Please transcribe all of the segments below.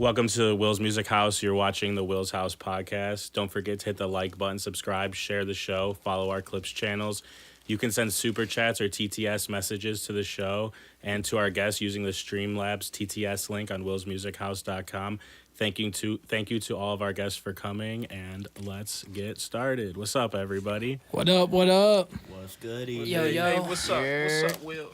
Welcome to Will's Music House. You're watching the Will's House podcast. Don't forget to hit the like button, subscribe, share the show, follow our clips channels. You can send super chats or TTS messages to the show and to our guests using the Streamlabs TTS link on willsmusichouse.com. Thank you to all of our guests for coming, and let's get started. What's up, everybody? What up? What up? What's good? Yo. Hey, what's up? What's up, Will?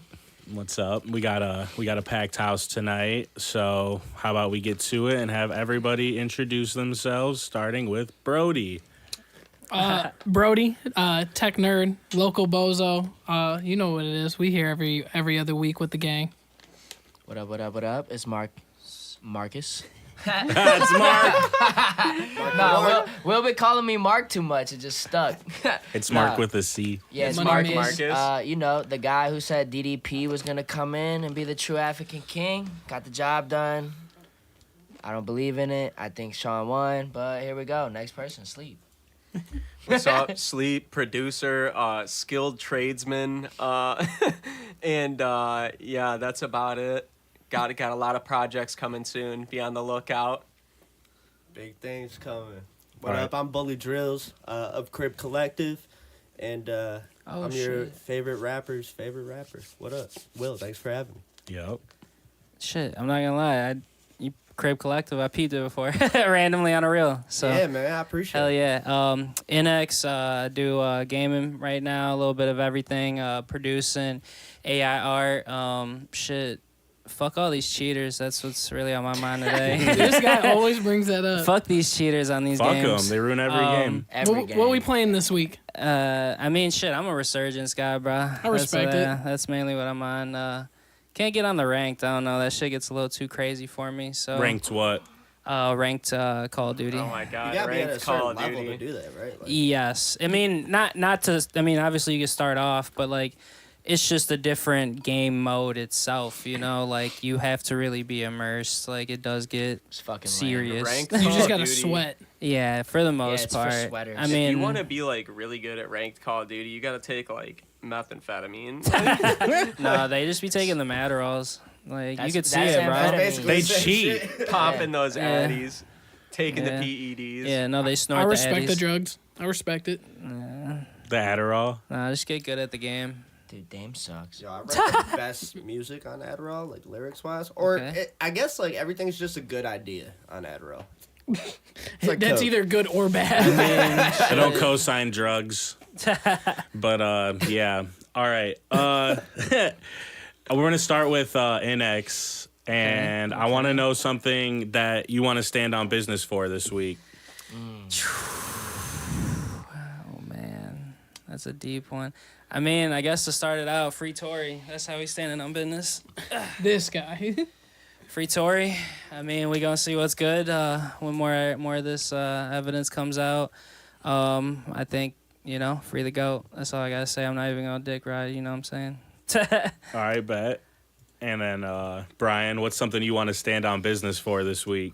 What's up? We got a packed house tonight, so how about we get to it and have everybody introduce themselves, starting with Brody. Brody, tech nerd, local bozo. You know what it is. We here every other week with the gang. What up? It's Marcus. That's Mark. Nah, Will be calling me Mark too much. It just stuck. It's Mark with a C. Yeah, it's My name Marcus. is- You know, the guy who said DDP was going to come in and be the true African king. Got the job done. I don't believe in it. I think Sean won, but here we go. Next person, Sleep. What's up? Sleep, producer, skilled tradesman, and yeah, that's about it. Got a lot of projects coming soon. Be on the lookout. Big things coming. What All up? I'm Bully Drillz of Crib Collective, and I'm your favorite rapper's favorite rapper. What up? Will, thanks for having me. Yep. Shit, I'm not gonna lie. You Crib Collective, I peeped it before randomly on a reel. So Yeah, man, I appreciate hell it. yeah. NX do gaming right now, a little bit of everything. Producing, AI art. Shit. Fuck all these cheaters. That's what's really on my mind today. This guy always brings that up. Fuck these cheaters on these Fuck games. them. They ruin every game. Every What, game. what we playing this week? I mean, shit. I'm a resurgence guy, bro. I respect it. That's mainly what I'm on. Can't get on the ranked. I don't know. That shit gets a little too crazy for me. So Ranked what? Ranked Call of Duty. Oh my You God, gotta be at a ranked Call certain of level Duty. to do that, right? Like, Yes. I mean, not to. I mean, obviously you can start off, but like, it's just a different game mode itself. You know, like you have to really be immersed. Like it does get It's fucking lame. serious. Ranked You Call just of gotta Duty. sweat. Yeah, for the most it's for part. sweaters. I If mean, If you want to be like really good at ranked Call of Duty, you got to take like methamphetamine. no, they just be taking the Adderalls. Like That's- you could see that's it, bro. amphetamine. basically They the same cheat. shit. Popping those Yeah. addies, taking Yeah. the PEDs. Yeah, no, they snort I the respect the Addies. drugs. I respect it. The Adderall. Nah, just get good at the game. Dude, Dame sucks. Yo, I write the best music on Adderall, like lyrics wise, or Okay. I guess like everything's just a good idea on Adderall. It's like That's coke. either good or bad. I don't co-sign drugs. But yeah. All right. We're gonna start with NX, and I want to know something that you want to stand on business for this week. Oh man, that's a deep one. I mean, I guess to start it out, free Tory. That's how he's standing on business. This guy. Free Tory. I mean, we gonna see what's good when more of this evidence comes out. I think free the goat. That's all I gotta say. I'm not even gonna dick ride. You know what I'm saying? All right, bet. And then Brian, what's something you want to stand on business for this week?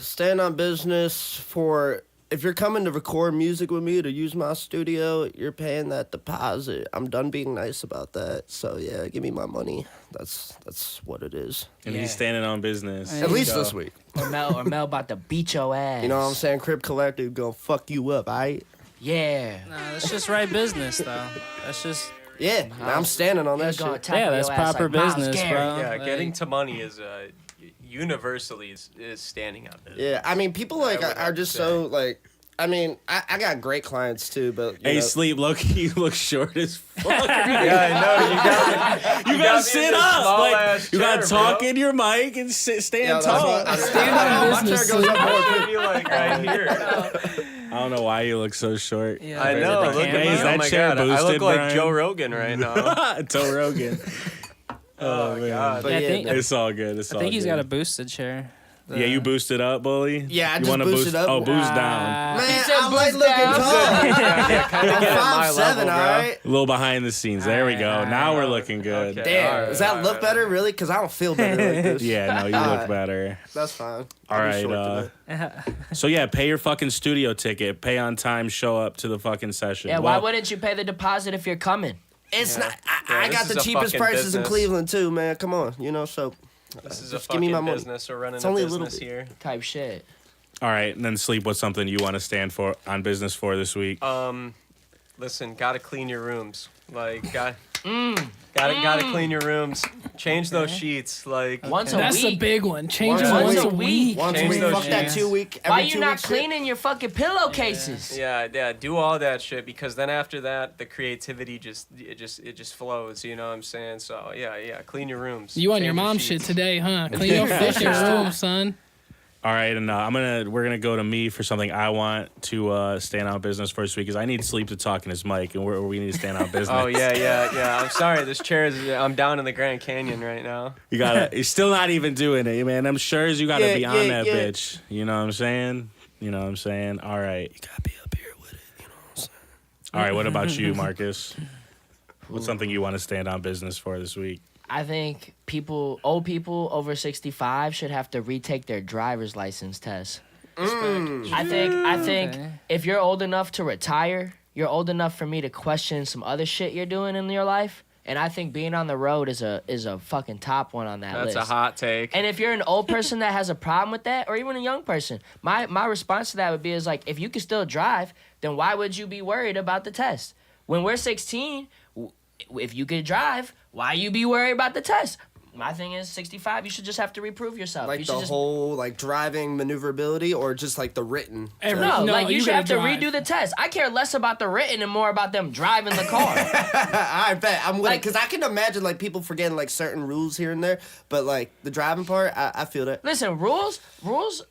Stand on business for if you're coming to record music with me to use my studio, you're paying that deposit. I'm done being nice about that. So yeah, give me my money. That's what it is. And Yeah. he's standing on business. There At you least go. this week. Or Mel about to beat your ass. You know what I'm saying? Crib Collective gonna fuck you up, alright? Yeah. Nah, that's just right business though. That's just Yeah, I'm standing on that He's gonna shit. tackle yeah, that's your ass proper like Miles business, Garrett. bro. Yeah, Like, getting to money is universally is standing up. Yeah, I mean, people like I would are have just to so like. I mean, I got great clients too, but Hey, know, Sleep, Loki, you look short as fuck. Yeah, I know. You You got gotta me in sit this up. small Like, ass you gotta chair, talk bro. in your mic and stand Yeah, that's tall. what- Stand on my business. chair goes up more. I be like right here. I don't know why you look so short. Yeah, I there's know. a Look at camera. me. Is that Oh my chair God. I boosted, look like Brian? Joe Rogan right now. Joe Rogan. Oh man. God. But Yeah, I yeah, think- man. It's all good. It's I all think he's good. got a boosted chair. Yeah, you boosted up, Bully? Yeah, I you just wanna boosted up. Oh, boost down. Ah, Man, said I like boost looking down. tall. Yeah, kind of I'm get at my 5'7", level, bro. alright? A little behind the scenes. There we go. Alright, Now we're alright. looking good. Okay. Damn, Alright, does that look alright. better, really? Because I don't feel better like this. Yeah, no, you look Alright. better. That's fine. All I'll be right. short today. So, yeah, pay your fucking studio ticket. Pay on time. Show up to the fucking session. Yeah, why Well, wouldn't you pay the deposit if you're coming? It's Yeah. not. Yeah, I this got is the a cheapest fucking prices in business. Cleveland too, man. Come on, so This is a Just give me fucking my money. business. We're running It's a only a little business bit. here. Type shit. All right, and then Sleep, what's something you want to stand for on business for this week? Listen, gotta clean your rooms. Like, gotta clean your rooms. Change those sheets. Like, Once a That's week. the big one. Change Once it a once week. a week. Once a Change week. those Fuck that sheets. 2 week. Why Every you 2 not weeks shit. cleaning your fucking pillowcases? yeah, do all that shit because then after that, the creativity just flows. You know what I'm saying? So yeah, clean your rooms. You on Change your mom shit sheets. today, huh? Clean your fucking room, son. All right, and we're gonna go to me for something I want to stand on business for this week because I need Sleep to talk in his mic, and we need to stand on business. Oh yeah. I'm sorry. This chair is. I'm down in the Grand Canyon right now. You gotta. He's still not even doing it, man. I'm sure you gotta Yeah, be on yeah, that yeah. bitch. You know what I'm saying? All right. You gotta be up here with it. You know what I'm saying? All right. What about you, Marcus? What's something you want to stand on business for this week? I think old people over 65 should have to retake their driver's license test. I think Okay. if you're old enough to retire, you're old enough for me to question some other shit you're doing in your life. And I think being on the road is a fucking top one on that That's list. a hot take. And if you're an old person that has a problem with that, or even a young person, my response to that would be like, if you can still drive, then why would you be worried about the test? When we're 16, if you can drive, why you be worried about the test? My thing is 65, you should just have to reprove yourself. Like you the should just, whole like driving maneuverability or just like the written. no, like you you should have to gotta drive. redo the test. I care less about the written and more about them driving the car. I bet I'm with it Like- because I can imagine like people forgetting like certain rules here and there, but like the driving part, I feel that. Listen, rules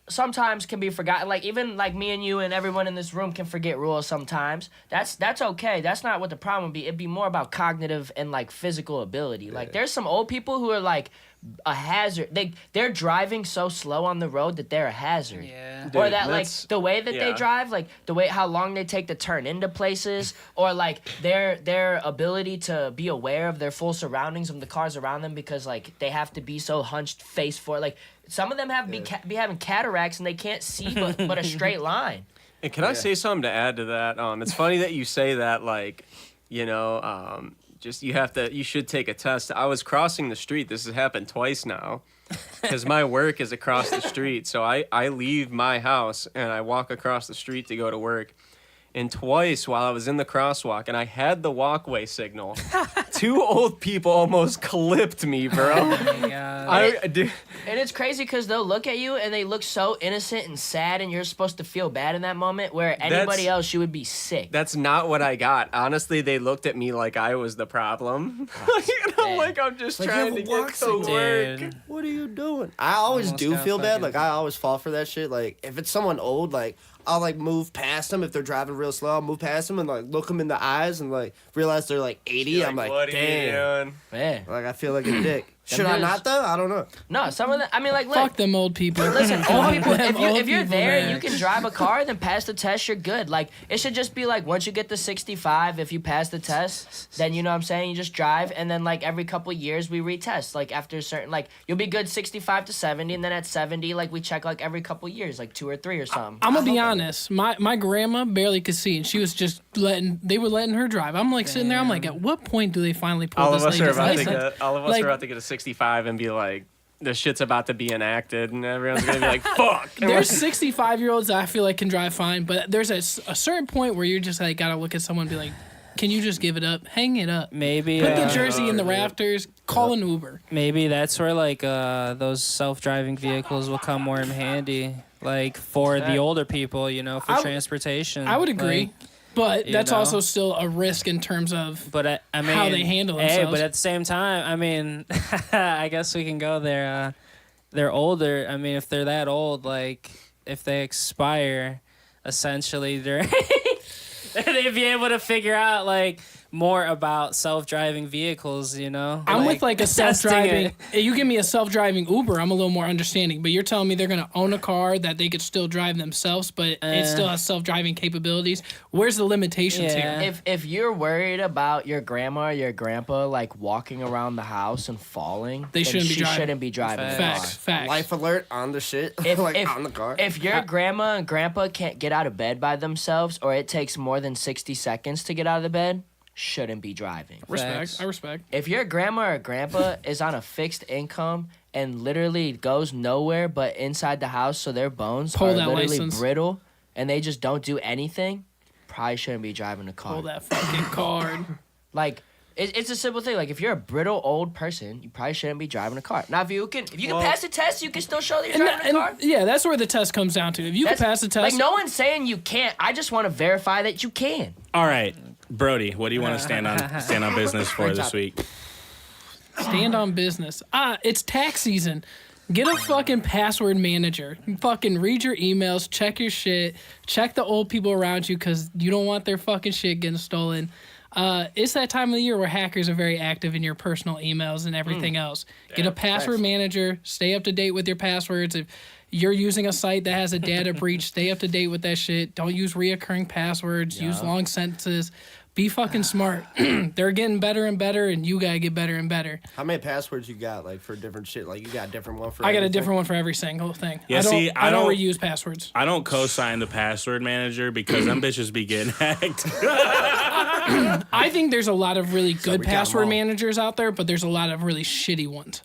sometimes can be forgotten. Like even like me and you and everyone in this room can forget rules sometimes. That's okay. That's not what the problem would be. It'd be more about cognitive and like physical ability. Like there's some old people who are like a hazard. They're driving so slow on the road that they're a hazard. Yeah. Or Dude, that like that's- the way that they yeah. drive, like the way how long they take to turn into places, or like their ability to be aware of their full surroundings of the cars around them because like they have to be so hunched face forward. Like some of them have be having cataracts and they can't see but a straight line. And can I say something to add to that? It's funny that you say that, like, just you should take a test. I was crossing the street. This has happened twice now because my work is across the street. So I leave my house and I walk across the street to go to work. And twice while I was in the crosswalk and I had the walkway signal, two old people almost clipped me, bro. Oh my God. And it's crazy because they'll look at you and they look so innocent and sad, and you're supposed to feel bad in that moment. Where anybody else, you would be sick. That's not what I got. Honestly, they looked at me like I was the problem. Like I'm just Like, trying you to have a get walk to signal. work. Dude. What are you doing? I always Almost do got feel bad. fucking- Like I always fall for that shit. Like if it's someone old, like I'll like move past them if they're driving real slow. I'll move past them and like look them in the eyes and like realize they're like 80. I'm like, what are damn. you doing? Yeah. Like I feel like a dick. Should I dudes- not though? I don't know. No, some of them. I mean, like, look. Fuck them old people. Listen, old people. Them old If you're people, there and man. you can drive a car, then pass the test. You're good. Like it should just be like once you get to 65, if you pass the test, then you know what I'm saying. You just drive, and then like every couple years we retest. Like after a certain, like you'll be good 65 to 70, and then at 70, like we check like every couple years, like 2 or 3 or something. I'm gonna be honest. My grandma barely could see, and she was just they were letting her drive. I'm like sitting there. I'm like, at what point do they finally pull All this of us are lady's about to license? get. All of us Like- are about to get a 65 and be like, this shit's about to be enacted, and everyone's gonna be like, fuck. There's 65-year-olds that I feel like can drive fine, but there's a certain point where you're just like gotta look at someone and be like, can you just give it up? Hang it up. Maybe Put the jersey in the rafters. Call an Uber. maybe that's where like those self-driving vehicles will come more in handy, like for the older people, for transportation. I would agree, Like, but you that's know? also still a risk in terms of. but I mean, how they handle Hey, themselves. but at the same time, I mean, I guess we can go there. They're older. I mean, if they're that old, like if they expire, essentially, they'd be able to figure out like more about self-driving vehicles. I'm with like a testing self-driving. it. You give me a self-driving Uber, I'm a little more understanding. But you're telling me they're gonna own a car that they could still drive themselves, but it still has self-driving capabilities. Where's the limitations Yeah. here? If you're worried about your grandma or your grandpa like walking around the house and falling, They then shouldn't be she driving. shouldn't be driving the car. Facts. Life alert on the shit. If, like if, on the car. if your grandma and grandpa can't get out of bed by themselves, or it takes more than 60 seconds to get out of the bed, shouldn't be driving. Respect. Facts. I respect. If your grandma or grandpa is on a fixed income and literally goes nowhere but inside the house, so their bones Pull are that literally license. brittle, and they just don't do anything, probably shouldn't be driving a car. Pull that fucking card. Like, it's a simple thing. Like, if you're a brittle old person, you probably shouldn't be driving a car. Now, if you can pass the test, you can still show that you're driving a car. Yeah, that's where the test comes down to. If you can pass the test, Like, no one's saying you can't. I just want to verify that you can. All right, Brody, what do you want to stand on business for this week? stand on business. It's tax season. Get a fucking password manager. Fucking read your emails, check your shit, check the old people around you because you don't want their fucking shit getting stolen. It's that time of the year where hackers are very active in your personal emails and everything else. Get a password manager. Stay up to date with your passwords. If you're using a site that has a data breach, stay up to date with that shit. Don't use reoccurring passwords. Use long sentences. Be fucking smart. They're getting better and better, and you gotta get better and better. How many passwords you got, like, for different shit? Like, you got a different one for I got a everything? different one for every single thing. Yeah, I don't reuse passwords. I don't co-sign the password manager because them bitches be getting hacked. I think there's a lot of really good we got 'em password all. managers out there, but there's a lot of really shitty ones.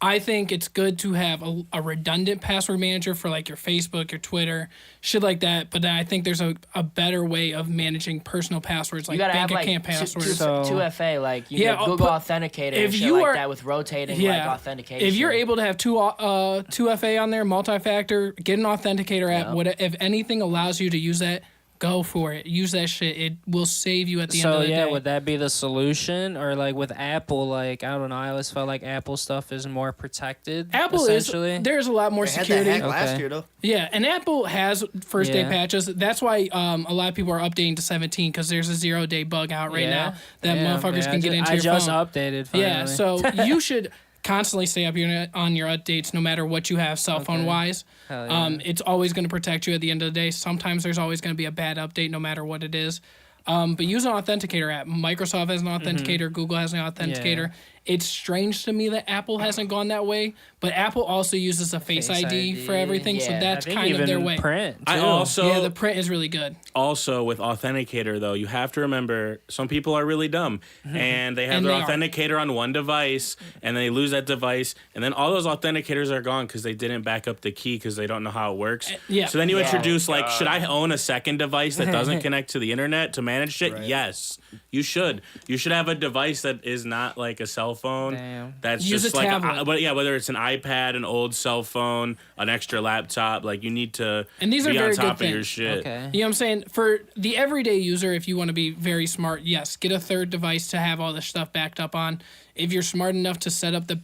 I think it's good to have a redundant password manager for like your Facebook, your Twitter, shit like that. But then I think there's a better way of managing personal passwords like You gotta bank have like account passwords. So- 2FA, like you Yeah, get Google but Authenticator if and shit you like are- that with rotating like authentication. If you're able to have 2FA on there, multi-factor, get an authenticator app. Yeah. If anything allows you to use that, go for it. Use that shit. It will save you at the end of So the yeah, day. would that be the solution? Or like with Apple, like I don't know, I always felt like Apple stuff is more protected. Apple is essentially. there's a lot more They had that security. hack last Okay. year, though. Yeah, and Apple has first day Yeah. patches. That's why a lot of people are updating to 17 because there's a 0-day bug out right Yeah. now that Yeah, motherfuckers yeah, can get into I your just phone. updated. Finally. Yeah, so you should constantly stay up on your updates no matter what you have cell phone wise. Hell yeah. It's always going to protect you at the end of the day. Sometimes there's always going to be a bad update no matter what it is. But use an authenticator app. Microsoft has an authenticator. Google has an authenticator. Yeah. It's strange to me that Apple hasn't gone that way, but Apple also uses a Face ID for everything, so Yeah. that's I think kind of even their way. print. I too. also Yeah, the print is really good. also with authenticator though, you have to remember some people are really dumb and they have And their they are. authenticator on one device and they lose that device and then all those authenticators are gone because they didn't back up the key because they don't know how it works. yeah. So then you Yeah. introduce like, should I own a second device that doesn't connect to the internet to manage shit? Right. Yes, you should. You should have a device that is not like a cell phone. Damn. That's Use just a like, tablet. but yeah, whether it's an iPad, an old cell phone, an extra laptop, like you need to And these are be very on top good of your things. shit. Okay. You know what I'm saying? For the everyday user, if you want to be very smart, yes, get a third device to have all this stuff backed up on. If you're smart enough to set up the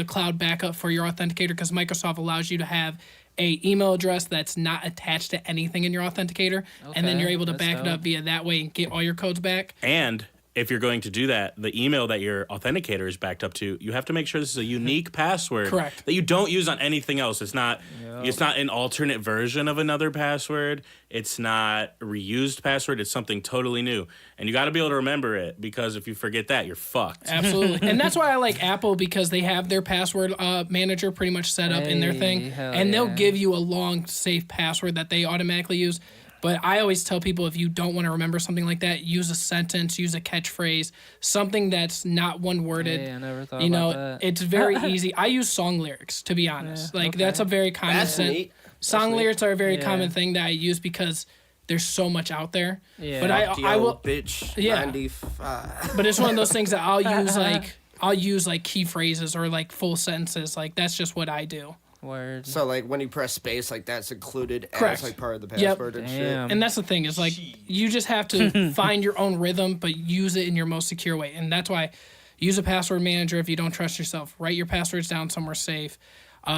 cloud backup for your authenticator, because Microsoft allows you to have a email address that's not attached to anything in your authenticator, and then Okay, you're able to that's back it dope. up via that way and get all your codes back. And if you're going to do that, the email that your authenticator is backed up to, you have to make sure this is a unique password Correct. that you don't use on anything else. It's not an alternate version of another password. It's not a reused password. It's something totally new. And you got to be able to remember it because if you forget that, you're fucked. Absolutely. And that's why I like Apple because they have their password manager pretty much set up in their thing. Hey, hell And they'll yeah. give you a long, safe password that they automatically use. But I always tell people if you don't want to remember something like that, use a sentence, use a catchphrase, something that's not one worded. Hey, I never thought You know, about that. it's very easy. I use song lyrics, to be honest. Yeah, like, okay. that's a very common That's thing. neat. Song neat. lyrics are a very Yeah. common thing that I use because there's so much out there. Yeah. But Fuck I yo, will. bitch. Yeah. 95. But it's one of those things that I'll use like key phrases or like full sentences. Like that's just what I do. Word. So, like, when you press space, like, that's included Correct. as, like, part of the Yep. password and Damn. And that's the thing is like you just have to find your own rhythm, but use it in your most secure way. And that's why use a password manager if you don't trust yourself. Write your passwords down somewhere safe.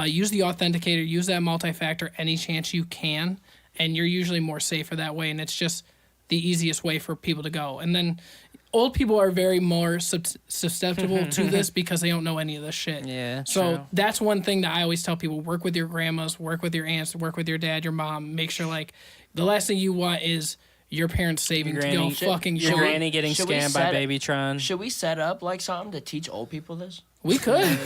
Use the authenticator. Use that multi-factor any chance you can, and you're usually more safer that way. And it's just the easiest way for people to go. And then old people are very more susceptible to this because they don't know any of this shit. Yeah, So true. that's one thing that I always tell people: work with your grandmas, work with your aunts, work with your dad, your mom. Make sure like the last thing you want is your parents saving to go Granny- fucking Your Should we- granny getting should we scammed by set it- Babytron. Should we set up like something to teach old people this? We could.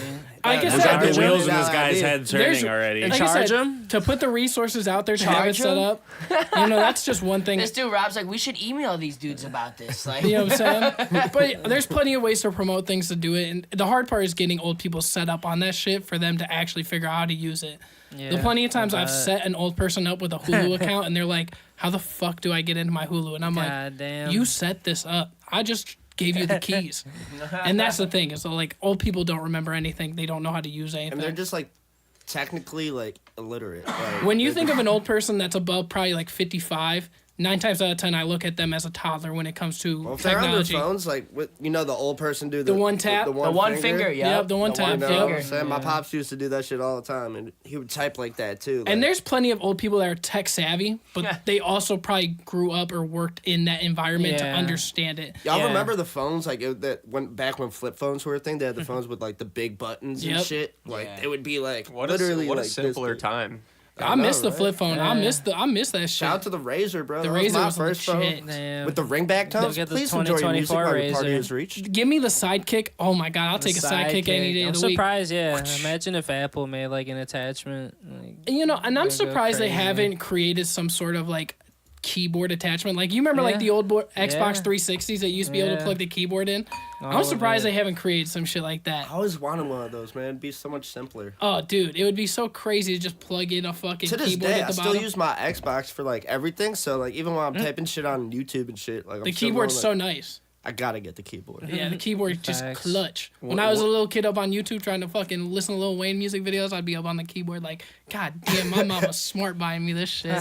Like I We We got said, the wheels in Nah, this guy's dude. head turning There's- already. like I Charge said, 'em? to put the resources out there to have it Charge set 'em? up. That's just one thing. This dude Rob's like, we should email these dudes about this. Like, You know what I'm saying? But there's plenty of ways to promote things to do it. And the hard part is getting old people set up on that shit for them to actually figure out how to use it. The plenty of times I've set an old person up with a Hulu account and they're like, how the fuck do I get into my Hulu? And I'm God damn. like, you set this up. I just gave you the keys. And that's the thing. Is so like old people don't remember anything. They don't know how to use anything. And they're just like technically like illiterate. Like, When you think of an old person that's above probably like 55, 9 times out of 10 I look at them as a toddler when it comes to well, if they're on their technology. phones, like the old person do The one tap? the the one finger, yeah. Yep, the one tap, You know yep. what I'm saying? My pops used to do that shit all the time, and he would type like that too. And like- there's plenty of old people that are tech savvy, but Yeah. they also probably grew up or worked in that environment to Yeah. understand it. Y'all Yeah. remember the phones back when flip phones were a thing? They had the phones with like the big buttons and Yep. shit. Like Yeah. it would be like What literally a like this simpler big. time. I know, miss the right? flip phone. I miss that shit. Shout out to the Razor, bro. The That Razor was was my first phone legit. Damn. with the ringback tones. get the Please enjoy your music 2024 while your party Razor. is reached. Give me the sidekick. Oh my god, I'll take a sidekick any day I'm of the week. surprised, yeah. Imagine if Apple made like an attachment. Like, And I'm Gonna go surprised they crazy. haven't created some sort of like keyboard attachment. Like you remember like Yeah. the old Xbox Yeah. 360s that used to be able to Yeah. plug the keyboard in. all I'm of surprised it. they haven't created some shit like that. I always wanted one of those, man. It'd be so much simpler. Oh, dude, it would be so crazy to just plug in a fucking To this keyboard day, at I the still bottom. use my Xbox for like everything. So like even when I'm typing shit on YouTube and shit, like The I'm still keyboard's going, so like, nice. I gotta get the keyboard. Yeah, the keyboard just Facts. clutch. When I was a little kid up on YouTube trying to fucking listen to Lil Wayne music videos, I'd be up on the keyboard like, God damn, my mom was smart buying me this shit.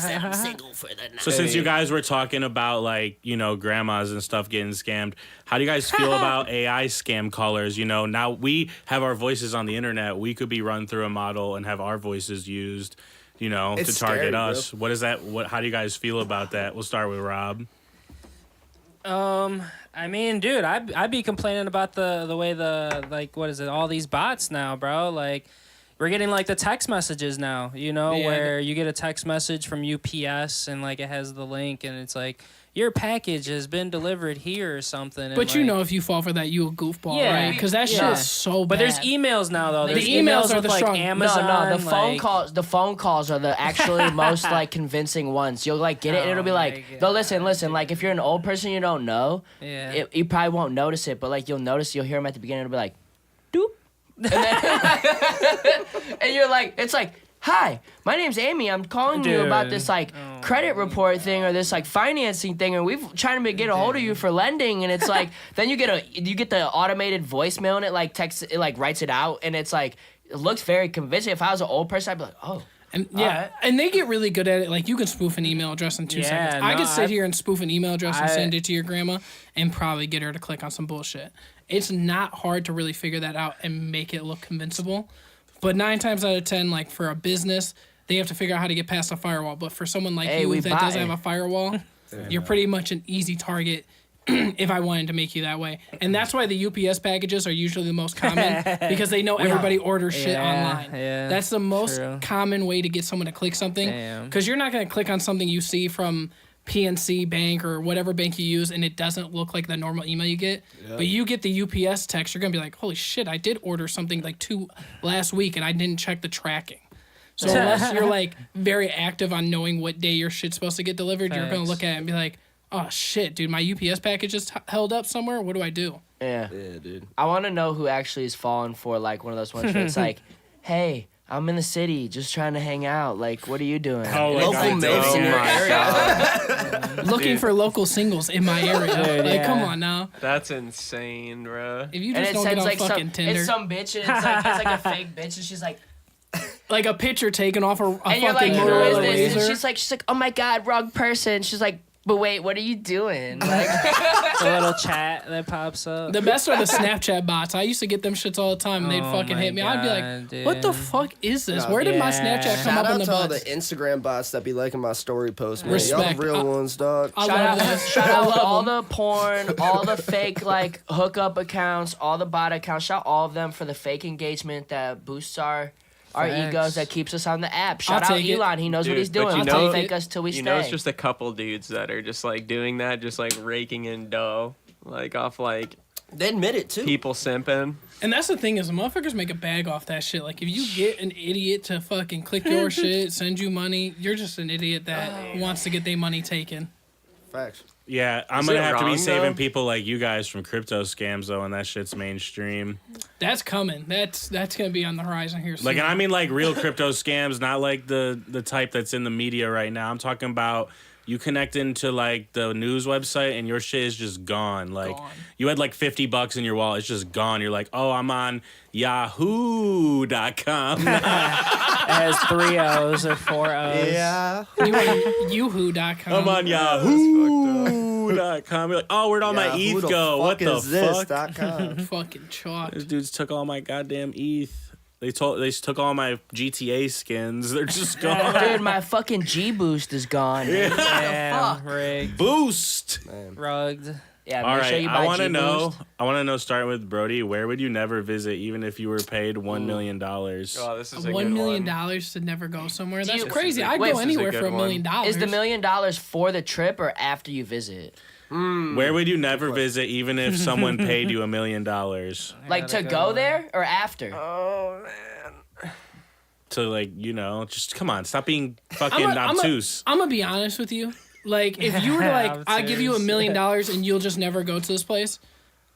So since you guys were talking about like, grandmas and stuff getting scammed, how do you guys feel about AI scam callers? Now we have our voices on the internet. We could be run through a model and have our voices used, to It's target scary, bro. us. What is that? How do you guys feel about that? We'll start with Rob. I mean, dude, I'd be complaining about the way all these bots now, bro. Like, we're getting like the text messages now, where you get a text message from UPS and like it has the link and it's like your package has been delivered here or something. And, But like, if you fall for that, you a goofball, Yeah. right? Because that shit Yeah. is so bad. But there's emails now though. There's The emails are with, the like strong- Amazon. no, the phone like- calls. The phone calls are the actually most like convincing ones. You'll like get it, and it'll be Oh like, my no, listen. Like if you're an old person, you don't know. Yeah. You probably won't notice it, but like you'll hear them at the beginning. It'll be like, doop, and, then, and you're like, it's like, hi, my name's Amy. I'm calling you about Dude. this like credit report thing or this like financing thing, and we've trying to get a hold of you for lending, and it's like then you get the automated voicemail and it like texts it like writes it out, and it's like it looks very convincing. If I was an old person, I'd be like, oh. And and they get really good at it. Like you can spoof an email address in 2 Yeah, seconds. I no, could sit I've- here and spoof an email address and I- send it to your grandma and probably get her to click on some bullshit. It's not hard to really figure that out and make it look convincible. But 9 times out of 10, like for a business, they have to figure out how to get past a firewall. But for someone like Hey, you we that doesn't buying. have a firewall, you're pretty much an easy target. If I wanted to make you that way. And that's why the UPS packages are usually the most common because they know everybody orders shit online. Yeah, That's the most true. common way to get someone to click something. Damn. Because you're not going to click on something you see from PNC Bank or whatever bank you use and it doesn't look like the normal email you get. But you get the UPS text, you're going to be like, holy shit, I did order something like 2 last week and I didn't check the tracking. So unless you're like very active on knowing what day your shit's supposed to get delivered, you're going to Facts. look at it and be like, oh shit, dude, my UPS package is held up somewhere. What do I do? Yeah. Yeah, dude. I want to know who actually is falling for like one of those ones where it's like, hey, I'm in the city just trying to hang out. Like, what are you doing? Oh, Local milfs in your area. Looking for local singles in my area. Dude, like, yeah. come on now. That's insane, bro. If you And just it don't get sends on like fucking some, Tinder, it's some bitch and it's like a fake bitch and she's like, like a picture taken off a and you're like, fucking who is Motorola this? And Razor. she's like, oh my god, wrong person. She's like, but wait, what are you doing? Like, The little chat that pops up. The best are the Snapchat bots. I used to get them shits all the time, and they'd Oh fucking my hit me. I'd be God, like, "What the dude. fuck is this? No, Where did my yeah. Snapchat come Shout up in out the to all the bots?" Instagram bots that be liking my story posts, man. Y'all Respect. the real ones, dog. I shout love out, this. shout I out love all them. the porn, all the fake like hookup accounts, all the bot accounts. Shout all of them for the fake engagement that boosts our Facts. egos, that keeps us on the app. Shout I'll out take it. Elon. He knows what Dude, he's but doing. you He'll know- fake us till we You stay. know, it's just a couple dudes that are just like doing that, just like raking in dough, like off like They admit it too. People simping. And that's the thing is, motherfuckers make a bag off that shit. Like, if you get an idiot to fucking click your shit, send you money, you're just an idiot that wants to get their money taken. Facts. Yeah, I'm Is gonna it have to be wrong, saving though? people like you guys from crypto scams though, and that shit's mainstream. That's coming. That's gonna be on the horizon here soon. Like, and I mean like real crypto scams, not like the type that's in the media right now. I'm talking about you connect into like the news website and your shit is just gone. Like you had like $50 in your wallet, it's just gone. You're like, oh, I'm on Yahoo.com. It has 3 O's or 4 O's. Yeah. you on Yahoo.com. I'm on Yahoo.com. You're like, oh, where'd all my Who ETH the go? What the is this? fuck? .com. Fucking chalk. These dudes took all my goddamn ETH. They took all my GTA skins. They're just gone. Dude, my fucking G boost is gone. Damn, rigged, Boost. rugged. Yeah, All make sure right, you buy I want to G-Boost. know. Starting with Brody, where would you never visit, even if you were paid $1 million? Oh, this is a $1 good million one. to never go somewhere. That's you- crazy. I'd Wait, go this is a anywhere good for $1 one. million. Is the $1 million for the trip or after you visit? Where would you never visit, even if someone paid you $1 million Like to gotta go go. there or after? to, like, just come on, stop being fucking obtuse. I'm gonna be honest with you. Like, if you were to, like, I give you $1 million and you'll just never go to this place,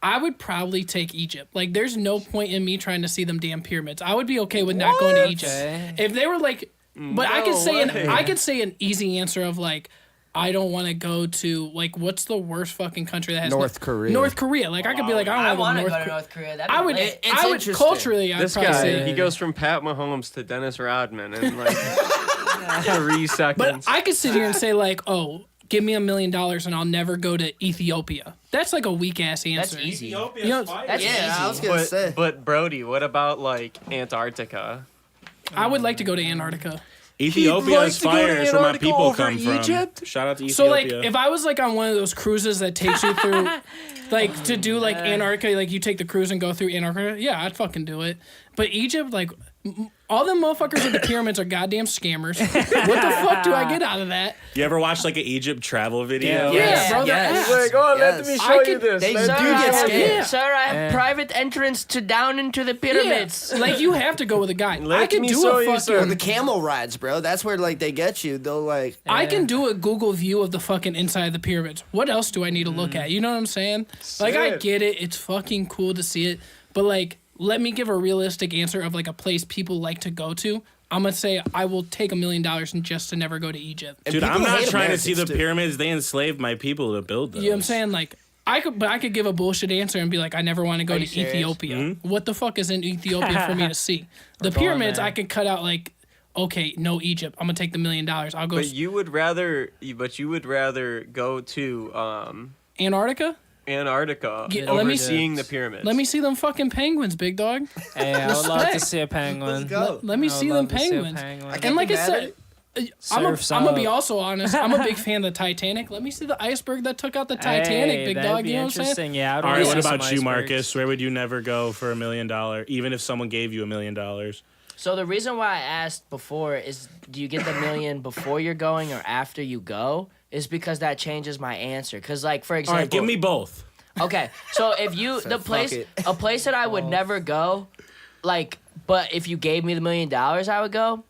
I would probably take Egypt. Like, there's no point in me trying to see them damn pyramids. I would be okay with not going to Egypt. Okay. If they were like, but I could say way. I could say an easy answer of like, I don't want to go to, like, what's the worst fucking country that has North Korea. North Korea. Like, I could be like, I I want don't to want go to to North Korea. That'd I be would, lit. It's I would interesting. culturally, I'd This probably guy, say. he goes from Pat Mahomes to Dennis Rodman in like 3 seconds. But I could sit here and say like, oh, give me $1 million and I'll never go to Ethiopia. That's like a weak ass answer. That's easy. You know, That's Yeah, I was easy. gonna say. But Brody, what about like Antarctica? I would like to go to Antarctica. Ethiopia like is to go to fire. Is where my Antarctica people over come Egypt? from. Shout out to So Ethiopia. like, if I was like on one of those cruises that takes you through, like to do like Antarctica, like you take the cruise and go through Antarctica, yeah, I'd fucking do it. But Egypt, like, all them motherfuckers at the pyramids are goddamn scammers. What the fuck do I get out of that? You ever watch like an Egypt travel video? Yeah, bro, they're yes. ass. Like, oh, let Yes. me I show you could- this. they Let do me get show you scared. this. Yeah. Sir, I have private entrance to down into the pyramids. Yeah. Like, you have to go with a guide. I Let can me do show a you, sir. fucking. The camel rides, bro. That's where like they get you. They'll like. I can do a Google view of the fucking inside of the pyramids. What else do I need to look at? You know what I'm saying? Like, I Sick. get it. It's fucking cool to see it. But, like, let me give a realistic answer of, like, a place people like to go to. I'm going to say I will take $1 million just to never go to Egypt. And Dude, people I'm not hate trying to see the Americans, too. pyramids. They enslaved my people to build those. You know what I'm saying? Like, I could give a bullshit answer and be like, I never want to go Are to you serious? Ethiopia. What the fuck is in Ethiopia for me to see? The going pyramids, there. I could cut out, like, okay, no Egypt. I'm going to take the $1 million. I'll go But you would rather go to Antarctica. Antarctica Yeah, over let me- seeing the pyramids. Let me see them fucking penguins, big dog. Hey, I would love to Respect. see a penguin. Let's go. Let me I would see them love to see a penguins. penguin. I And like I Can't be mad said, Surf's I'm gonna be up. also honest. I'm a big fan of the Titanic. Let me see the iceberg that took out the Titanic, Hey, big that'd dog. be You know what I'm saying? interesting. Yeah. I'd All wanna right, what see about some you, icebergs. Marcus? Where would you never go for $1 million, even if someone gave you $1 million? So the reason why I asked before is, do you get the $1 million before you're going or after you go? Is because that changes my answer. Cause like for All example, right, give me both. Okay, so if you Said, the "Fuck place it." a place that I would never go, like, but if you gave me the $1 million, I would go,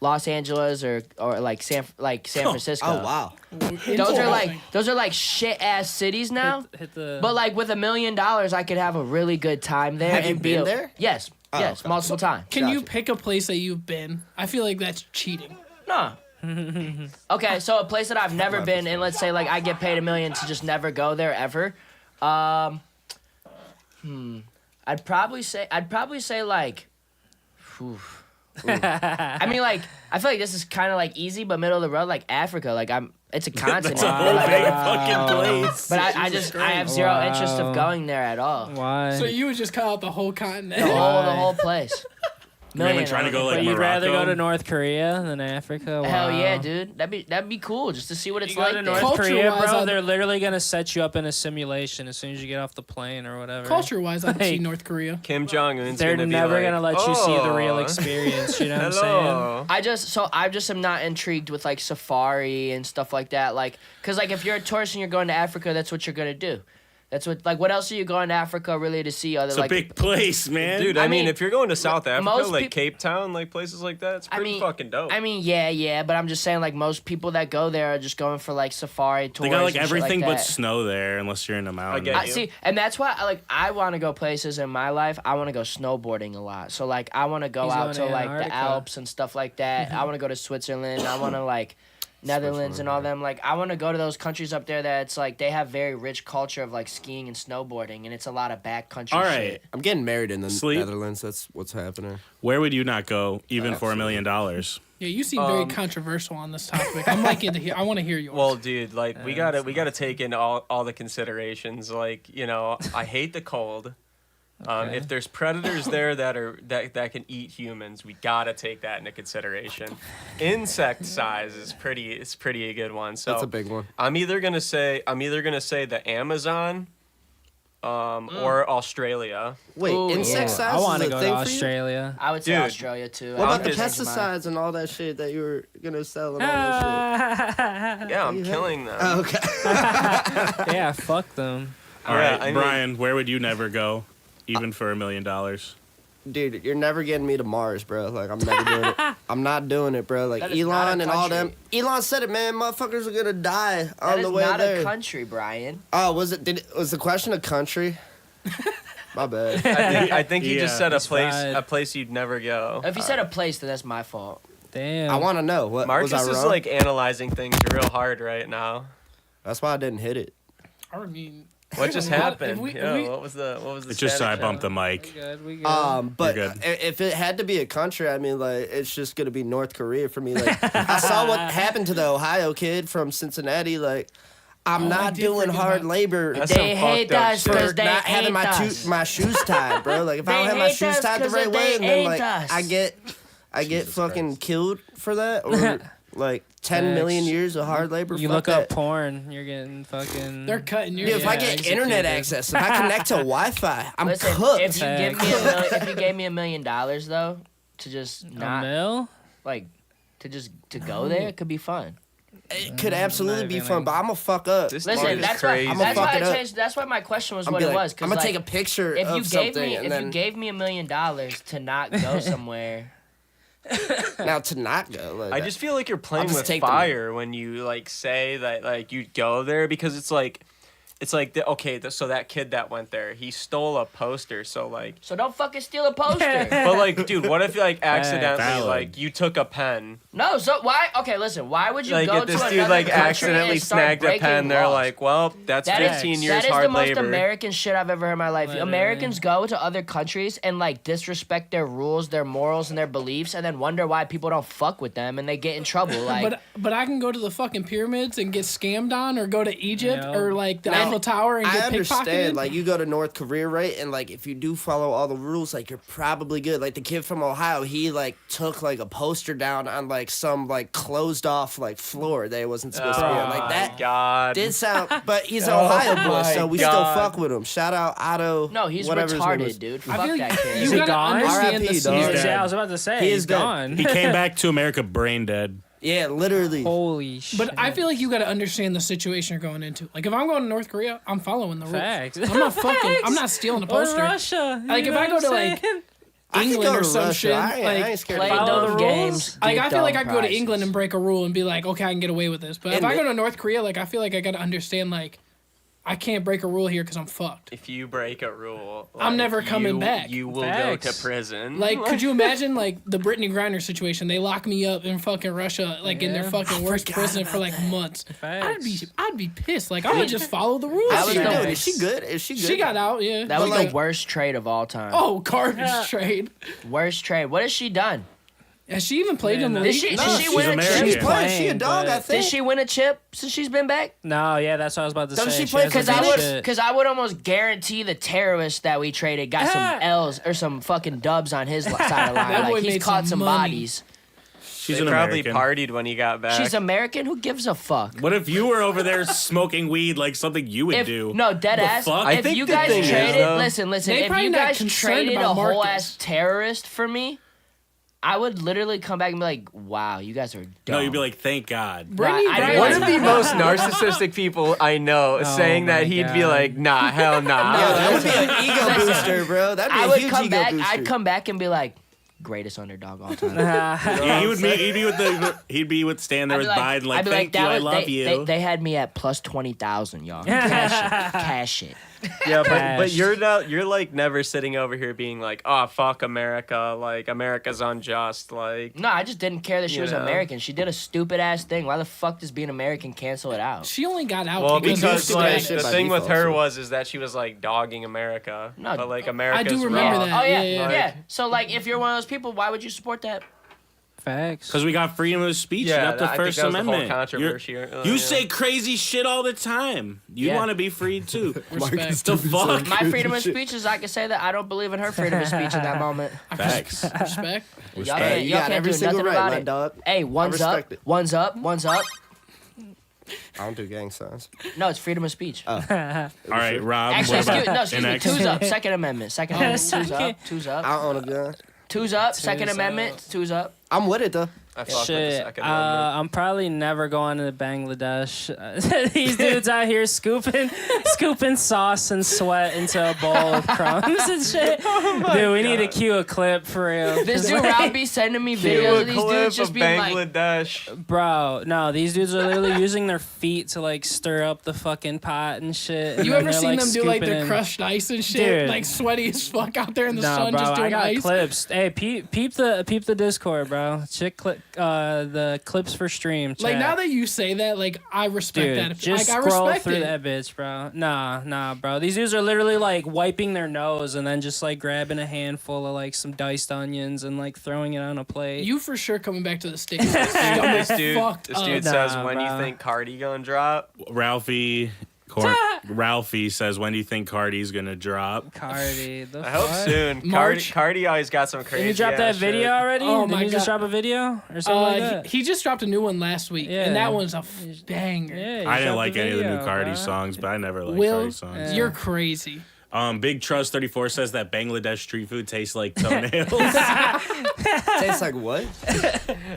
Los Angeles or like San Francisco. Oh wow. Those are like shit ass cities now. Hit the. But like with $1 million, I could have a really good time there. Have you and be been a- there? Yes, Oh, yes, okay. multiple times. Can you Gotcha. pick a place that you've been? I feel like that's cheating. No. Okay, so a place that I've never been, and let's say like I get paid $1 million to just never go there ever. I'd probably say like. Ooh. I mean, like, I feel like this is kind of like easy, but middle of the road, like Africa. Like it's a continent. That's a whole but, big like, fucking place. but I have zero interest of going there at all. Why? So you would just cut out the whole continent. The whole place. You're even trying to go like but you'd Morocco. rather go to North Korea than Africa? Hell Wow. yeah, dude. That'd be cool just to see what it's You go like to there. North Korea, Culture-wise, bro. I'd- They're literally gonna set you up in a simulation as soon as you get off the plane or whatever. Culture-wise, I'd see Like- North Korea. Kim Jong Un's They're gonna be never like, gonna let you see the real "Oh, experience. You know what I'm saying? Hello. I just am not intrigued with like safari and stuff like that. Like, cause like if you're a tourist and you're going to Africa, that's what you're gonna do. That's what, like, what else are you going to Africa really to see other, It's like... a big place, man. Dude, I mean, if you're going to South Africa, most like peop- Cape Town, like places like that, it's pretty fucking dope. I mean, yeah, but I'm just saying, like, most people that go there are just going for, like, safari tours. They got like and shit everything like but that. snow there, unless you're in the mountains. get I you. see, and that's why I want to go places in my life. I want to go snowboarding a lot. So like I want to go He's out going to to like the Antarctica. Alps and stuff like that. I want to go to Switzerland. I want to like Netherlands and all them. Like I want to go to those countries up there that it's like they have very rich culture of like skiing and snowboarding, and it's a lot of backcountry All right. shit. I'm getting married in the Sleep. Netherlands. That's what's happening. Where would you not go, even for $1 million? Yeah, you seem very controversial on this topic. I'm liking to hear. I want to hear yours. Well, dude, like we gotta take in all the considerations. Like, you know, I hate the cold. Okay. If there's predators there that can eat humans, we gotta take that into consideration. Insect size is pretty a good one. So That's a big one. I'm either gonna say the Amazon, or Australia. Wait, Ooh, insect yeah. size I want is to a go thing to for you? Australia. I would say Dude. Australia too. What I about the wouldn't change mine. pesticides and all that shit that you were gonna sell and all that Yeah, I'm killing them. shit? Okay. Yeah, fuck them. All Yeah, right, I mean- Brian, where would you never go, even for $1 million? Dude, you're never getting me to Mars, bro. Like, I'm never doing it. I'm not doing it, bro. Like, That is not Elon a and all them. country. Elon said it, man. Motherfuckers are gonna die That on is the way not there. a country, Brian. Oh, was the question a country? My bad. I think you just Yeah. said He's fried. a place you'd never go. If you said a place, then that's my fault. Damn. I want to know. What Marcus was I is wrong? like analyzing things real hard right now. That's why I didn't hit it. I mean, What just If happened? we- Yo, if we- what was the It's just I static bumped the show? mic. We good. But You're good. if it had to be a country, I mean, like, it's just gonna be North Korea for me. Like, I saw what happened to the Ohio kid from Cincinnati. Like, I'm Oh, I not did doing forget hard about- labor That's They some hate fucked up us shit. because for they not having ain't us. my shoes tied, bro. Like, if I They don't have my hate shoes us tied the 'cause right they way, and then ain't like us. I get fucking killed for that, or like 10 million Facts. years of hard labor. You Fuck look that. up porn, you're getting fucking. they're cutting your. Dude, if I Yeah, get executed. internet access, if I connect to Wi-Fi, I'm Listen, cooked. if you give me Facts. if you gave me $1 million though, to just a not mill. like to go there, it could be fun. It could absolutely not be even fun, but I'm gonna fuck up. This Listen, dude is that's crazy. why I'ma that's why fuck I it up. changed. That's why my question was I'm what be it like, was. I'm 'cause, gonna like, take a picture if you of gave something, me and if then you gave me $1 million to not go somewhere, now to not go. Like, I just feel like you're playing I'll just with take them. fire when you like say that like you'd go there because it's like so that kid that went there, he stole a poster, so like so don't fucking steal a poster. but like dude, what if like accidentally Valid. like you took a pen, No, so why? Okay, listen. Why would you like go if this to dude another like country accidentally and start snagged a breaking pen, they're laws? like, well, that's That is 15 years that is hard the most labor. American shit I've ever heard in my life. Literally. Americans go to other countries and like disrespect their rules, their morals, and their beliefs, and then wonder why people don't fuck with them and they get in trouble. Like, But I can go to the fucking pyramids and get scammed on, or go to Egypt, Yeah. or like the Now, Eiffel Tower and I get understand. pickpocketed. Like, you go to North Korea, right? And like, if you do follow all the rules, like, you're probably good. Like the kid from Ohio, he like took like a poster down on like some like closed off like floor that it wasn't supposed to be on. Like that God. did sound, but he's an Ohio boy, my so we God. still fuck with him. Shout out Otto. no, he's whatever his name is. retarded, dude. I Fuck feel that like kid. you Is he gotta gone? understand the RIP, dog. scenario. He's dead. Yeah, I was about to say He he's is dead. gone. He came back to America brain dead. Yeah, literally. Holy shit. But I feel like you got to understand the situation you're going into. Like if I'm going to North Korea, I'm following the rules. Facts. I'm not fucking. I'm not stealing a Or poster. Russia. Like, you if know I go what to, I'm like, saying? I could England go or to some Russia. shit. I Like, ain't scared Play of Follow dumb the rules? games. Like get I feel like I dumb could go to prizes. England and break a rule and be like, okay, I can get away with this. But if And I go it- to North Korea, like I feel like I got to understand like I can't break a rule here because I'm fucked. If you break a rule, I'm never coming you- back. You will Facts. go to prison. Like, could you imagine like the Brittany Griner situation? They lock me up in fucking Russia, like in their Yeah. fucking worst forgot prison for about like months. Facts. I'd be pissed. Like I would just follow the rules. How was She she knows. doing? Is she good? Is she good? She got out, yeah. That was But, like- the worst trade of all time. Oh, garbage trade. Worst trade. What has she done? Has she even played in the Did league? Did she, No, did she she's win a American. She's chip? playing. She a playing, dog, I but- think. Did she win a chip since she's been back? No, yeah, that's what I was about to Doesn't say. she play hasn't Because I done would, shit. because I would almost guarantee the terrorist that we traded got some L's or some fucking dubs on his side of the line. That boy Like he's made caught some some money. bodies. She's they an probably American. partied when he got back. She's American. Who gives a fuck? What if you were over there smoking weed like something you would If do? no dead The ass. fuck? I If think you the guys thing is, traded, though, listen. They If probably you not guys concerned traded a about whole Marcus. ass terrorist for me, I would literally come back and be like, wow, you guys are dumb. No, you'd be like, thank God. Brittany, I- Brian- One of the most narcissistic people I know saying my that he'd be God. like, nah, hell nah. Yo, that would be an ego booster, bro. That'd be I a would huge come ego back. booster. I'd come back and be like, greatest underdog all time. Yeah, he'd be with stand there with Biden, like, I'd be thank you, I love you. They had me at plus 20,000, y'all. Cash it. Yeah, but Cash. you're like never sitting over here being like, oh fuck America, like America's unjust, like. No, I just didn't care that she You was know. American. She did a stupid ass thing. Why the fuck does being American cancel it out? She only got out Well, because because of like shit the by thing with default, her so. was that she was like dogging America, No, but like I America's do remember wrong. that. Oh yeah, Yeah, yeah, yeah. So like, if you're one of those people, why would you support that? Facts. Because we got freedom of speech. Yeah, you got the I think First that was the whole Amendment. controversy. You say crazy shit all the time. You Yeah. want to be free too. Respect. The fuck? My freedom of speech is I can say that I don't believe in her freedom of speech in that moment. Facts. Respect. Y'all Respect. can't, You y'all got can't every do single nothing right, about my it. dog. Hey, one's up, respect it. one's up, one's up. I don't do gang signs. No, it's freedom of speech. All right, Rob. Actually, what about excuse me. an Two's up. Second Amendment. Second Amendment. Two's up. Two's I up. don't own a gun. Two's up. Second Two's Amendment. up. Two's up. I'm with it though. I fuck with the Shit, Second Amendment. I'm probably never going to Bangladesh. These dudes out here scooping sauce and sweat into a bowl of crumbs and shit. Dude, we need to cue a clip for real. This 'Cause, dude like, Rob be sending me Cue videos a of these clip dudes just of being like, Bangladesh. Bro, no, these dudes are literally using their feet to like stir up the fucking pot and shit. and You then ever they're, seen them do like scooping the in. crushed ice and shit? Dude. Like sweaty as fuck out there in the No, sun bro, just I doing got ice? clips. Hey, peep the Discord, bro. The clips for stream. Like chat. now that you say that, like I respect Dude, that. just Like I scroll respect through it. that bitch, bro. Nah, bro. These dudes are literally like wiping their nose and then just like grabbing a handful of like some diced onions and like throwing it on a plate. You for sure coming back to the States. This dude fucked this up. dude Nah, says, when do you bro. think Carti gonna drop? Ralphie says, when do you think Cardi's gonna drop? Cardi, the I hope fuck? soon. March. Carti always got some crazy. Did you drop that ass video shit. already? Oh Did my you just God. drop a video or something like that? He just dropped a new one last week, Yeah. and that one's a banger. Yeah, you I dropped didn't like any of the new video, Cardi bro. songs, but I never liked Will, Cardi songs. you're crazy. Big Trust 34 says that Bangladesh street food tastes like toenails. Tastes like what?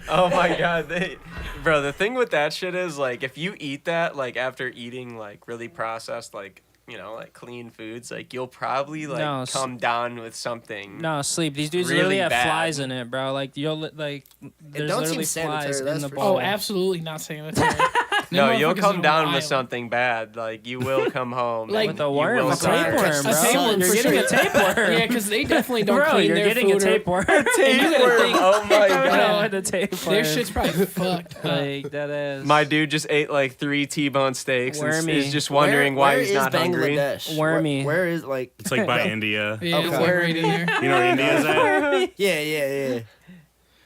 Oh my god, bro. The thing with that shit is like, if you eat that like after eating like really processed like, you know, like clean foods, like you'll probably like No, come down with something. No, sleep. These dudes Really literally have bad. flies in it, bro. Like there's don't literally seem flies sanitary, in that's the for bowl. Oh, absolutely not saying that. No, you'll motherfuckers come are down wild. with something bad. Like you will come home Like- With a You worm, will a suffer. tapeworm, bro. A tapeworm You're for getting a sure. tapeworm. Yeah, because they definitely don't Bro, clean you're their getting food. a tapeworm. Tapeworm. Oh my god. Bro, the tapeworm. Their shit's probably fucked. up. like that is My dude just ate like 3 T-bone steaks and Wormy. is just wondering why Where he's is not hungry. Bangladesh? Wormy. Where is like? It's like by India. Yeah, it's Okay. like right in there. You know where India's at? Yeah.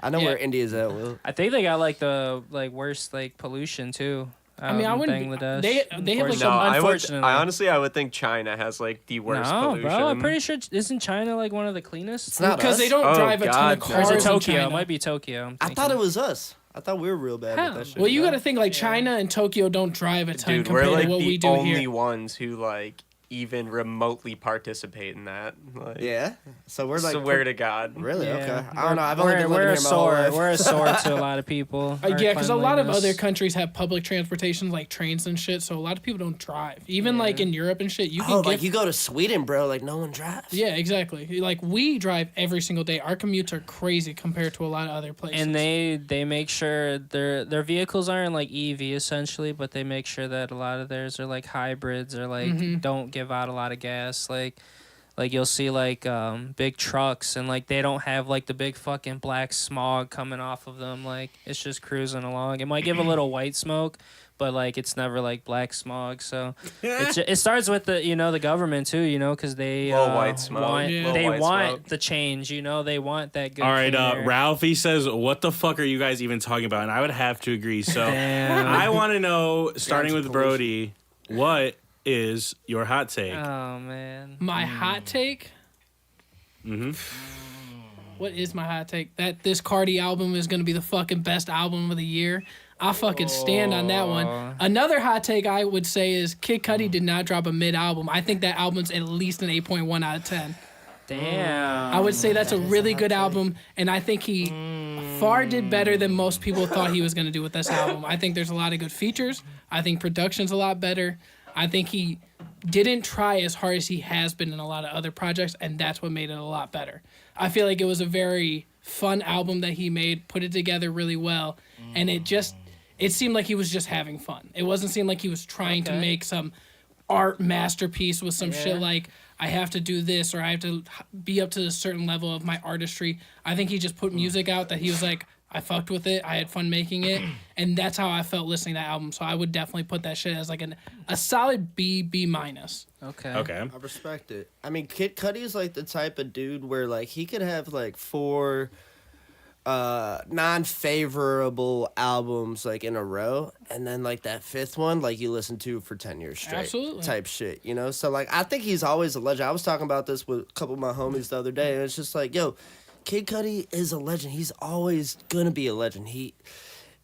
I know Yeah. where India's at. Will. I think they got like the worst like pollution too. I mean, I in wouldn't. Bangladesh. They have like No, some. I unfortunately. honestly I would think China has like the worst no, pollution. bro. I'm pretty sure isn't China like one of the cleanest? It's not Because us. they don't Oh, drive a ton of God, Or is cars it in Tokyo? China. It might be Tokyo. I thought it was us. I thought we were real bad with that shit. Well, you bro. got to think like China and Tokyo don't drive a ton Dude, we're compared like to what we the do only here. ones who like even remotely participate in that. Like, Yeah. So we're like. swear to God. Really? Yeah. Okay. I don't know. I've only been we're living a here my whole sore. life. We're a sore to a lot of people. Our Yeah, because a lot of cleanliness. other countries have public transportation like trains and shit, so a lot of people don't drive. Even like in Europe and shit, you can Oh, get. like you go to Sweden, bro. Like no one drives. Yeah, exactly. Like we drive every single day. Our commutes are crazy compared to a lot of other places. And they make sure their vehicles aren't like EV essentially, but they make sure that a lot of theirs are like hybrids or like don't give out a lot of gas. Like you'll see like big trucks and like they don't have like the big fucking black smog coming off of them. Like it's just cruising along. It might give a little white smoke, but like it's never like black smog. So it starts with the government too, because they Little white smoke. want Yeah. they Little white want smoke. the change. They want that good. All right, clean air. Ralphie says, what the fuck are you guys even talking about? And I would have to agree. So Damn. I want to know, starting with Anti-pollution. Brody, what is your hot take? Oh man. my hot take. What is my hot take? That this Carti album is gonna be the fucking best album of the year. I fucking stand on that one. Another hot take I would say is Kid Cudi did not drop a mid album. I think that album's at least an 8.1 out of 10. Damn. I would say that's a really good album, and I think he far did better than most people thought he was going to do with this album. I think there's a lot of good features. I think production's a lot better. I think he didn't try as hard as he has been in a lot of other projects, and that's what made it a lot better. I feel like it was a very fun album that he made, put it together really well, and it seemed like he was just having fun. It wasn't seem like he was trying to make some art masterpiece with some shit like, I have to do this or I have to be up to a certain level of my artistry. I think he just put music out that he was like, I fucked with it, I had fun making it, and that's how I felt listening to that album. So I would definitely put that shit as like a solid B minus. Okay. I respect it. I mean, Kid Cudi is like the type of dude where like he could have like 4 non-favorable albums like in a row, and then like that 5th one like you listen to for 10 years straight. Absolutely. Type shit, you know. So like I think he's always a legend. I was talking about this with a couple of my homies the other day, and it's just like, yo, Kid Cudi is a legend. He's always gonna be a legend.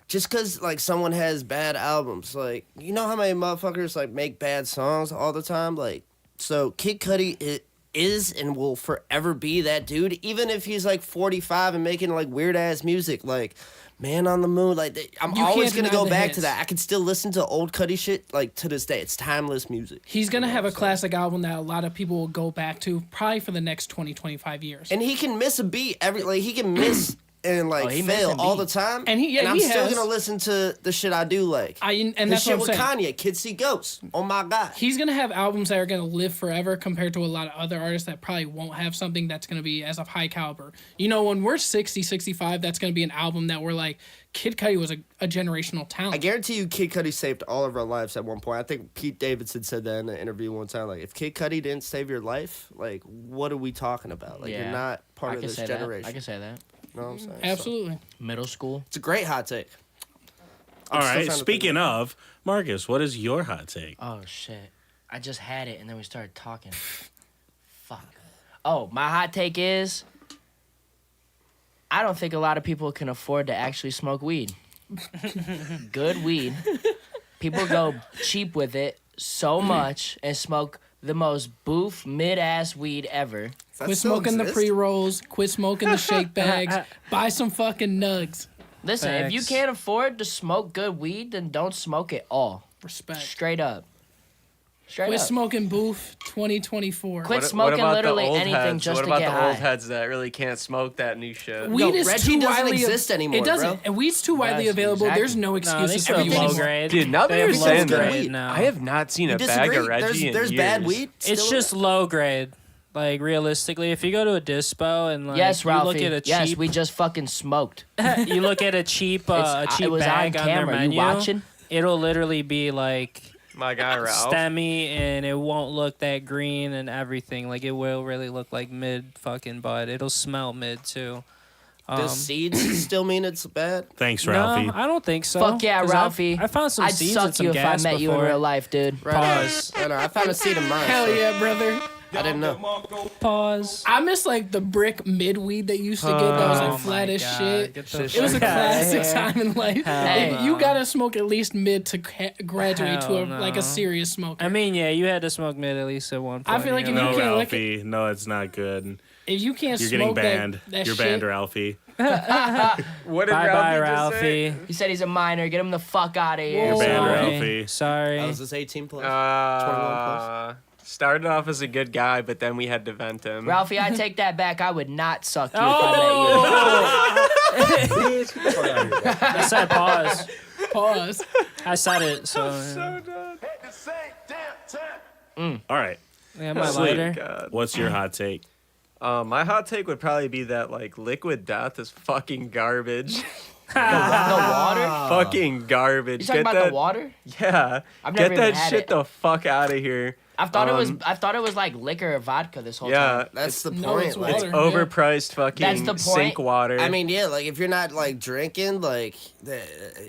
Just because like someone has bad albums, like, you know how many motherfuckers like make bad songs all the time, like, so Kid Cudi is and will forever be that dude, even if he's like 45 and making like weird ass music like Man on the Moon. Like, I'm always gonna go back to that. I can still listen to old Cudi shit like to this day. It's timeless music. He's gonna have a classic album that a lot of people will go back to probably for the next 20-25 years. And he can miss a beat he can miss and like he fail missing all the beats. time. And I'm still has. gonna listen to the shit I do like. And the that's shit what with I'm saying. Kanye, Kids See Ghosts. Oh my god. He's gonna have albums that are gonna live forever compared to a lot of other artists that probably won't have something that's gonna be as of high caliber. You know, when we're 60, 65, that's gonna be an album that we're like, Kid Cudi was a generational talent. I guarantee you Kid Cudi saved all of our lives at one point. I think Pete Davidson said that in an interview one time. Like, if Kid Cudi didn't save your life, like, what are we talking about? Like, you're not part of this generation. I can say that. You know what I'm saying? Absolutely. Middle school. It's a great hot take. All still right. trying to Speaking of, Marcus, what is your hot take? Oh shit! I just had it and then we started talking. Fuck. Oh, my hot take is, I don't think a lot of people can afford to actually smoke weed. Good weed. People go cheap with it so much and smoke the most boof mid-ass weed ever. Quit smoking the pre-rolls. Quit smoking the shake bags. Buy some fucking nugs. Listen, if you Facts. can't afford to smoke good weed, then don't smoke it all. Respect. Straight up. Straight Quit up. smoking boof 2024. Quit What smoking about literally the old anything heads? just What to about get the old high. heads that really can't smoke that new shit? Weed is Reggie too doesn't widely exist anymore, It doesn't. bro. And weed's too widely Yes, available. exactly. There's no No, they excuses still for have weed low anymore. grade. Dude, now that They you're have low saying grade that, now. I have not seen You a disagree? bag of Reggie in There's years. bad weed. It's still? just low grade. Like, realistically, if you go to a dispo and like Yes, you Ralphie. look at a cheap, Yes, we just fucking smoked. you look at a cheap It was bag on on their camera. menu, You watching? it'll literally be like My guy Ralph. stemmy, and it won't look that green and everything. Like, it will really look like mid fucking bud. It'll smell mid too. Does seeds still mean it's bad? Thanks, Ralphie. No, I don't think so. Fuck yeah, 'Cause Ralphie. I found some I'd seeds and suck some you if I gas met you in before. real life, dude. Pause. I know. I found a seed in mine. Hell so yeah, brother. I didn't know. Pause. I miss like the brick mid weed that used to get that was Oh like flat my as God, shit. get the It was a fuck outta classic here. time in life. Hell You gotta smoke at least mid to graduate to Hell like no. a serious smoker. I mean, yeah, you had to smoke mid at least at one point. I feel like you if know? you No, can't look Ralphie. No, it's not good. if you can't You're getting smoke banned. that You're shit, banned, Ralphie. What did Bye bye, Ralphie just say? Ralphie. He said he's a minor. Get him the fuck out of here. You're banned, Sorry. Ralphie. Sorry. I was this 18 plus. 21 Started off as a good guy, but then we had to vent him. Ralphie, I take that back. I would not suck you Oh! if I said pause. pause. I said it, so. All right. Yeah, my Sweet. lighter. God. What's your hot take? My hot take would probably be that like liquid death is fucking garbage. met you. The water? Fucking garbage. You talking about that, the water? Yeah. I've Get never that even had shit it. the fuck out of here. I thought it was like liquor or vodka this whole Yeah. time. That's the No, point. it's like, water. Overpriced fucking That's the point. sink water. I mean, yeah, like if you're not like drinking, like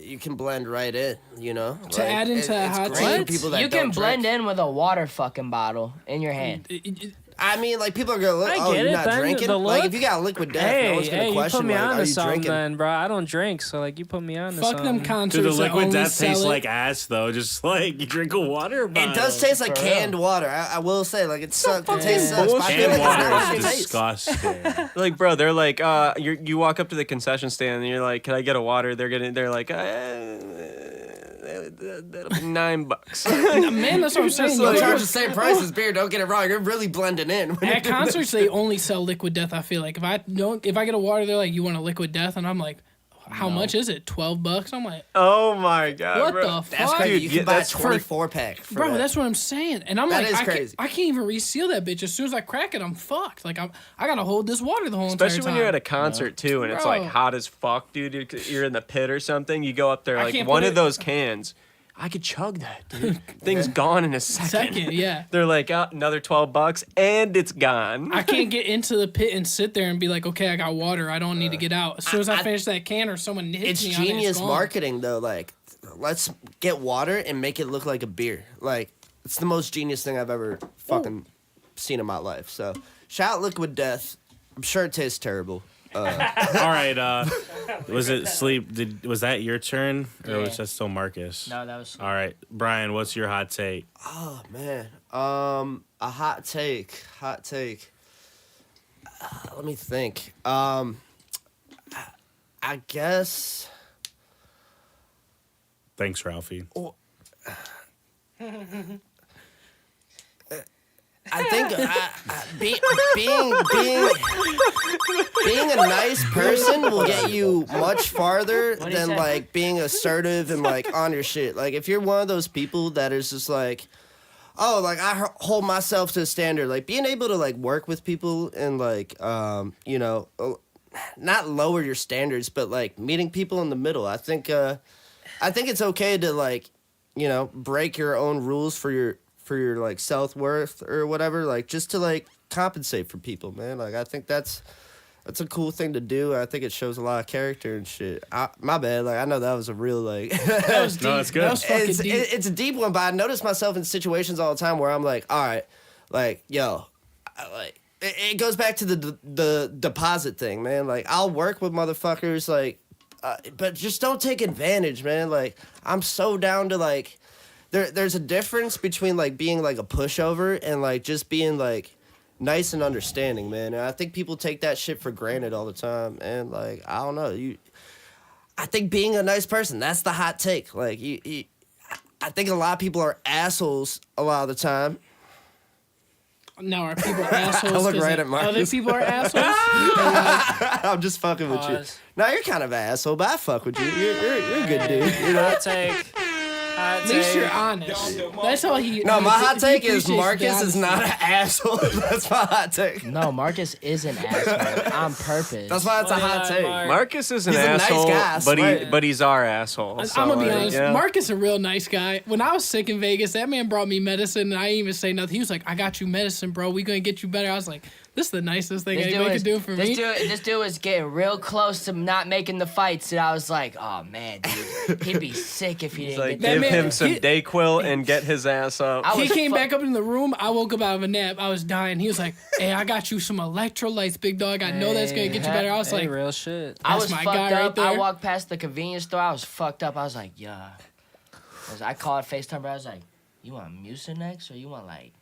you can blend right in, you know. To add into a hot great for take, people that You can don't blend drink. in with a water fucking bottle in your hand. I mean, like, people are gonna look, I oh, get you're it, not Ben, drinking? the Like, if look. you got liquid death, no one's gonna You question, put me like, on are to you something, drinking? then, bro. I don't drink, so like you put me on to Fuck something. them concerts. Dude, the that liquid only death tastes sell it. like ass, though. Just like you drink a water bottle. It does taste like canned water. I will say, like, it tastes sucks. But I feel Canned like it's water not what it is tastes. disgusting. Like, bro, they're like, you walk up to the concession stand and you're like, can I get a water? They're like, that'll be $9. Man, that's what I'm saying. They'll You charge go- the same price as beer. Don't get it wrong. You're really blending in. At concerts, they only sell liquid death. I feel like if I get a water, they're like, "You want a liquid death?" And I'm like, "How much is it? $12?" I'm like, Oh my god, "What bro. the That's fuck?" crazy. Dude, You can yeah, buy a that's 24-pack. for Bro, that. that's what I'm saying. And I'm That like, is I crazy. can't even reseal that bitch. As soon as I crack it, I'm fucked. Like I gotta hold this water the whole entire Especially time. when you're at a concert too, and it's like Bro. hot as fuck, dude. You're in the pit or something. You go up there I like can't one put of it- those cans. I could chug that, dude. Thing's gone in a Second, yeah. They're like, oh, another $12, and it's gone. I can't get into the pit and sit there and be like, okay, I got water. I don't need to get out. As soon as I finish that can or someone hits It's me on it, genius gone. marketing, though. Like, let's get water and make it look like a beer. Like, it's the most genius thing I've ever fucking seen in my life. So, shout out Liquid Death. I'm sure it tastes terrible. All right. Was it sleep? Was that your turn, or was Yeah. that still Marcus? No, that was. All right, Brian. What's your hot take? Oh man. A hot take. Let me think. I guess. Thanks, Ralphie. I think being a nice person will get you much farther What'd he than say? like being assertive and like on your shit. Like if you're one of those people that is just like, oh, like I hold myself to a standard. Like being able to like work with people and like you know, not lower your standards, but like meeting people in the middle. I think it's okay to like, you know, break your own rules for your like self-worth or whatever, like just to like compensate for people, man. Like I think that's a cool thing to do. I think it shows a lot of character and shit. My bad, like I know that was a real like That was deep. No, it's good. That was fucking deep. it's a deep one, but I notice myself in situations all the time where I'm like, all right, like yo, like it goes back to the deposit thing, man. Like I'll work with motherfuckers, like, but just don't take advantage, man. Like I'm so down to like. There's a difference between like being like a pushover and like just being like nice and understanding, man. And I think people take that shit for granted all the time. And like I don't know, I think being a nice person, that's the hot take. Like I think a lot of people are assholes a lot of the time. Now are people assholes? I look 'cause right at Marcus. Other people are assholes. I'm just fucking with you. Pause. No, you're kind of an asshole, but I fuck with you. You're a good dude. You know. Hot take. At least you're honest. That's all he. No, my hot he take is appreciates Marcus the is not an asshole. That's my hot take. No, Marcus is an asshole on purpose. That's why it's a hot take. Marcus is an He's a nice asshole, guy, I swear. but he's our asshole. I'm so, gonna be like, honest. yeah. Marcus a real nice guy. When I was sick in Vegas, that man brought me medicine, and I didn't even say nothing. He was like, "I got you medicine, bro. We gonna get you better." I was like, "This is the nicest thing anybody could do for me." This dude was getting real close to not making the fights, and I was like, "Oh man, dude, he'd be sick if he He's didn't like, get That give man- him some he- Dayquil and get his ass up. I He was came fu- back up in the room. I woke up out of a nap. I was dying. He was like, "Hey, I got you some electrolytes, big dog. I know that's gonna get you better." I was Hey, like, real shit. I That's was my fucked guy right up. I there. walked past the convenience store. I was fucked up. I was like, yeah. I called FaceTime, bro. I was like, you want Mucinex or you want like,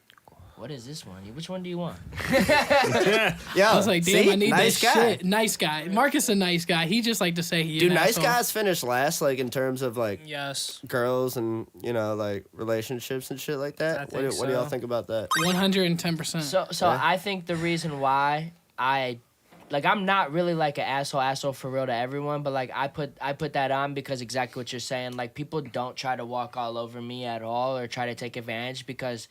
what is this one? Which one do you want? Yeah, I was like, damn, see? I need nice that guy. shit. Nice guy. Marcus a nice guy. He just like to say he. Do an nice asshole. guys finish last, like in terms of like Yes. girls and you know like relationships and shit like that? I What think do y'all so. think about that? 110%. So Yeah. I think the reason why I'm not really like an asshole for real to everyone, but like I put that on because exactly what you're saying. Like people don't try to walk all over me at all or try to take advantage because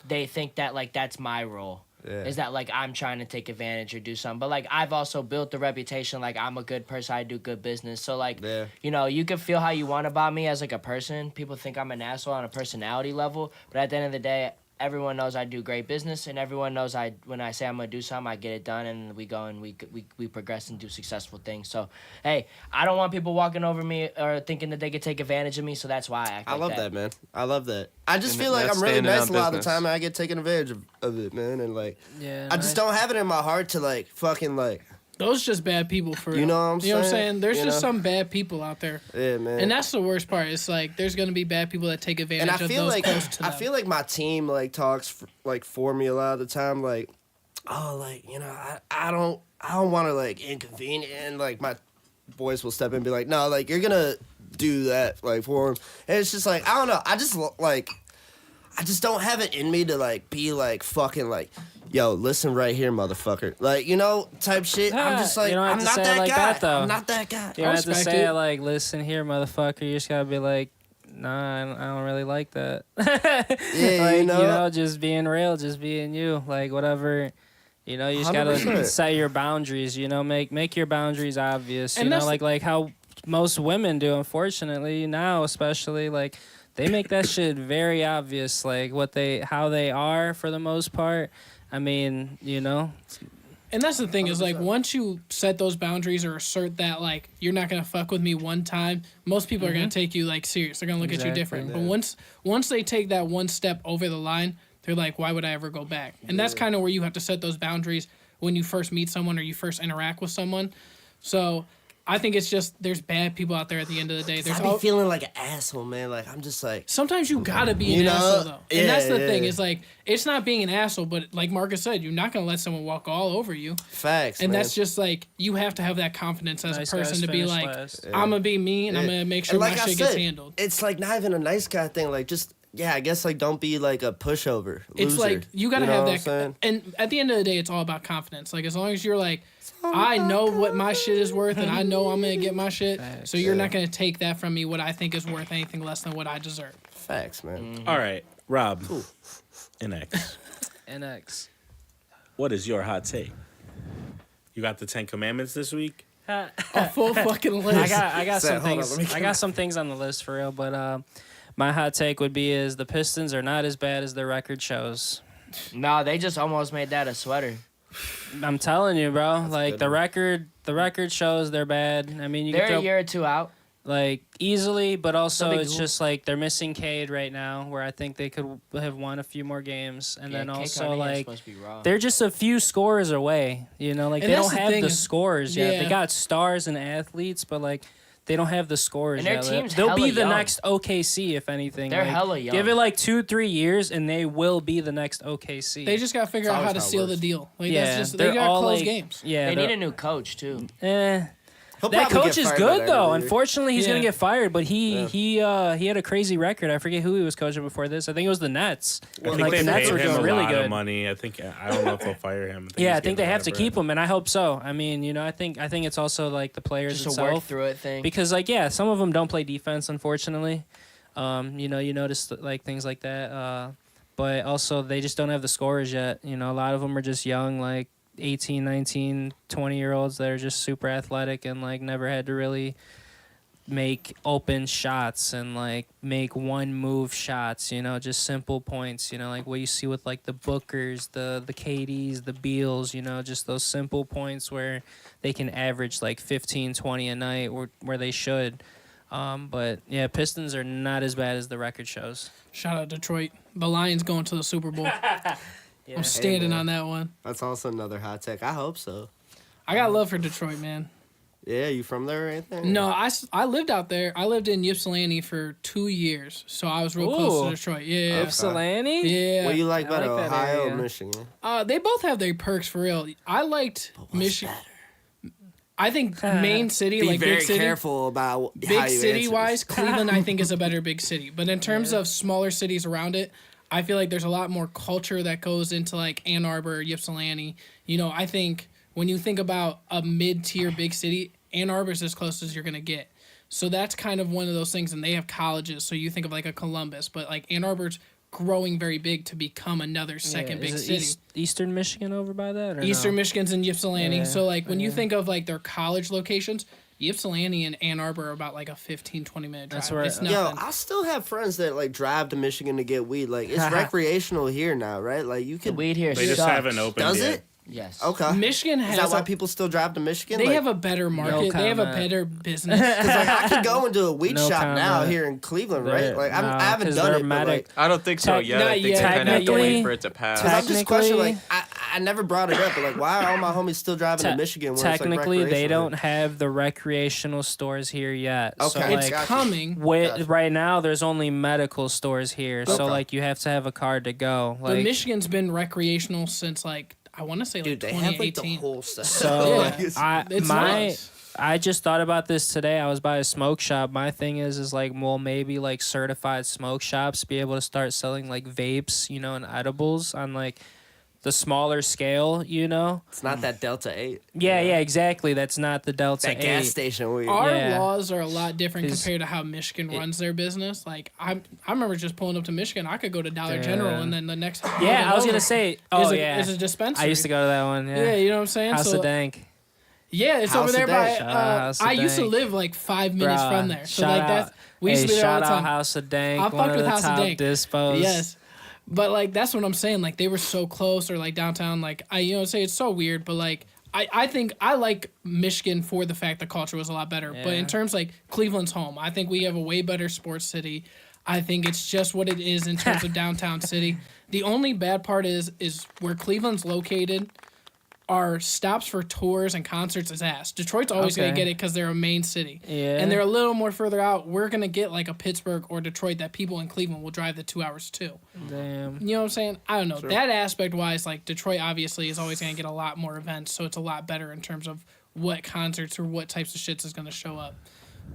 they think that like that's my role. Yeah. Is that like I'm trying to take advantage or do something. But like I've also built the reputation like I'm a good person, I do good business. So like Yeah. you know, you can feel how you want about me as like a person. People think I'm an asshole on a personality level, but at the end of the day, everyone knows I do great business, and everyone knows when I say I'm gonna do something, I get it done, and we go and we progress and do successful things. So hey, I don't want people walking over me or thinking that they could take advantage of me. So that's why I act I like love that, man. I love that. I just feel like that's I'm really standing nice on a lot of the business. time, and I get taken advantage of it, man. And like, Yeah, I just don't have it in my heart to like fucking like, Those just bad people for real. You know what I'm You know what I'm saying? saying? There's You just know? some bad people out there. yeah, man. And that's the worst part. It's like there's gonna be bad people that take advantage And I of feel those like close to them. I feel like my team like talks like for me a lot of the time. Like, oh, like you know, I don't want to like inconvenience. Like my boys will step in and be like, no, like you're gonna do that like for him. And it's just like I don't know. I just don't have it in me to like be like fucking like. Yo, listen right here, motherfucker. Like, you know, type shit. I'm Yeah, just like, you don't have I'm to not say it that like guy. that, though. I'm not that guy. You don't have to respect say it. it like, listen here, motherfucker. You just gotta be like, nah, I don't really like that. Yeah, like, you know? just being real, just being you. Like, whatever, you know, you just gotta 100%. set your boundaries, you know, make your boundaries obvious. And You know, that's like how most women do, unfortunately, now, especially, like, they make that shit very obvious, like, how they are for the most part. I mean, you know, And that's the thing is like once you set those boundaries or assert that like you're not gonna fuck with me one time, most people are gonna take you like serious. They're gonna look at you different. Exactly. But once they take that one step over the line, they're like, why would I ever go back? And that's kind of where you have to set those boundaries when you first meet someone or you first interact with someone. So I think it's just there's bad people out there at the end of the day. There's I be feeling like an asshole, man. Like I'm just like, sometimes you gotta be an You know? asshole though. Yeah, And that's the yeah. thing, is like it's not being an asshole, but like Marcus said, you're not gonna let someone walk all over you. facts, And man. that's just like you have to have that confidence as Nice a person guys to be finish like, last. I'm gonna be me and I'm Yeah. gonna make sure And my like I shit said, gets handled. it's like not even a nice guy thing. Like just I guess like don't be like a pushover. It's loser. like you gotta know have what I'm that, saying? and at the end of the day, it's all about confidence. Like as long as you're like, I know what my shit is worth, and I know I'm gonna get my shit. So you're not gonna take that from me. What I think is worth anything less than what I deserve. Facts, man. All right, Rob, NX, NX. what is your hot take? You got the 10 Commandments this week? A full fucking list. I got Say, some hold on, things. let me I got some things on the list for real, but my hot take would be is the Pistons are not as bad as their record shows. No, they just almost made that a sweater. I'm telling you, bro. Like good. the record shows they're bad. I mean, you They're can throw a year or two out. like easily, but also big it's deal. just like they're missing Cade right now, where I think they could have won a few more games, and then Kate also Cunningham like supposed to be raw. they're just a few scores away. You know, like And they that's don't the have thing the is- scores yet. yeah. They got stars and athletes, but like they don't have the scores And their yet. team's They'll be hella the young. next OKC if anything. They're Like, hella young. Give it like 2-3 years, and they will be the next OKC. They just gotta figure It's out how always to how it seal works. the deal. Like yeah, that's just they they're gotta all close like games. yeah. They they're- need a new coach too. He'll That probably coach get is fired by good the end of though. the year. Unfortunately, he's gonna Yeah. get fired. But he had a crazy record. I forget who he was coaching before this. I think it was the Nets. I And, think like they the Nets paid were him doing a really lot good. of money. I don't know if they'll fire him. Yeah, I he's think getting they a have lot to of keep bread. him, and I hope so. I mean, you know, I think it's also like the players Just a work itself, through it thing. because like yeah, some of them don't play defense, unfortunately. You know, you notice like things like that. But also they just don't have the scores yet. You know, a lot of them are just young, like 18, 19, 20-year-olds that are just super athletic and like never had to really make open shots and like make one move shots, you know, just simple points, you know, like what you see with like the Bookers, the KDs, the Beals, you know, just those simple points where they can average like 15, 20 a night where they should. But yeah, Pistons are not as bad as the record shows. Shout out Detroit. The Lions going to the Super Bowl. I'm standing man. on that one. That's also another hot take. I hope so. I got love for Detroit, man. Yeah, you from there or anything? No, I lived out there. I lived in Ypsilanti for 2 years, so I was real close to Ooh. Detroit. Yeah, Ypsilanti? yeah. What you like I better, like that Ohio or area. Michigan? They both have their perks for real. I liked Michigan. I think main city, Be like very big city, careful about how big you city answer wise, this. Cleveland I think is a better big city. But in terms of smaller cities around it, I feel like there's a lot more culture that goes into like Ann Arbor, Ypsilanti. You know, I think when you think about a mid-tier big city, Ann Arbor's as close as you're gonna get. So that's kind of one of those things, and they have colleges. So you think of like a Columbus, but like Ann Arbor's growing very big to become another second big Is it city. Eastern Michigan over by that? Or Eastern no? Michigan's in Ypsilanti. Yeah, So like when you think of like their college locations, Ypsilanti and Ann Arbor are about like a 15-20 minute drive. That's where- It's Yo, nothing. I still have friends that like drive to Michigan to get weed. Like it's recreational here now, right? Like you The can. weed here They just sucks. haven't opened Does yet. it? Yes. Okay. Michigan Is has that why a, people still drive to Michigan? they Like, have a better market. They have a comment. better business. Cause like I could go into a weed No shop now comment. here in Cleveland, They're- right? Like no, I haven't 'cause done they're it, but like, I don't think so Tech- yet. not I think yet. they kind of have to wait Technically- for it to pass. cause I'm just questioning, like Technically- I never brought it up, but like why are all my homies still driving to Michigan? Where Technically, it's, like, they don't recreational? have the recreational stores here yet. So, Okay. It's like, Gotcha. coming. Gotcha. right now, there's only medical stores here. So, Okay. like, you have to have a card to go. But Like, Michigan's been recreational since like I want to say like Dude, they have like the 2018. whole set. so Like, it's- It's nice. I just thought about this today. I was by a smoke shop. My thing is like, well, maybe like certified smoke shops be able to start selling like vapes, you know, and edibles on like the smaller scale, you know? it's not that Delta 8. Yeah, yeah, exactly. That's not the Delta That 8. gas station weed. Our Yeah. laws are a lot different 'Cause compared to how Michigan runs their business. Like I remember just pulling up to Michigan. I could go to Dollar General Yeah. and then the next. Yeah, I was over gonna say. is Oh a, yeah, is a dispensary. I used to go to that one. Yeah, Yeah, you know what I'm saying. House so of Dank. yeah, it's House over there of by. Dank. Shout out House of I used to Dank. live like 5 minutes Bruh, from there. So shout like out- that's we used to be there all shout the out time. House of Dank. I one fucked of with the House of top Dank. dispos. Yes. But like that's what I'm saying. Like they were so close, or like downtown. Like I say it's so weird, but like I think I like Michigan for the fact the culture was a lot better. But in Yeah. terms like Cleveland's home, I think we have a way better sports city. I think it's just what it is in terms of downtown city. The only bad part is where Cleveland's located. Our stops for tours and concerts is ass. Detroit's always gonna Okay. get it because they're a main city. Yeah. And they're a little more further out. We're gonna get like a Pittsburgh or Detroit that people in Cleveland will drive the 2 hours to. Damn. You know what I'm saying? I don't know. That aspect wise, like Detroit obviously is always gonna get a lot more events, so it's a lot better in terms of what concerts or what types of shits is gonna show up.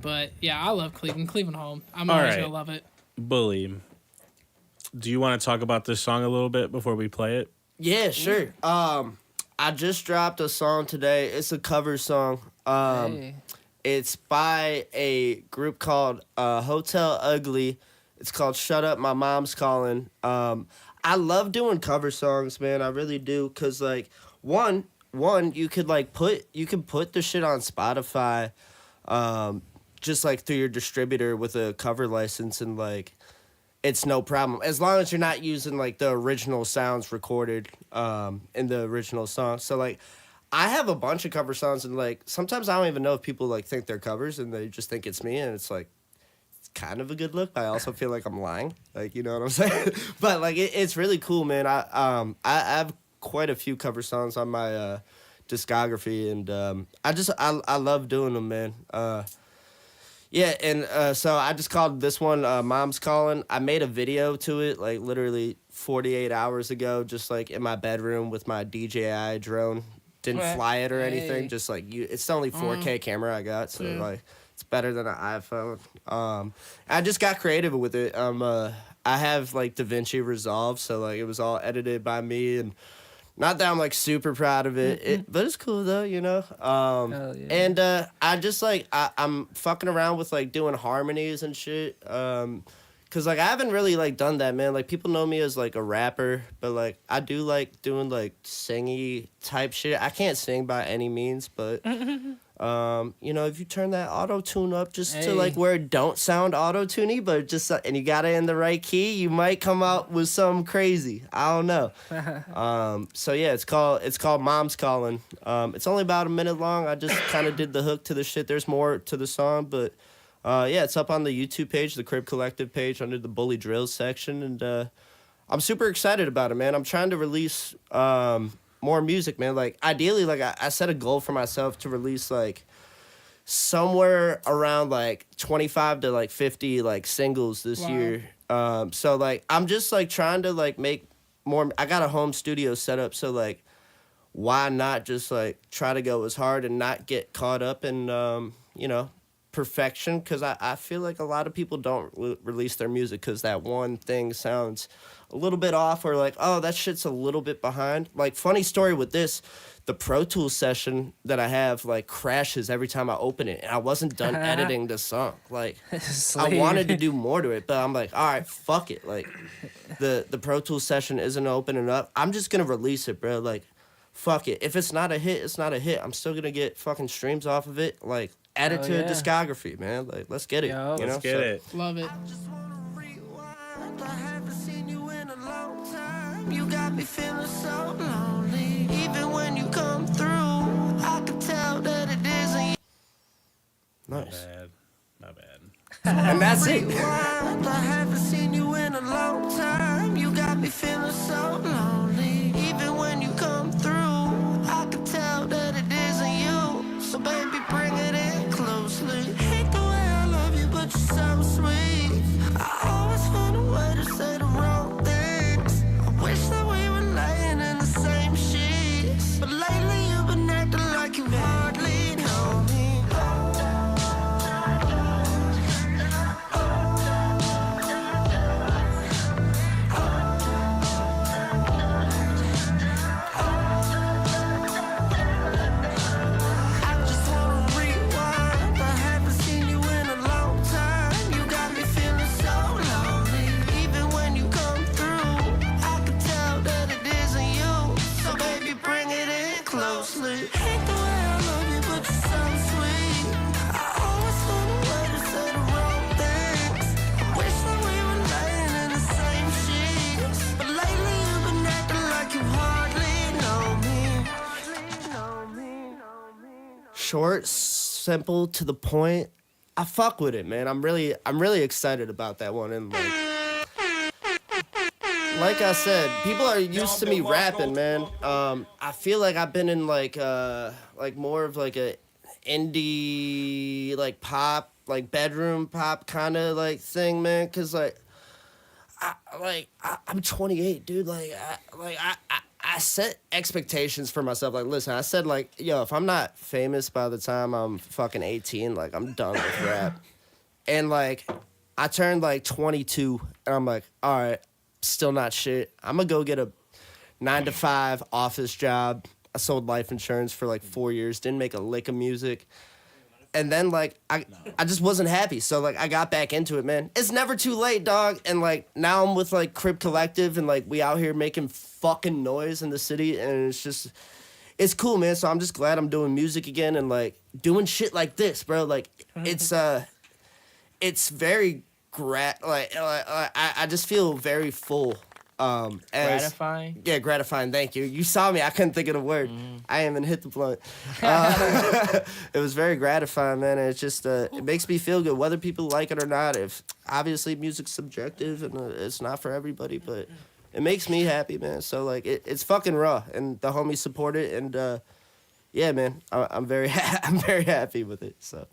But yeah, I love Cleveland. Cleveland home. I'm All always right. gonna love it. Bully. Do you want to talk about this song a little bit before we play it? Yeah, sure. I just dropped a song today. It's a cover song. Hey. It's by a group called Hotel Ugly. It's called Shut Up, My Mom's Calling. I love doing cover songs, man. I really do. Cause like one, you could like put the shit on Spotify, just like through your distributor with a cover license, and like it's no problem as long as you're not using like the original sounds recorded in the original song. So like I have a bunch of cover songs, and like sometimes I don't even know if people like think they're covers and they just think it's me, and it's like it's kind of a good look, but I also feel like I'm lying, like, you know what I'm saying? But like it's really cool, man. I have quite a few cover songs on my discography, and I love doing them, man. Yeah, and so I just called this one Mom's Calling. I made a video to it, like, literally 48 hours ago, just, like, in my bedroom with my DJI drone. Didn't Right. fly it or Hey. anything, just, like, it's the only 4K camera I got, so, like, it's better than an iPhone. I just got creative with it. I have, like, DaVinci Resolve, so, like, it was all edited by me, and not that I'm, like, super proud of it, but it's cool, though, you know? Hell yeah. And I just, like, I'm fucking around with, like, doing harmonies and shit. Because, like, I haven't really, like, done that, man. Like, people know me as, like, a rapper. But, like, I do like doing, like, singy type shit. I can't sing by any means. But, you know, if you turn that auto-tune up just to, like, Hey. where it don't sound auto-tuney, but just, and you got it in the right key, you might come out with something crazy. I don't know. So yeah, it's called Mom's Calling. It's only about a minute long. I just kind of did the hook to the shit. There's more to the song, but yeah, it's up on the YouTube page, the Crib Collective page, under the Bully Drillz section, and I'm super excited about it, man. I'm trying to release more music, man. Like ideally, like I set a goal for myself to release like somewhere around like 25 to like 50 like singles this Wow. year. So like I'm just like trying to like make more. I got a home studio set up, so like why not just like try to go as hard and not get caught up in you know, perfection, because I feel like a lot of people don't release their music because that one thing sounds a little bit off, or like, oh, that shit's a little bit behind. Like, funny story with this, the Pro Tools session that I have like crashes every time I open it, and I wasn't done editing the song. Like, I wanted to do more to it, but I'm like, all right, fuck it. Like, the Pro Tools session isn't opening up. I'm just gonna release it, bro. Like, fuck it. If it's not a hit, it's not a hit. I'm still gonna get fucking streams off of it. Like, add it Oh, to yeah. a discography, man. Like, let's get it. Yo. You know? Let's get it. Love it. I haven't seen you in a long time. You got me feeling so lonely. Even when you come through, I can tell that it isn't you. Nice. My bad. And that's it. I haven't seen you in a long time. You got me feeling so lonely. Even when you come through, I can tell that it isn't you. So baby, bring it in closely. Hate the way I love you, but you're so sweet. I always find a way to say the wrong things. I wish that we were laying in the same sheets. But lately you've been acting like you hardly know me. I just wanna rewind. I haven't seen you in a long time. You got me feeling so lonely. Even when you come through, I can tell that it isn't you. So baby, bring it in closely. Hate the way I love you, but you're so sweet. I always find a way to say the wrong things. I wish that we were laying in the same sheets. But lately you've been acting like you hardly know me. Short, simple, to the point. I fuck with it, man. I'm really excited about that one. And like I said, people are used to me rapping, man. I feel like I've been in like more of like a indie, like pop, like bedroom pop kind of like thing, man. Cause I'm 28, dude. I set expectations for myself. Like, listen, I said, like, yo, if I'm not famous by the time I'm fucking 18, like, I'm done with rap. And, like, I turned, like, 22, and I'm like, all right, still not shit. I'm gonna go get a 9-to-5 office job. I sold life insurance for, like, 4 years, didn't make a lick of music. And then, like, I just wasn't happy. So, like, I got back into it, man. It's never too late, dog. And, like, now I'm with, like, Crib Collective, and, like, we out here making fucking noise in the city. And it's just, it's cool, man. So I'm just glad I'm doing music again and, like, doing shit like this, bro. Like, it's very, I just feel very full. Gratifying. Yeah, gratifying. Thank you. You saw me. I couldn't think of the word. I even hit the blunt. It was very gratifying, man. And it's just it makes me feel good, whether people like it or not. If obviously music's subjective and it's not for everybody, but it makes me happy, man. So like it's fucking raw, and the homies support it, and yeah, man, I'm very I'm very happy with it. So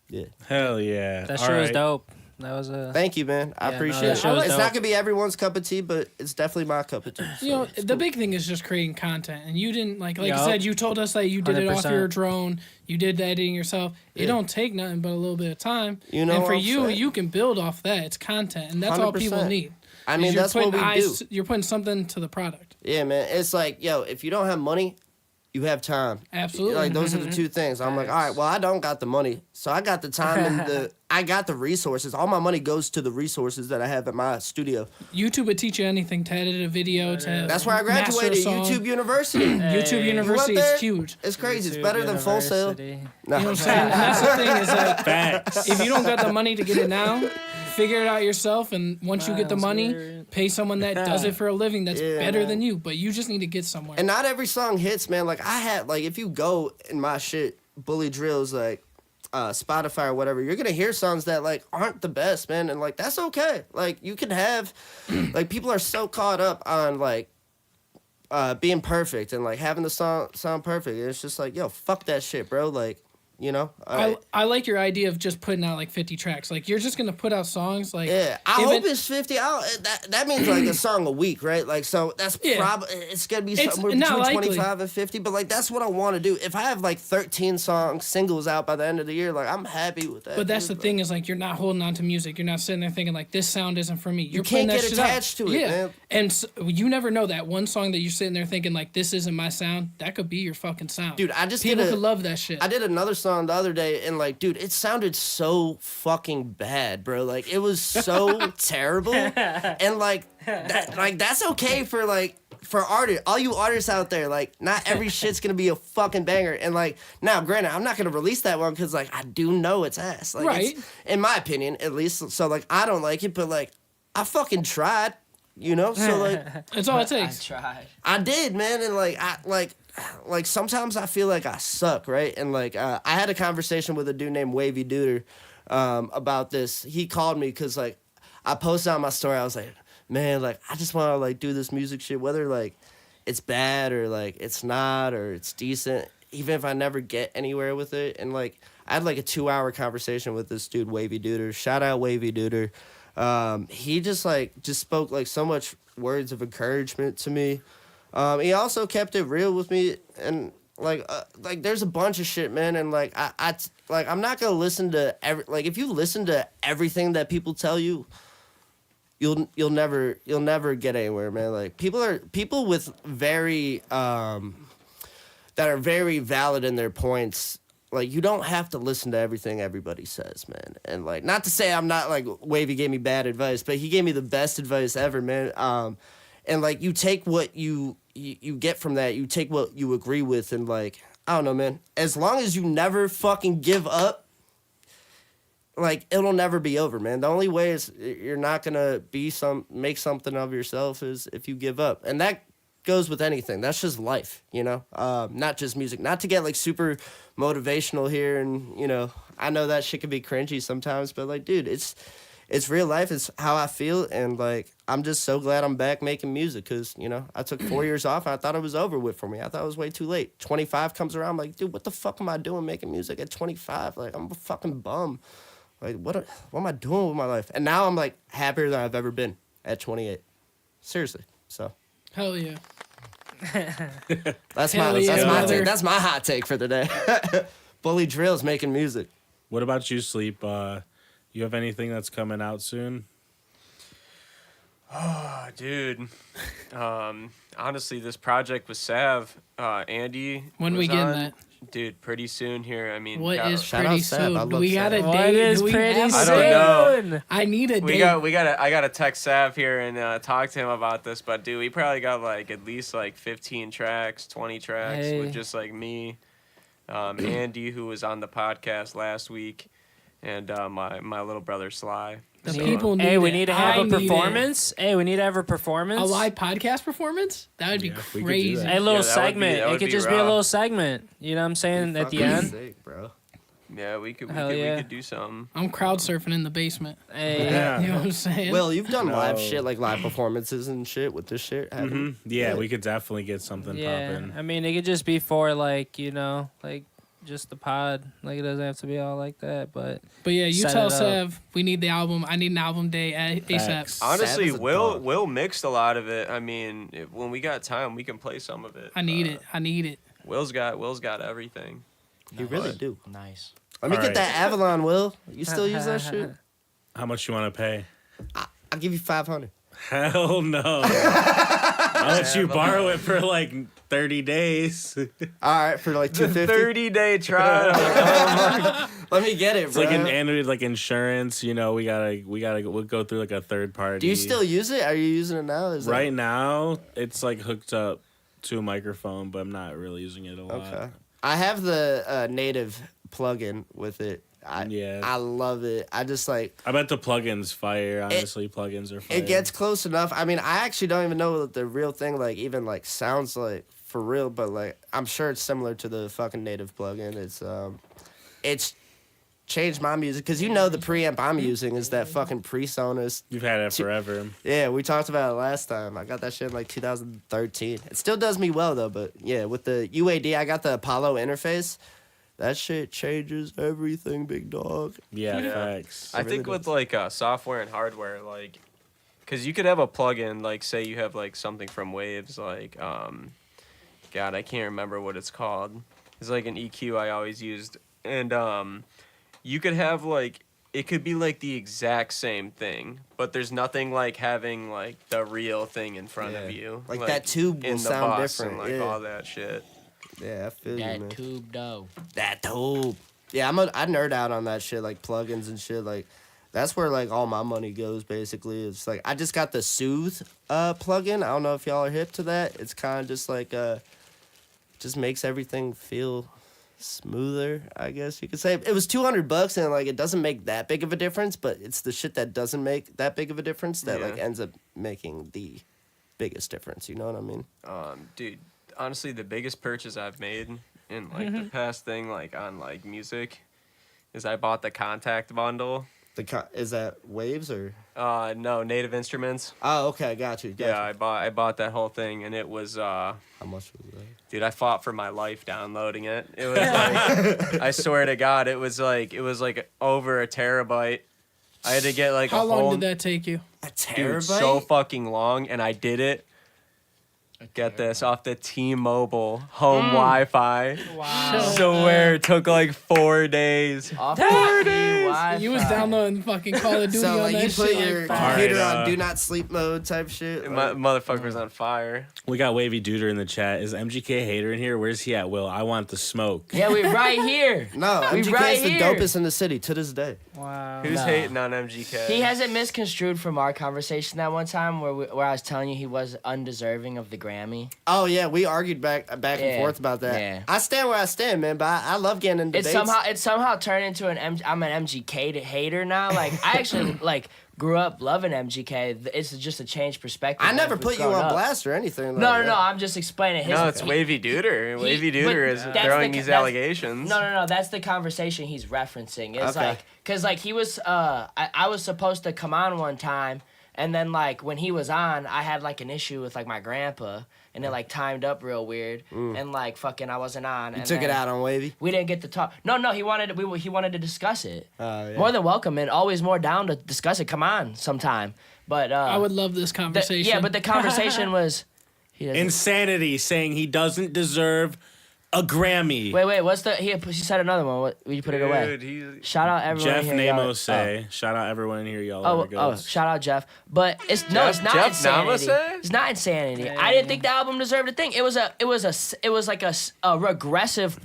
yeah. Hell yeah. That All sure was right. dope. That was a. Thank you, man. I Yeah, appreciate no, it. that shit was It's dope. not gonna be everyone's cup of tea, but it's definitely my cup of tea. You know, so it's the cool. big thing is just creating content, and you didn't like you Yup. said. You told us that you did it off 100%. your drone. You did the editing yourself. It Yeah. don't take nothing but a little bit of time. You know and for what I'm you, saying? you can build off that. It's content, and that's all people 100%. need. I Is mean, you're that's what putting we do. You're putting something to the product. Yeah, man. It's like, yo, if you don't have money, you have time. Absolutely. Like those are the two things. I'm like, all right, well, I don't got the money, so I got the time and I got the resources. All my money goes to the resources that I have at my studio. YouTube would teach you anything to edit a video. To That's where I master a graduated. song. YouTube University. YouTube You University went there? is huge. It's crazy. It's YouTube better than Full Sail. University. No. You know what I'm saying? And that's the thing is like, Facts. if you don't got the money to get it now, figure it out yourself. And once you get the Miles money, Garrett. pay someone that does it for a living that's Yeah, better man. than you. But you just need to get somewhere. And not every song hits, man. Like I had, like if you go in my shit, Bully Drillz, like Spotify or whatever, you're gonna hear songs that like aren't the best, man. And like that's okay. Like you can have, like people are so caught up on like being perfect and like having the song sound perfect. And it's just like, yo, fuck that shit, bro. Like, you know. I like your idea of just putting out like 50 tracks. Like you're just gonna put out songs like Yeah, I even- hope it's 50. That means like a song a week, right? Like, so that's Yeah. probably, it's gonna be It's somewhere not between likely. 25 and 50, but like that's what I want to do. If I have like 13 singles out by the end of the year, like I'm happy with that. But that's the dude. thing is like you're not holding on to music. You're not sitting there thinking like this sound isn't for me. You're can't putting that get shit out. attached to it, yeah. man. And you never know that one song that you're sitting there thinking like this isn't my sound. That could be your fucking sound. Dude, I just people did could love that shit. I did another song the other day, and like, dude, it sounded so fucking bad, bro. Like, it was so terrible, and like, that's okay for like for artists, all you artists out there, like, not every shit's gonna be a fucking banger. And like, now, granted, I'm not gonna release that one because like I do know it's ass. Like, Right. it's, in my opinion, at least. So like, I don't like it, but like, I fucking tried. You know, so like, That's all it I takes. tried. I did, man, and like, like sometimes I feel like I suck, right? And like, I had a conversation with a dude named Wavy Duder about this. He called me because like, I posted on my story. I was like, man, like I just want to like do this music shit, whether like it's bad or like it's not or it's decent, even if I never get anywhere with it. And like, I had like a 2-hour conversation with this dude, Wavy Duder. Shout out Wavy Duder. He just spoke like so much words of encouragement to me. He also kept it real with me, and like there's a bunch of shit, man. And like I'm not gonna listen to if you listen to everything that people tell you, you'll never get anywhere, man. Like people with very that are very valid in their points. Like, you don't have to listen to everything everybody says, man. And, like, not to say I'm not, like, Wavy gave me bad advice, but he gave me the best advice ever, man. And, like, you take what you get from that. You take what you agree with, and, like, I don't know, man. As long as you never fucking give up, like, it'll never be over, man. The only way is you're not going to make something of yourself is if you give up. And that goes with anything. That's just life, you know? Not just music. Not to get, like, super motivational here, and you know, I know that shit can be cringy sometimes, but like, dude, it's real life. It's how I feel, and like, I'm just so glad I'm back making music, because you know, I took 4 years off and I thought it was over with for me. I thought it was way too late. 25 comes around, I'm like, dude, what the fuck am I doing making music at 25? Like, I'm a fucking bum. Like, what am I doing with my life? And now I'm like happier than I've ever been at 28. Seriously. So Hell yeah. that's Hell my yeah, brother. take. That's my hot take for the day. Bully Drillz making music. What about you, Sleep? You have anything that's coming out soon? Oh, dude. Honestly, this project with Sav, Andy. When was we getting on. that? Dude, pretty soon here. I mean, What is Shout pretty out Seb. I soon? Do love we got a Seb. What date? is Do we pretty have a I don't date? know. I need a date. I gotta text Sav here and talk to him about this. But dude, we probably got like at least like 15 tracks, 20 tracks Hey. with just like me, Andy, who was on the podcast last week, and my little brother Sly. The So, people need Hey, we it. need to have I a need it. performance. Hey, we need to have a performance. A live podcast performance? That would be Yeah, we could do crazy. that. A little Yeah, that would be- segment. that It would could be just be a raw. little segment. You know what I'm saying? At the Fucking end. sick, bro. Yeah, we could Hell yeah. do something. I'm crowd surfing in the basement. Hey. Yeah. You know what I'm saying? Will, you've done live No. shit, like live performances and shit with this shit, haven't you? Yeah, we could definitely get something Yeah. popping. I mean, it could just be for like, you know, like just the pod. Like, it doesn't have to be all like that, but But yeah, you Set tell it up. Sev we need the album. I need an album day ASAP. Facts. Honestly, Sav is a Will dog. Will mixed a lot of it. I mean, when we got time, we can play some of it. I need it. I need it. Will's got everything. You really do. Nice. Let me All get right. that Avalon, Will. You still use that shit? How much you want to pay? I'll give you 500. Hell no. I'll let you borrow it for like 30 days. All right, for like 250. 30-day trial. Let me get it, It's bro. like like insurance, you know, we'll go through like a third party. Do you still use it? Are you using it now? Is that- Right now, it's like hooked up to a microphone, but I'm not really using it a lot. Okay. I have the native plugin with it. Yeah. I love it. I just like I bet the plugins fire. Honestly, plugins are fire. it gets close enough. I mean, I actually don't even know what the real thing like even like sounds like for real, but like I'm sure it's similar to the fucking native plugin. It's changed my music because you know the preamp I'm using is that fucking PreSonus. You've had it forever. Yeah, we talked about it last time. I got that shit in like 2013. It still does me well though, but yeah, with the UAD, I got the Apollo interface. That shit changes everything, big dog. Yeah, Yeah. facts. I think with like software and hardware, like, cause you could have a plugin, like say you have like something from Waves, like God, I can't remember what it's called. It's like an EQ I always used, and you could have like it could be like the exact same thing, but there's nothing like having like the real thing in front of Yeah. you, Like, that tube will in the sound bus different, and like yeah. all that shit. Yeah, I feel you, man. That tube dough. That tube. Yeah, I nerd out on that shit, like plugins and shit. Like, that's where like all my money goes. Basically, it's like I just got the Soothe plugin. I don't know if y'all are hip to that. It's kind of just like just makes everything feel smoother, I guess you could say. It was $200 and like it doesn't make that big of a difference, but it's the shit that doesn't make that big of a difference that like ends up making the biggest difference. You know what I mean? Dude, honestly, the biggest purchase I've made in like the past thing like on like music is I bought the Contact bundle. Is that Waves or? No, Native Instruments. Oh, okay, got you. Yeah, I bought that whole thing, and it was How much was that? dude, I fought for my life downloading it. It was like, I swear to God, it was like over a terabyte. I had to get like How a whole. long did that take you? A Dude, terabyte? so fucking long, and I did it. Get this off the T-Mobile home Wi-Fi. Wow. Swear it took like 4 days. Off the Wi-Fi. You was downloading fucking Call of Duty So on like that you put shit. your Like, computer Alright, on do not sleep mode type shit. My Like, motherfucker's on fire. We got Wavy Duder in the chat. Is MGK Hater in here? Where's he at, Will? I want the smoke. Yeah, we right here. no, We MGK right is the here. dopest in the city to this day. Wow. Who's No. hating on MGK? He has it misconstrued from our conversation that one time where I was telling you he was undeserving of the Grammy. Oh yeah, we argued back and Yeah, forth about that. yeah. I stand where I stand, man. But I love getting in debates. It somehow turned into I'm an MGK hater now. Like I actually like grew up loving MGK. It's just a changed perspective. I never as we've put you grown on up. blast or anything. Like No, that. I'm just explaining his. No, it's Wavy Duder. Wavy Duder is that's throwing the- these that's- allegations. No, that's the conversation he's referencing. It's Okay. like, cause like he was, I was supposed to come on one time, and then like when he was on, I had like an issue with like my grandpa, and it like timed up real weird, and like fucking I wasn't on. You and took it then out on Wavy. We didn't get to talk. No, he wanted to discuss it. Yeah. More than welcome, and always more down to discuss it. Come on, sometime. But I would love this conversation. yeah, but the conversation was. He doesn't- Insanity, saying he doesn't deserve a Grammy. Wait, what's the? He said another one. What? You put it away. Dude, he's Shout out everyone Jeff here. Namo y'all. say, shout out everyone in here, y'all. Oh, shout out Jeff. But it's Jeff it's not insanity. Namaste? It's not insanity. I didn't think the album deserved a thing. It was like a regressive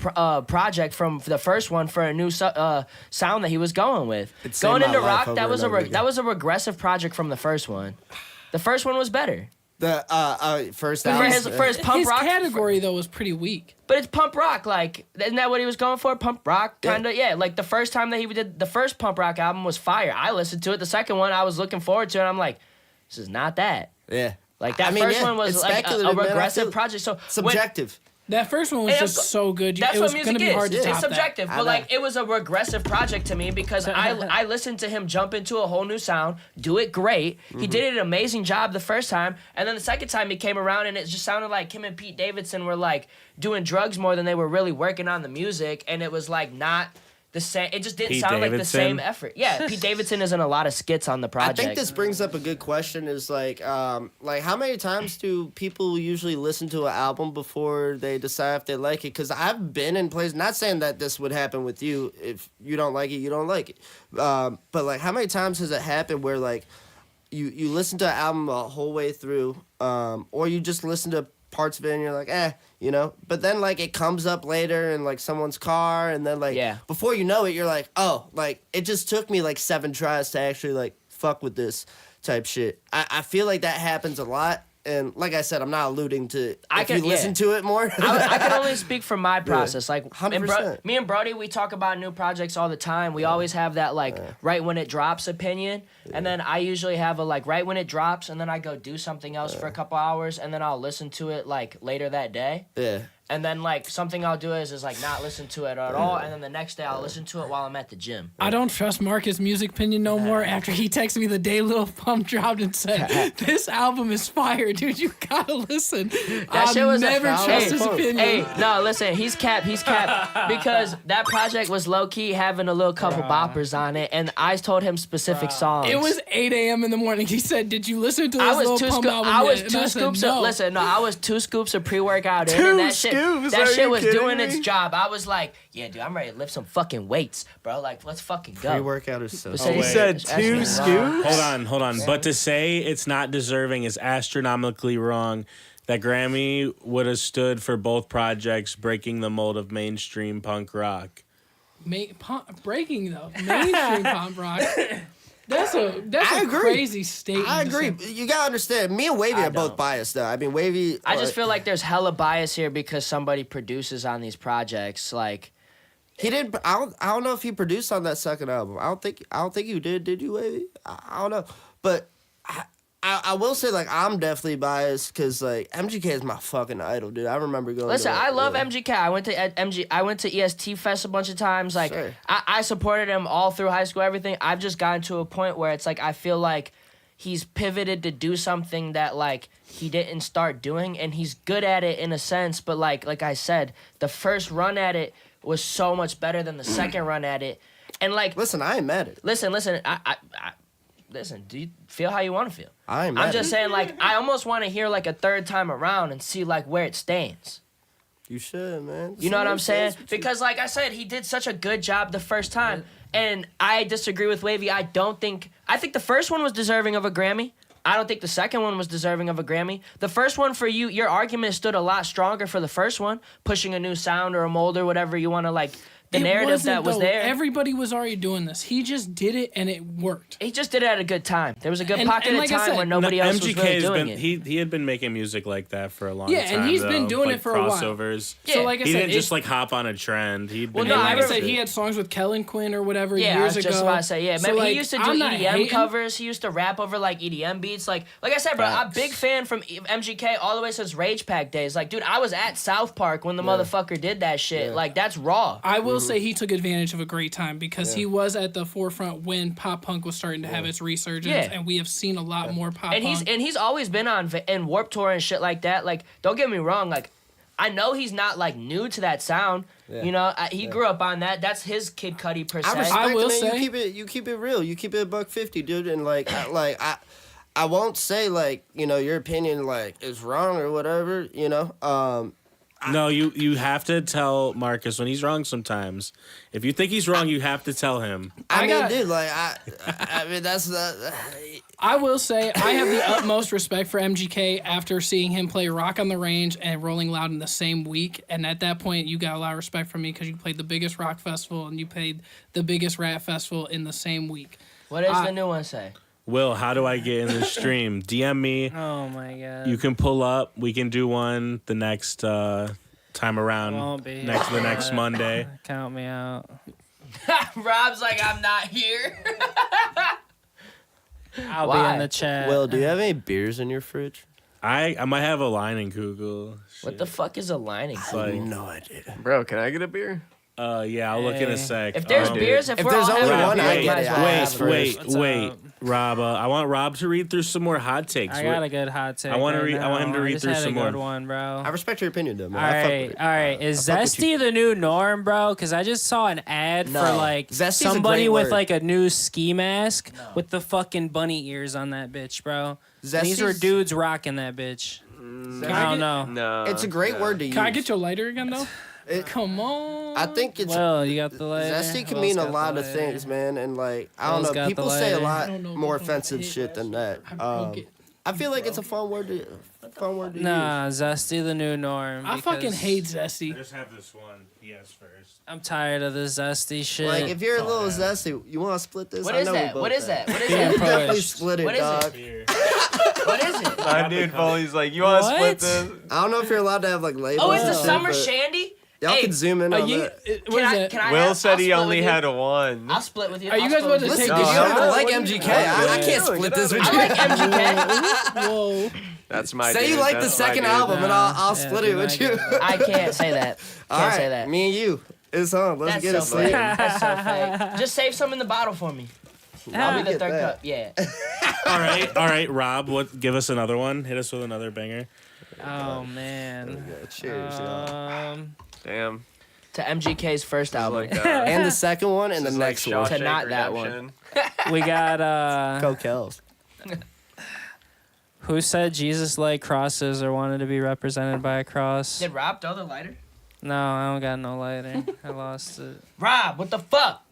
project from the first one for a new sound that he was going with. It's Going Saved into My Life rock, that over was and over again. that was a regressive project from the first one. The first one was better. The first For album. his pump his rock category though was pretty weak. But it's pump rock, like, isn't that what he was going for? Pump rock, kind of, yeah. Like, the first time that he did the first pump rock album was fire. I listened to it. The second one I was looking forward to, and I'm like, this is not that. Yeah. Like, that I mean, first yeah, one was, it's like, a speculative, man. I regressive feel project. So, subjective. That first one was And just so good. that's It was what gonna music be hard is. to top It's subjective, I but know. like it was a regressive project to me because I listened to him jump into a whole new sound, do it great. He did an amazing job the first time, and then the second time he came around and it just sounded like him and Pete Davidson were like doing drugs more than they were really working on the music, and it was like not the same. It just didn't Pete sound like the Davidson? same effort. Yeah, Pete Davidson is in a lot of skits on the I project. think this brings up a good question. Is like how many times do people usually listen to an album before they decide if they like it? Because I've been in places. Not saying that this would happen with you. If you don't like it, you don't like it. But like, how many times has it happened where like you listen to an album a whole way through, or you just listen to parts of it and you're like, you know, but then like it comes up later in like someone's car, and then like before you know it, you're like, oh, like it just took me like 7 tries to actually like fuck with this type shit. I feel like that happens a lot, and like I said, I'm not alluding to if you listen to it more. I can only speak from my process. Like, 100%. Me and Brody, we talk about new projects all the time. We always have that, like, right when it drops opinion. And then I usually have a, like, right when it drops, and then I go do something else for a couple hours, and then I'll listen to it, like, later that day. Yeah. And then, like, something I'll do is like, not listen to it at all. And then the next day I'll listen to it while I'm at the gym. I don't trust Marcus' music opinion no more after he texted me the day Lil Pump dropped and said, this album is fire, dude. You gotta listen. That shit was never a trust his opinion. Hey, no, listen, he's cap because that project was low key having a little couple boppers on it, and I told him specific songs. It was 8 a.m. in the morning. He said, did you listen to this I was Lil two Pump album I was yet? And two I said, scoops no. of listen. No, I was 2 scoops of pre-workout in, and that shit was doing its job. I was like, yeah, dude, I'm ready to lift some fucking weights, bro. Like, let's fucking go. Pre-workout is so. So He said 2 scoops? Hold on. But to say it's not deserving is astronomically wrong. That Grammy would have stood for both projects breaking the mold of mainstream punk rock. Breaking though, mainstream pop rock. That's I a agree. crazy statement. I to agree. say. You gotta understand. Me and Wavy I are both don't. biased, though. I mean, Wavy. I just feel like there's hella bias here because somebody produces on these projects. Like, he didn't. I don't know if he produced on that second album. I don't think you did. Did you, Wavy? I don't know. But I will say, like, I'm definitely biased because, like, MGK is my fucking idol, dude. I remember going. listen, to, I love yeah. MGK. I went to EST Fest a bunch of times. Like, Sure. I supported him all through high school. Everything. I've just gotten to a point where it's like I feel like he's pivoted to do something that like he didn't start doing, and he's good at it in a sense. But like I said, the first run at it was so much better than the second run at it. And like, Listen, I ain't mad at it. listen. Listen, do you feel how you want to feel? I ain't mad I'm at just it. saying, like, I almost want to hear like a third time around and see like where it stands. You should, man. You know what I'm saying? Because like I said, he did such a good job the first time, and I disagree with Wavy. I think the first one was deserving of a Grammy. I don't think the second one was deserving of a Grammy. The first one for you, your argument stood a lot stronger for the first one, pushing a new sound or a mold or whatever you want to like. The narrative wasn't, that was though. there. Everybody was already doing this. He just did it and it worked. He just did it at a good time. There was a good And- pocket and of like I time said, when nobody else was really MGK's doing been it. he had been making music like that for a long Yeah, time. and he's been though, doing like it for a while. crossovers. Yeah. So like I He said, didn't just it's- like hop on a trend. He'd been Well, no, and doing like I it said, for- he had songs with Kellen Quinn or whatever Yeah, years I was ago. just about to say, yeah. So, Maybe like, he used to do I'm not EDM hating. covers. He used to rap over like EDM beats. Like I said, bro, I'm a big fan from MGK all the way since Rage Pack days. Like, dude, I was at South Park when the motherfucker did that shit. Yeah. Like, that's raw. I will say he took advantage of a great time because he was at the forefront when pop punk was starting to have its resurgence, Yeah. and we have seen a lot more pop And punk. he's always been on in Warped Tour and shit like that. Like, don't get me wrong. Like, I know he's not like new to that sound. Yeah. You know, he grew up on that. That's his Kid Cudi per se. I respect I will it, man. say- You keep it real. You keep it $150, dude. And like I won't say like your opinion like is wrong or whatever. No, you have to tell Marcus when he's wrong sometimes. If you think he's wrong, you have to tell him. I mean, got- dude, like I mean that's the. I will say I have the utmost respect for MGK after seeing him play Rock on the Range and Rolling Loud in the same week. And at that point, you got a lot of respect from me because you played the biggest rock festival and you played the biggest rap festival in the same week. What does the new one say? Will, how do I get in the stream? DM me. Oh my god. You can pull up. We can do one the next time around. Won't be The next Monday. Count me out. Rob's like, I'm not here. I'll be Why? in the chat. Will, do you have any beers in your fridge? I might have a line in Google. What the fuck is a lining? Like, No idea. Bro, can I get a beer? yeah, I'll look in a Hey. sec. If there's Um, beers, if If we're there's all only having one, a I beer, get might it. as well have it. Wait, What's wait, up? Rob. I want Rob to read through some more hot takes. I got a good hot take. I wanna right read- I want him to now. read just through had some a good more. one, bro. I respect your opinion, though, man. All I fuck right, with it. all right. Is I fuck with Zesty the new norm, bro? Because I just saw an ad No. for like Zesty's a somebody great with word. like a new ski mask with the fucking bunny ears on that bitch, bro. And these were Zesty's- dudes rocking that bitch. I don't know. No. It's a great word to use. Can I get your lighter again, though? It- Come on. I think it's Well, you got the lighter. zesty can Who mean else a got lot the of lighter? things, man, and like I Who don't else know. got the People say a lighter? lot I don't know more if I'm gonna offensive hit shit than that. I broke it. I feel like it's a fun word to use. Nah, Zesty the new norm. I fucking because hate Zesty. just have this one. Yes, first. I'm tired of this Zesty shit. Like if you're a little zesty, you want to split this? What I is know we that? both What is have. that? What is Yeah, that? Definitely pushed. split it, What is it? dog. Here. What is it? My dude Foley's like, you want to split What? this? I don't know if you're allowed to have like labels. Oh, it's the and shit, summer but shandy. Y'all Hey, can zoom in on that. What is that? Can I Will have- said I'll he split only with you. had a one. I'll split with you. Are you I'll guys split about with to you. take Listen, this dude, you don't shot? even like What are you MGK. doing? I can't split this with I you. like MGK. Whoa. That's my Say dude. you like the That's my second dude. album, and I'll Yeah, split dude, it with I you. get it. I can't say that. All Can't right, say that. me and you. It's on. Let's That's get so it fake. started. That's so fake. Just save some in the bottle for me. I'll be the get third that. cup. Yeah. All right, Rob. Give us another one. Hit us with another banger. Oh man. Cheers, y'all. Damn. To MGK's first album. Like, And the second one and the this is like next one. To Shawshank not that one. Redemption. We got Go Kels. who said Jesus like crosses or wanted to be represented by a cross? Did Rob throw the lighter? No, I don't got no lighter. I lost it. Rob, what the fuck?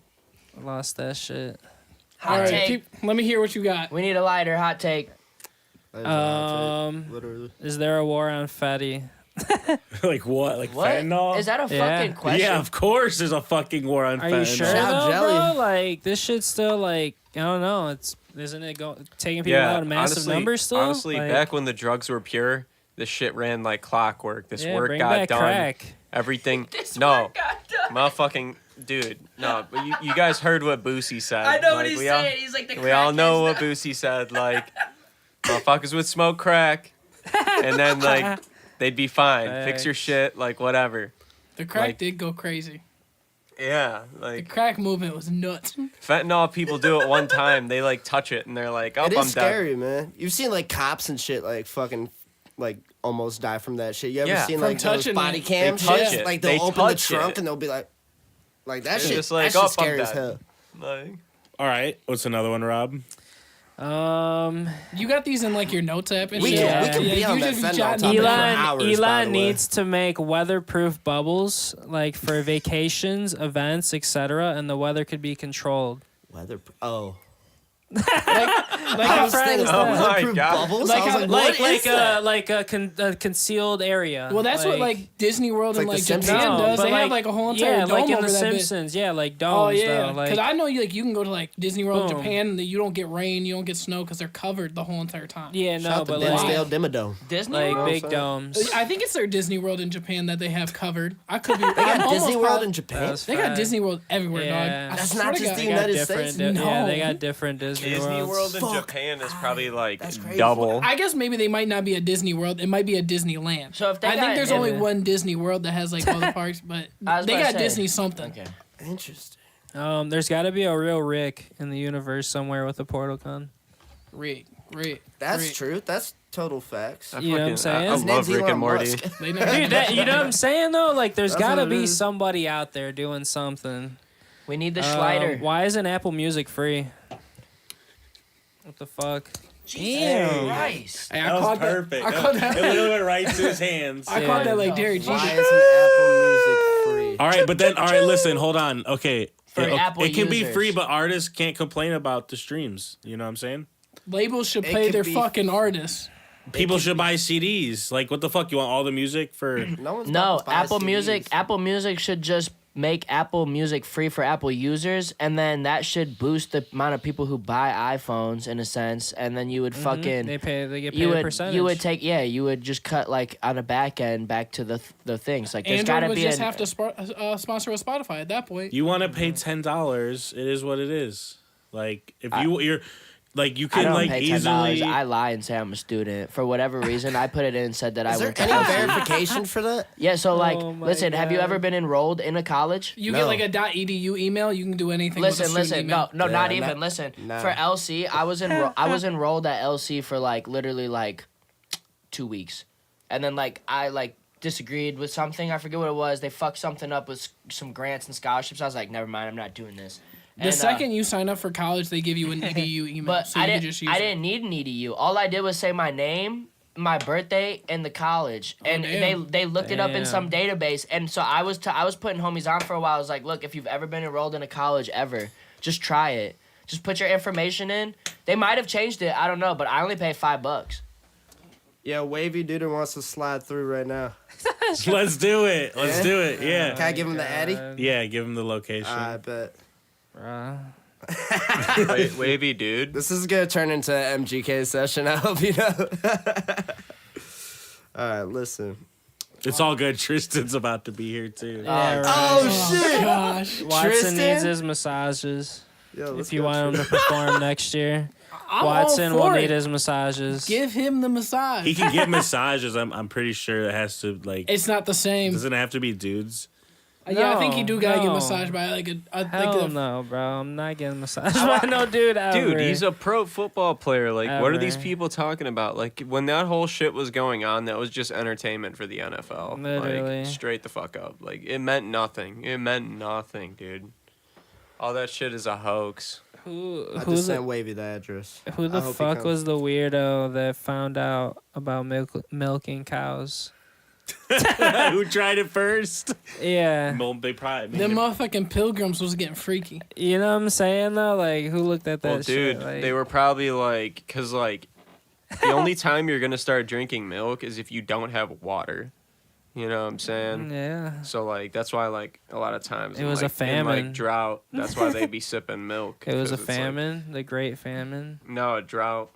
I lost that shit. Hot All right, take. let me hear what you got. We need a lighter. Hot take. Um, Literally. Is there a war on fatty? Like what? Like What? fentanyl? Is that a Yeah. fucking question? Yeah, of course there's a fucking war on Are fentanyl. you sure Shout though, jelly. bro? Like this shit's still like I don't know. Isn't it taking people out in massive honestly, numbers still? Honestly, Like, back when the drugs were pure, this shit ran like clockwork. This yeah, work bring got back done. crack. Everything. This no, work got done. motherfucking dude. No, but you guys heard what Boosie said. I know like, what he's we all- saying. He's like the We all know crackheads what now. Boosie said. Like, motherfuckers would smoke crack, and then like they'd be fine. Fix your Facts. shit, like whatever. The crack Like- did go crazy. Yeah, The like crack movement was nuts. fentanyl. People do it one time. They like touch it, and they're like, "Oh, It I'm is dead." scary, man. You've seen like cops and shit like fucking like almost die from that shit. You ever Yeah. seen From like those touching body it. cams? They touch shit? it. Like they'll They open the touch trunk it. and they'll be like that It's shit. just like, that shit's "Oh, I'm scary as dead." hell. Like, All right, what's another one, Rob? You got these in like your notes app and We shit. can- we can be you on just that be fentanyl jotting topic them for down. hours, by Elon the way. needs to make weatherproof bubbles, like for vacations, events, etc., and the weather could be controlled. Weather. Oh. Like I was thinking Oh my weatherproof God. bubbles. Like I was how- like, what is that? A concealed area. well, that's what like Disney World and like like the Japan Simpsons. does. but They have like a whole entire yeah, dome like in over the that bitch. Simpsons, yeah, like domes. Oh yeah, though, like, because I know you can go to like Disney World in Boom. Japan and you don't get rain, you don't get snow because they're covered the whole entire time. yeah, no, Shout out to but Dinsdale like, Dimmadome. Disney like World? big domes. I think it's their Disney World in Japan that they have covered. I could be. They got Disney World in Japan. That's They got fact. Disney World everywhere, Yeah. dog. I That's swear not to just God. the They got United different States? Yeah, they No. got different Disney Disney Worlds. World in Fuck. Japan is probably like That's crazy. double. I guess maybe they might not be a Disney World. It might be a Disneyland. So if they I think got- there's yeah. only one Disney World that has like all the parks, but I was they about got to say. Disney something. Okay. Interesting. There's got to be a real Rick in the universe somewhere with a portal gun. Rick. That's Rick. true. That's total facts. You know what I'm saying? I His love name's Rick Elon and Morty. Musk. They know. Dude, you know what I'm saying though? Like, there's That's got to what it be is. somebody out there doing something. We need the Schleider. Why isn't Apple Music free? What the fuck? Jesus Christ. Hey, I That was caught perfect. I caught that. It literally went right to his hands. I caught that like Derek Why Jeter. isn't Apple Music free? All right, but then listen, hold on. Okay. For it, Apple it can be users. free, but artists can't complain about the streams. You know what I'm saying? Labels should It pay could their be- fucking artists. People should buy CDs. Like, what the fuck? You want all the music for? No one's No, about to buy Apple CDs. Music. Apple Music should just make Apple Music free for Apple users, and then that should boost the amount of people who buy iPhones in a sense. And then you would fucking They get paid you a would percentage. you would take you would just cut like on the back end back to the things like there's Android gotta would be just an, have to sponsor with Spotify at that point. You want to pay $10? It is what it is. Like, if you're like, you I can don't like pay $10. easily. I lie and say I'm a student for whatever reason. I put it in and said that I Is there went to any LC. verification for that? Yeah, so like, Oh my listen, have you God. ever been enrolled in a college? You No. get like a .edu email. You can do anything. with a Listen, student no, email. not Yeah, even. not- Listen, no. for LC, I was enrolled at LC for like literally like 2 weeks, and then like I like disagreed with something. I forget what it was. They fucked something up with some grants and scholarships. I was like, never mind, I'm not doing this. The second you sign up for college, they give you an edu email, but so I you can didn't. just use I it. didn't need an EDU. All I did was say my name, my birthday, and the college, and damn. they looked it up in Damn. some database. And so I was putting homies on for a while. I was like, look, if you've ever been enrolled in a college ever, just try it. Just put your information in. They might have changed it. I don't know, but I only pay $5. Yeah, Wavy Dude wants to slide through right now. Let's do it. Let's Yeah? do it. Can Yeah. I give him the Addy? Yeah. Give him the location. I bet. Bruh. Wavy dude. This is gonna turn into an MGK session. I hope you know. All right, listen. It's all good. Tristan's about to be here too. Yeah, right. Oh shit! Gosh, Watson Tristan? needs his massages. Yo, let's If you go, want him to perform next year, I'm Watson all will for need it. his massages. Give him the massage. He can get massages. I'm pretty sure it has to like. It's not the same. Doesn't it have to be dudes? Yeah, I think you do gotta get No. massaged by like Hell no, bro. I'm not getting massaged by no dude ever. Dude, he's a pro football player. Like, what are these Ever. people talking about? Like, when that whole shit was going on, that was just entertainment for the NFL. Literally. Like, straight the fuck up. Like, it meant nothing. It meant nothing, dude. All that shit is a hoax. Who I who just the, sent Wavy the address. who I the hope he fuck comes. was the weirdo that found out about milking cows? Who tried it first? Yeah. Well, they probably. Them motherfucking pilgrims was getting freaky. You know what I'm saying though? Like, who looked at that Well, dude, shit? Like, they were probably like, because, like, the only time you're going to start drinking milk is if you don't have water. You know what I'm saying? Yeah. So like that's why like a lot of times It was a in, famine. like drought. That's why they be sipping milk. It was a 'cause it's, like, famine, the great famine. no, a drought.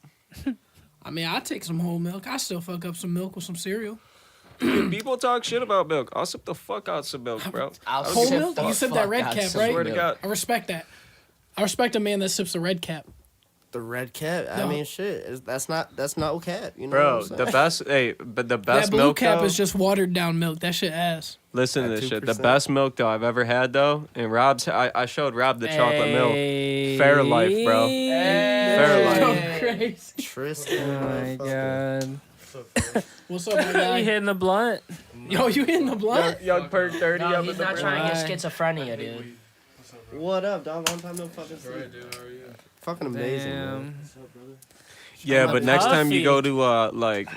I mean, I take some whole milk. I still fuck up some milk with some cereal. Dude, people talk shit about milk. I'll sip the fuck out some milk, bro. I'll I don't Whole give a milk? fuck. You sip that red out cap, some right? Swear to God. I respect that. I respect a man that sips a red cap. The red cat. I No. mean, shit. That's not no cat. You know Bro, what I'm the saying? best. Hey, but the best That blue milk cap though, is just watered down milk. That shit ass. listen to At this shit. The 2%. best milk though I've ever had though, and Rob's. I showed Rob the chocolate milk. Fair life, bro. Fair life. Yo, crazy. Tristan. Oh my god. What's up, my You guy? hitting the blunt? Yo, you hitting the blunt? Young Perk 30 No, up he's in the not trying to get Right. schizophrenia, dude. What up, dog? Long time no fucking see. Fucking amazing, man. Damn. Yeah, but next time you Puffy. go to like,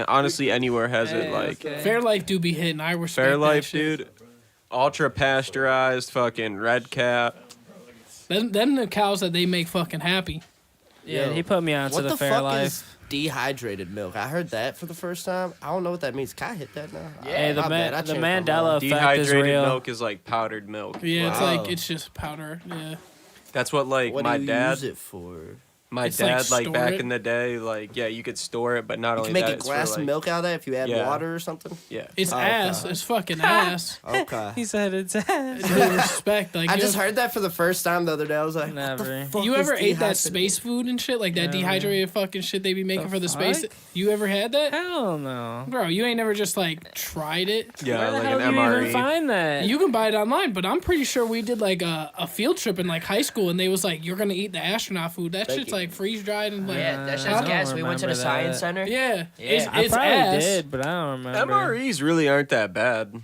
honestly anywhere has it like Fairlife do be hitting. I respect Fair that life, shit. dude. Ultra pasteurized, fucking red cap. Them the cows that they make fucking happy. Yeah, Yo, he put me on to What the the fair fuck life. is dehydrated milk? I heard that for the first time. I don't know what that means. Can I hit that now? Hey, the My bad, I the changed my Mandela mind. effect is Dehydrated real. milk is like powdered milk. Yeah, it's Wow. like it's just powder. Yeah. That's what like What my do you dad, use it for? my It's like dad like store back it? in the day, like yeah, you could store it, but not You only can make that, a it's for, glass of like- milk out of that if you add Yeah. water or something. Yeah. It's Oh, ass. okay. It's fucking ass. Okay. He said it's ass. Dude, respect. Like I you just ever- heard that for the first time the other day. I was like, Never. what the fuck You is ever ate that dehydrated space food and shit? Like that Never. dehydrated fucking shit they be making The for the space? fuck? You ever had that? Hell no. Bro, you ain't never just like tried it? Yeah, Where the like hell an do you MRE. even find that? You can buy it online, but I'm pretty sure we did like a field trip in like high school and they was like, you're gonna eat the astronaut food. That shit's like freeze dried and like Yeah, that's I just don't gas. We went to the remember science that. center. yeah. Yeah. I It's probably ass. did, but I don't remember. MREs really aren't that bad.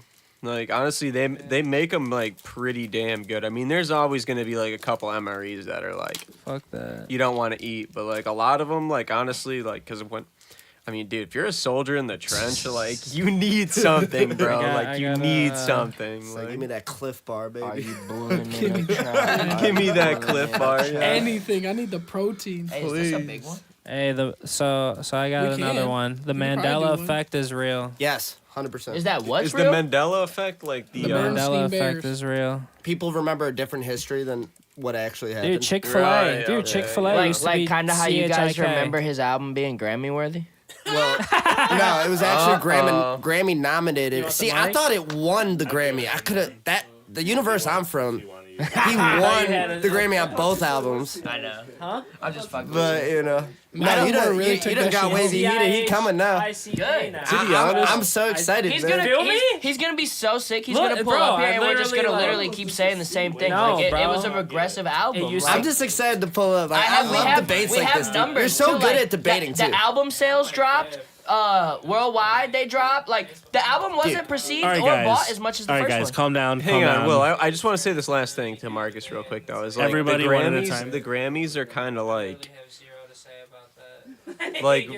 Like honestly, they make them like pretty damn good. I mean, there's always gonna be like a couple MREs that are like Fuck that. you don't want to eat, but like a lot of them, like honestly, like because when. I mean, dude, if you're a soldier in the trench, like you need something, bro. I You gotta, need something. It's like, Like, give me that Cliff Bar, baby. Are you bullying me? give me that Cliff Bar. Yeah. Anything. I need the protein. Hey, is this a big one? Hey, so I got We another can. one. The We can probably do Mandela one. effect is real. Yes, 100%. Is that what's Is real? the Mandela effect like the? The The Bernstein Mandela effect Bears. is real. People remember a different history than what actually happened. Dude, Chick-fil-A. Right, Dude, okay. Chick-fil-A used to be like kind of how you guys CHIK. remember his album being Grammy worthy. Well, no, it was actually Grammy nominated. See, I thought it won the Grammy. I could have the universe I'm from. He won the Grammy on both albums, I know. Huh? I'm just fucking. but you know, no, Matt he Moore done, really he took done that got shit wavy. He coming now. Good. I'm so excited. He's man. gonna Feel me? he's gonna be so sick. He's Look, gonna pull bro, up here I and we're just literally, gonna like- literally keep saying the same thing. No, like it bro. was a regressive album. It used Like, I'm just excited to pull up. Like, I we love have- debates we like have this. Dude. numbers, You're so too, good like, at debating the too. album sales dropped. Worldwide they dropped. Like the album wasn't Dude. perceived All right, or guys. bought as much as the All right, first guys, one. calm down. Hang calm on, down. Will. I just want to say this last thing to Marcus real quick though. Is like Everybody the one at a Grammys. time. The Grammys are kind of like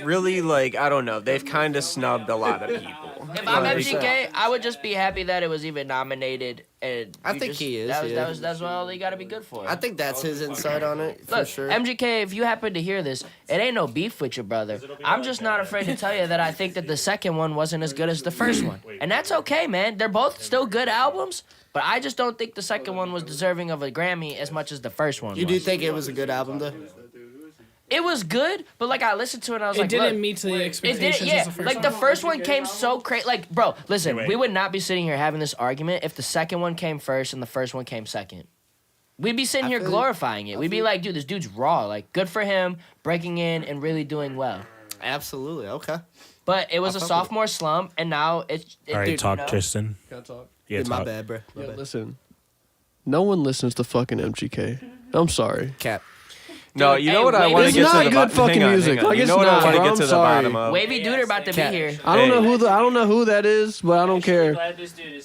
really like I don't know. They've kind of snubbed a lot of people. If I'm Like, MGK, I would just be happy that it was even nominated. And I you think just- he is, That was, yeah. that's all they got to be good for. I think that's his insight on it for Look, sure. MGK, if you happen to hear this, it ain't no beef with your brother. I'm just not afraid to tell you that I think that the second one wasn't as good as the first one. And that's okay, man. They're both still good albums, but I just don't think the second one was deserving of a Grammy as much as the first one You was. do think it was a good album though? It was good, but like I listened to it and I was It like, didn't look, meet to the it expectations didn't, yeah. as the first Like one. the first one came so crazy. Like, bro, listen, Wait. we would not be sitting here having this argument if the second one came first and the first one came second. We'd be sitting here feel you. glorifying it. We'd be like, dude, this dude's raw. Like, good for him, breaking in and really doing well. Absolutely. Okay. But it was I a fuck with sophomore slump, and now it's. All right, dude, talk, you know? Tristan. Can I talk? Yeah, My talk. bad, bro. My Yeah, bad. listen. No one listens to fucking MGK. I'm sorry. Cap. No, you know hey, what I wait, want to it's get not to the good bo- fucking hang on, music. hang on. Like, You it's know what I not, want to bro. get I'm to the sorry. bottom of. Wavy dude are about to be Cat. here. I don't Hey. know who that is, but I don't care.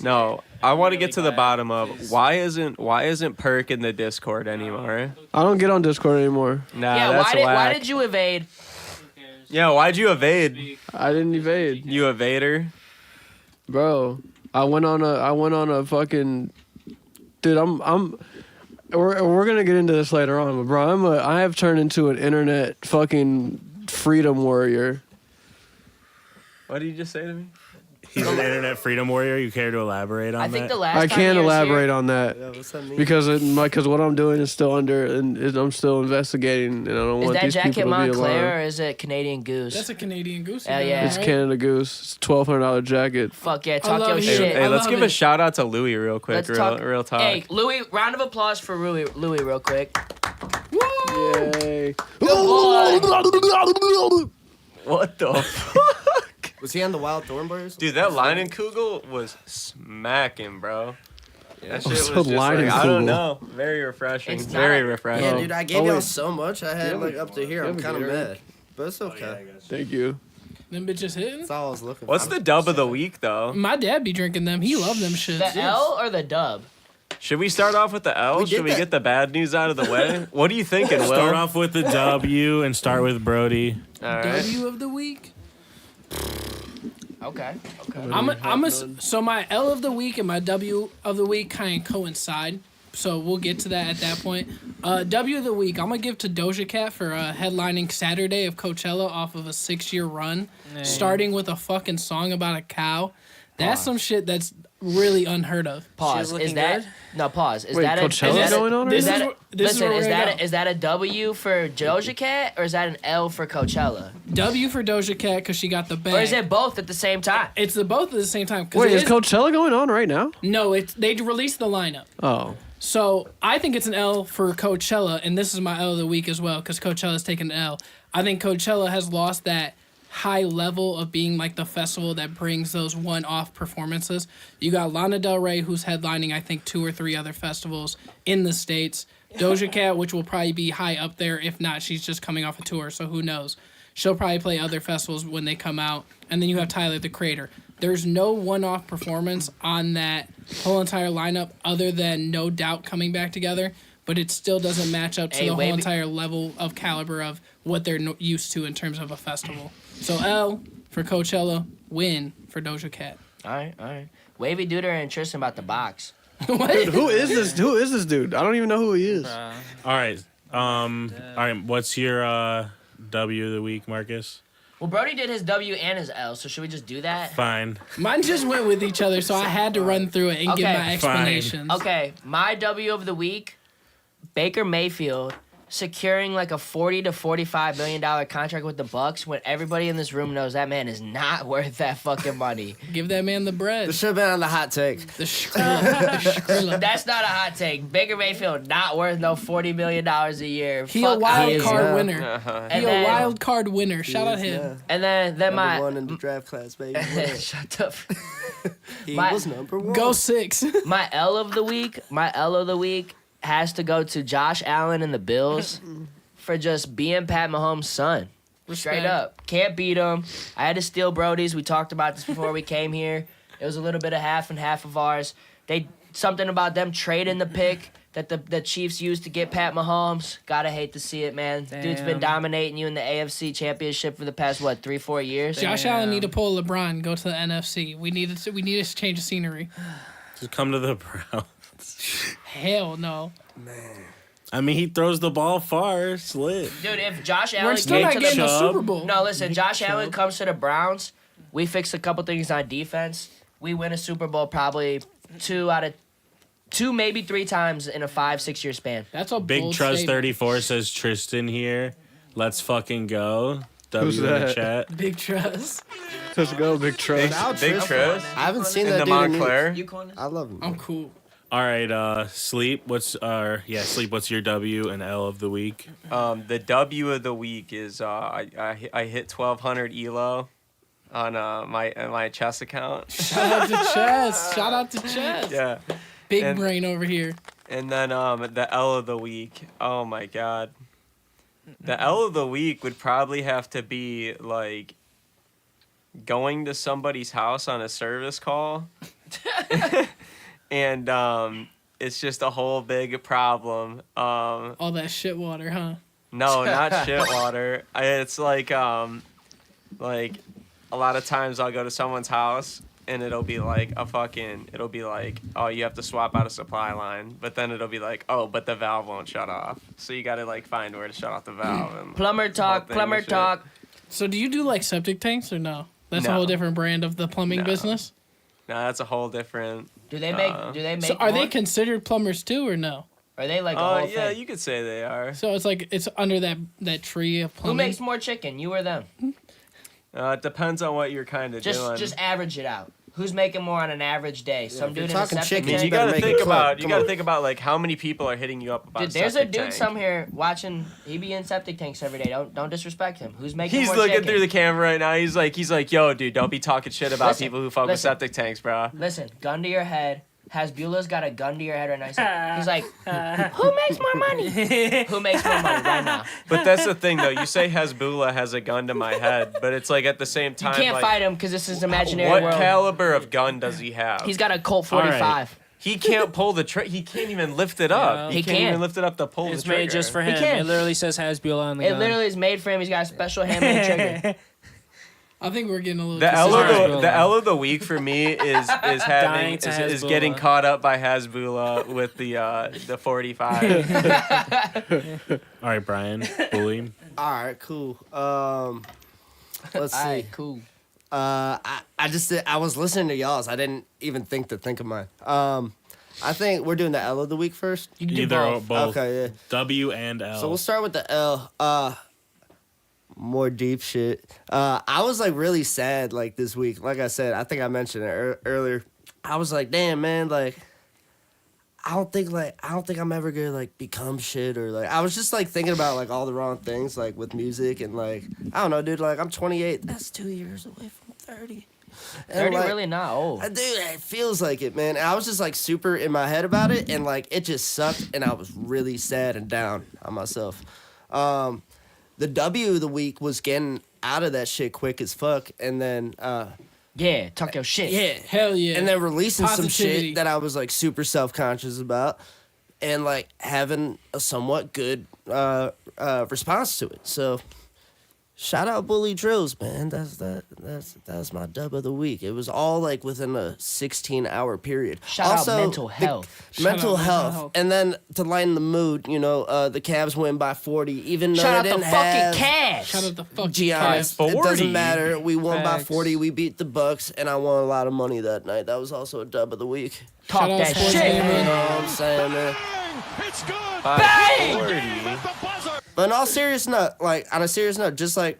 No, I want to get to the bottom of why isn't Perk in the Discord anymore? I don't get on Discord anymore. Nah, Yeah, that's why whack. did you evade? Yeah, why'd you evade? I didn't evade, You evader? bro. I went on a fucking. Dude, we're gonna get into this later on, but bro, I have turned into an internet fucking freedom warrior. What did you just say to me? He's an internet freedom warrior. You care to elaborate on I that? think the last I time can't he was elaborate here, on that Yeah, what's that mean? because what I'm doing is still under and I'm still investigating, and I don't Is want that these jacket people to be Montclair alarmed. or is it Canadian Goose? That's a Canadian goose. Hell you know, yeah. It's right? Canada Goose. It's $1,200 jacket. Fuck yeah, talk love your you. shit. Hey, I let's love give a it. shout out to Louis real quick. Let's Real talk. Hey, Louis, round of applause for Louis real quick. Yay. What the fuck? Was he on the Wild Thornberries? Dude, that Leinenkugel was smacking, bro. That shit was So just like, I Leinenkugel. don't know. Very refreshing. It's Very not- refreshing. Yeah, dude, I gave Oh, y'all wait. so much. I had like up to here. I'm have a kind of Gatorade? mad, but it's okay. Thank you. Them bitches hitting. That's all I was looking What's for. the dub of the week, though? My dad be drinking them. He love them shits. The L or the dub? Should we start off with the L? We did Should we that. get the bad news out of the way? What are you thinking, Will? Start off with the W and start with Brody. All right. W of the week. Okay. So my L of the week and my W of the week kind of coincide. So we'll get to that at that point. W of the week, I'm gonna give to Doja Cat for headlining Saturday of Coachella off of a 6-year run, starting with a fucking song about a cow. That's some shit that's really unheard of. Pause. Is looking that good? no pause? Is Wait, that Coachella's going on right This now? is that where- this is listen? where Is we're gonna that go. is that a W for Doja Cat or is that an L for Coachella? W for Doja Cat because she got the bag. Or is it both at the same time? It's the both at the same time. 'cause Wait, it is Coachella going on right now? No, they released the lineup. Oh. So I think it's an L for Coachella, and this is my L of the week as well because Coachella's taken an L. I think Coachella has lost that high level of being like the festival that brings those one-off performances. You got Lana Del Rey, who's headlining I think 2 or 3 other festivals in the States. Doja Cat, which will probably be high up there. If not, she's just coming off a tour, so who knows? She'll probably play other festivals when they come out. And then you have Tyler, the Creator. There's no one-off performance on that whole entire lineup other than No Doubt coming back together, but it still doesn't match up to Hey, the whole Wavy- entire level of caliber of what they're used to in terms of a festival. So L for Coachella, win for Doja Cat. All right. Wavy Duder and Tristan about the box. What? Who is this? Who is this dude? I don't even know who he is. All right. All right. What's your W of the week, Marcus? Well, Brody did his W and his L, so should we just do that? Fine. Mine just went with each other, so I had to run through it and give Okay. my explanations. Okay, my W of the week, Baker Mayfield securing like a $40 to $45 million contract with the Bucks when everybody in this room knows that man is not worth that fucking money. Give that man the bread. This should have been on the hot take. The Skrilla. That's not a hot take. Baker Mayfield not worth no $40 million a year. He Fuck a wild him. card yeah. winner. Uh-huh. He And a then- wild card winner. Shout out him. Yeah. And then Number my one in the draft class, baby. shut up. He My- was number one. Go 6. My L of the week has to go to Josh Allen and the Bills for just being Pat Mahomes' son. Straight Respect. up. Can't beat him. I had to steal Brody's. We talked about this before we came here. It was a little bit of half and half of ours. Something about them trading the pick that the Chiefs used to get Pat Mahomes. Gotta hate to see it, man. Dude's been Damn. dominating you in the AFC Championship for the past, 3-4 years? Josh Allen need to pull LeBron, go to the NFC. We need to change the scenery. Just come to the Browns. Hell no. I mean, he throws the ball far. It's lit. Dude, if Josh We're Allen still came not to getting the the Super Bowl. No, listen, Josh Allen comes to the Browns. We fix a couple things on defense. We win a Super Bowl probably 2 maybe 3 times in a 5-6 year span. That's a Big bold Trust statement. 34 says Tristan here. Let's fucking go. Who's W in the that? chat. Big Trust. Let's go, big trust. Now Big Tristan- Trish I haven't seen in that the dude in Montclair. You calling? I love him. I'm cool. All right, Sleep. What's your W and L of the week? The W of the week is I hit 1,200 ELO on my chess account. Shout out to Chess. Shout out to Chess. Yeah. Big And- brain over here. And then the L of the week. Oh my god. The L of the week would probably have to be like going to somebody's house on a service call. And it's just a whole big problem. All that shit water, huh? No, not shit water. It's like a lot of times I'll go to someone's house and it'll be like, oh, you have to swap out a supply line. But then it'll be like, oh, but the valve won't shut off. So you gotta like find where to shut off the valve. And Plumber talk, thing plumber and shit. talk. So do you do like septic tanks or no? That's a No. whole different brand of the plumbing No. business. No, that's a whole different. Do they make? Do they make? So are they more? consited plumbers too, or no? Are they like a Oh whole yeah, thing? you could say they are. So it's like it's under that tree of Who plumbing. makes more chicken, you or them? It depends on what you're kind of doing. Just average it out. Who's making more on an average day? Some if dude you're in a talking septic chicken, I mean, tank? you better gotta make think it about quick. you Come gotta on. think about like how many people are hitting you up about. Dude, a there's a septic dude tank. some here watching. He be in septic tanks every day. Don't disrespect him. Who's making He's more looking chicken? through the camera right now. He's like, yo, dude, don't be talking shit about Listen, people who fuck with listen. septic tanks, bro. Listen, gun to your head. Hasbullah's got a gun to your head right now. He's like, who makes more money? Who makes more money right now? But that's the thing, though. You say Hasbulla has a gun to my head, but it's like at the same You time, can't like, fight him because this is imaginary what world. caliber of gun does he have? He's got a Colt All right. 45. He can't pull the trigger. He can't even lift it up. Yeah. He He can't can. even lift it up to pull It's the trigger. made just for He him. can. It literally says Hasbulla on the It gun. literally is made for him. He's got a special handmade trigger. I think we're getting a little. The L of Hasbulla. the L of the week for me is having Dying to is Hasbulla. getting caught up by Hasbulla with the 45. All right, Brian, bully. All right, cool. Let's see. Alright, cool. I was listening to y'all's. I didn't even think to think of mine. I think we're doing the L of the week first. You can do Either or both. both. Okay, yeah. W and L. So we'll start with the L. More deep shit. I was like really sad like this week. Like I said, I think I mentioned it earlier. I was like, damn man, like I don't think I'm ever gonna like become shit or like I was just like thinking about like all the wrong things like with music and like I don't know, dude. Like I'm 28. That's 2 years away from 30. And, 30 like, really not old. Dude, it feels like it, man. And I was just like super in my head about it, and like it just sucked, and I was really sad and down on myself. The W of the week was getting out of that shit quick as fuck, and then Yeah, talk your shit. yeah, Hell yeah. and then releasing some Positivity. shit that I was like super self conscious about, and like having a somewhat good response to it. So. Shout out Bully Drillz, man. That's my dub of the week. It was all like within a 16-hour period. Shout out mental health. Shout Mental out mental health. health. And then to lighten the mood, you know, the Cavs win by 40, even though Shout out they the didn't fucking have Cavs. Shout out the fucking Giannis. Cavs. It 40. doesn't matter. We won by Facts. 40. We beat the Bucks, and I won a lot of money that night. That was also a dub of the week. Talk Shout out that Sports shit. You Gamer. know what I'm saying, man? Bang! But on a serious note, just like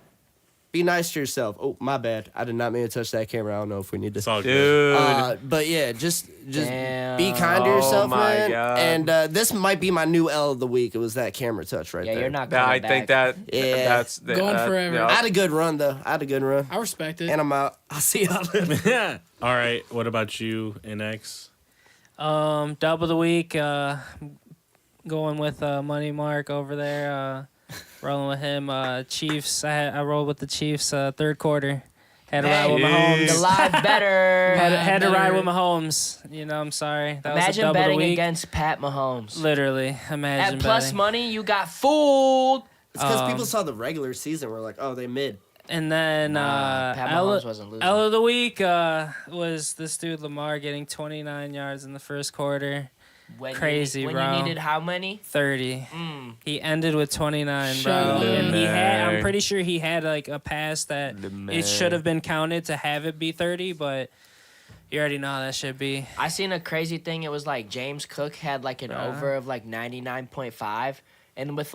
be nice to yourself. Oh, my bad. I did not mean to touch that camera. I don't know if we need It's to. all good. Dude. But yeah, just Damn. be kind to Oh yourself, my man. God. And this might be my new L of the week. It was that camera touch right Yeah, there. you're not Yeah, coming I back. think that Yeah. that's the, Going forever. I had a good run though. I had a good run. I respect it. And I'm out. I'll see y'all later. All right, what about you, NX? Dub of the week, going with Money Mark over there, rolling with him. Chiefs, I rolled with the Chiefs third quarter. Had to ride with Dang. Mahomes. The live better. Had to ride better. with Mahomes. You know, I'm sorry. That was a Imagine dub of the betting week. against Pat Mahomes. Literally, imagine At plus betting. money, you got fooled. It's because people saw the regular season. We're like, oh, they mid. And then Pat L Mahomes wasn't losing. of the week was this dude Lamar getting 29 yards in the first quarter. When Crazy, you, when bro. you needed how many? 30. Mm. He ended with 29, Shut bro. up. And he had, I'm Lamar. pretty sure he had like a pass that it should have been counted to have it be 30, but you already know how that should be. I seen a crazy thing. It was like James Cook had like an over of like 99.5, and with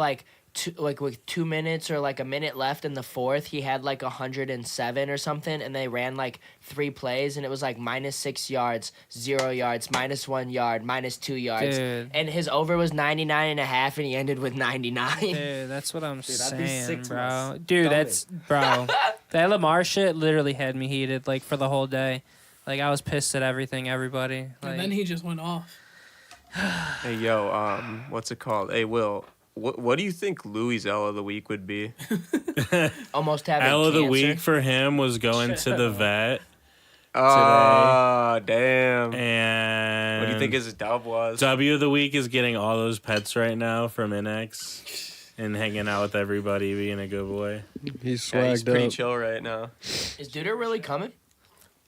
with 2 minutes or like a minute left in the fourth, he had like 107 or something, and they ran like 3 plays, and it was like -6 yards, 0 yards, -1 yard, -2 yards, Dude. and his over was 99.5, and he ended with 99. Dude, that's what I'm I'd be saying, sick to bro. my Dude, stomach. that Lamar shit literally had me heated like for the whole day. Like I was pissed at everything, everybody. Like, And then he just went off. Hey yo, what's it called? Hey Will, what do you think Louis' L of the week would be? Almost having L of the cancer. week for him was going to the vet, Oh damn! and What do you think his dub was? W of the week is getting all those pets right now from NX and hanging out with everybody, being a good boy. He's Yeah, he's swagged pretty up. chill right now. Is Duder really coming?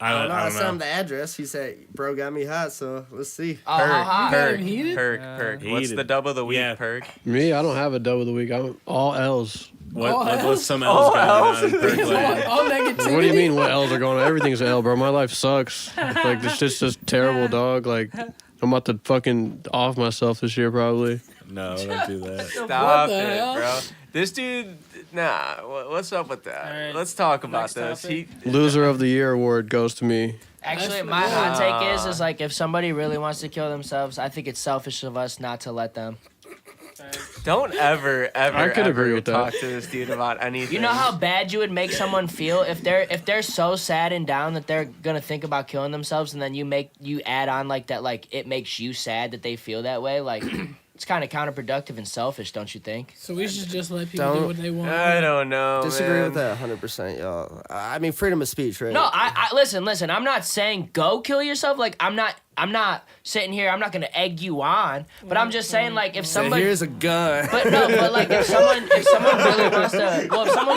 I don't I sent him know. the address. He said, bro got me hot, so let's see. Oh, how high? got him heated? Perk. What's Heated. the dub of the week, Yeah. Perk? Me, I don't have a dub of the week. I'm all L's. What's some L's going on? Percolating? All negativity. What do you mean? What L's are going on? Everything's an L, bro. My life sucks. Like this shit's just terrible, dog. Like I'm about to fucking off myself this year, probably. No, don't do that. Stop the it, hell? bro. This dude, nah. What's up with that? All right, Let's talk about next this. topic. Loser of the year award goes to me. Actually, my hot take is like if somebody really wants to kill themselves, I think it's selfish of us not to let them. Don't ever I could agree with that. talk to this dude about anything. You know how bad you would make someone feel if they're so sad and down that they're gonna think about killing themselves, and then you add on like that, like it makes you sad that they feel that way. Like it's kind of counterproductive and selfish, don't you think? So we should just let people do what they want. I don't know. Disagree man. with that 100%, y'all. I mean, freedom of speech, right? No, I listen. I'm not saying go kill yourself. Like I'm not sitting here. I'm not gonna egg you on. But I'm just saying like if somebody. Here's a gun. But like if someone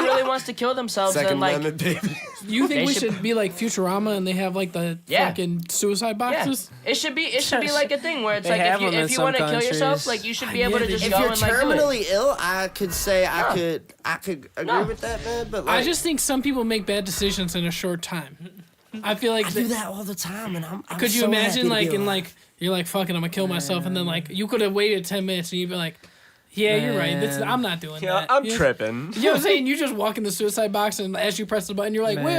really wants to kill themselves, Second then like Amendment, baby. You think They we should- should be like Futurama and they have like the Yeah. fucking suicide yeah, boxes? it should be like a thing where it's They like have if them in you some want to kill yourself, countries. like you should be able to just If go you're and like do it. terminally ill, I could say I could agree No. with that, man. But like, I just think some people make bad decisions in a short time. I feel like I do that all the time, and I'm could you so imagine happy to be like alive. you're like fucking I'm gonna kill myself and then like you could have waited 10 minutes and you'd be like, yeah, you're right. I'm not doing Yeah, that. I'm You know- tripping. You know what I'm saying? You just walk in the suicide box and as you press the button, you're like, wait,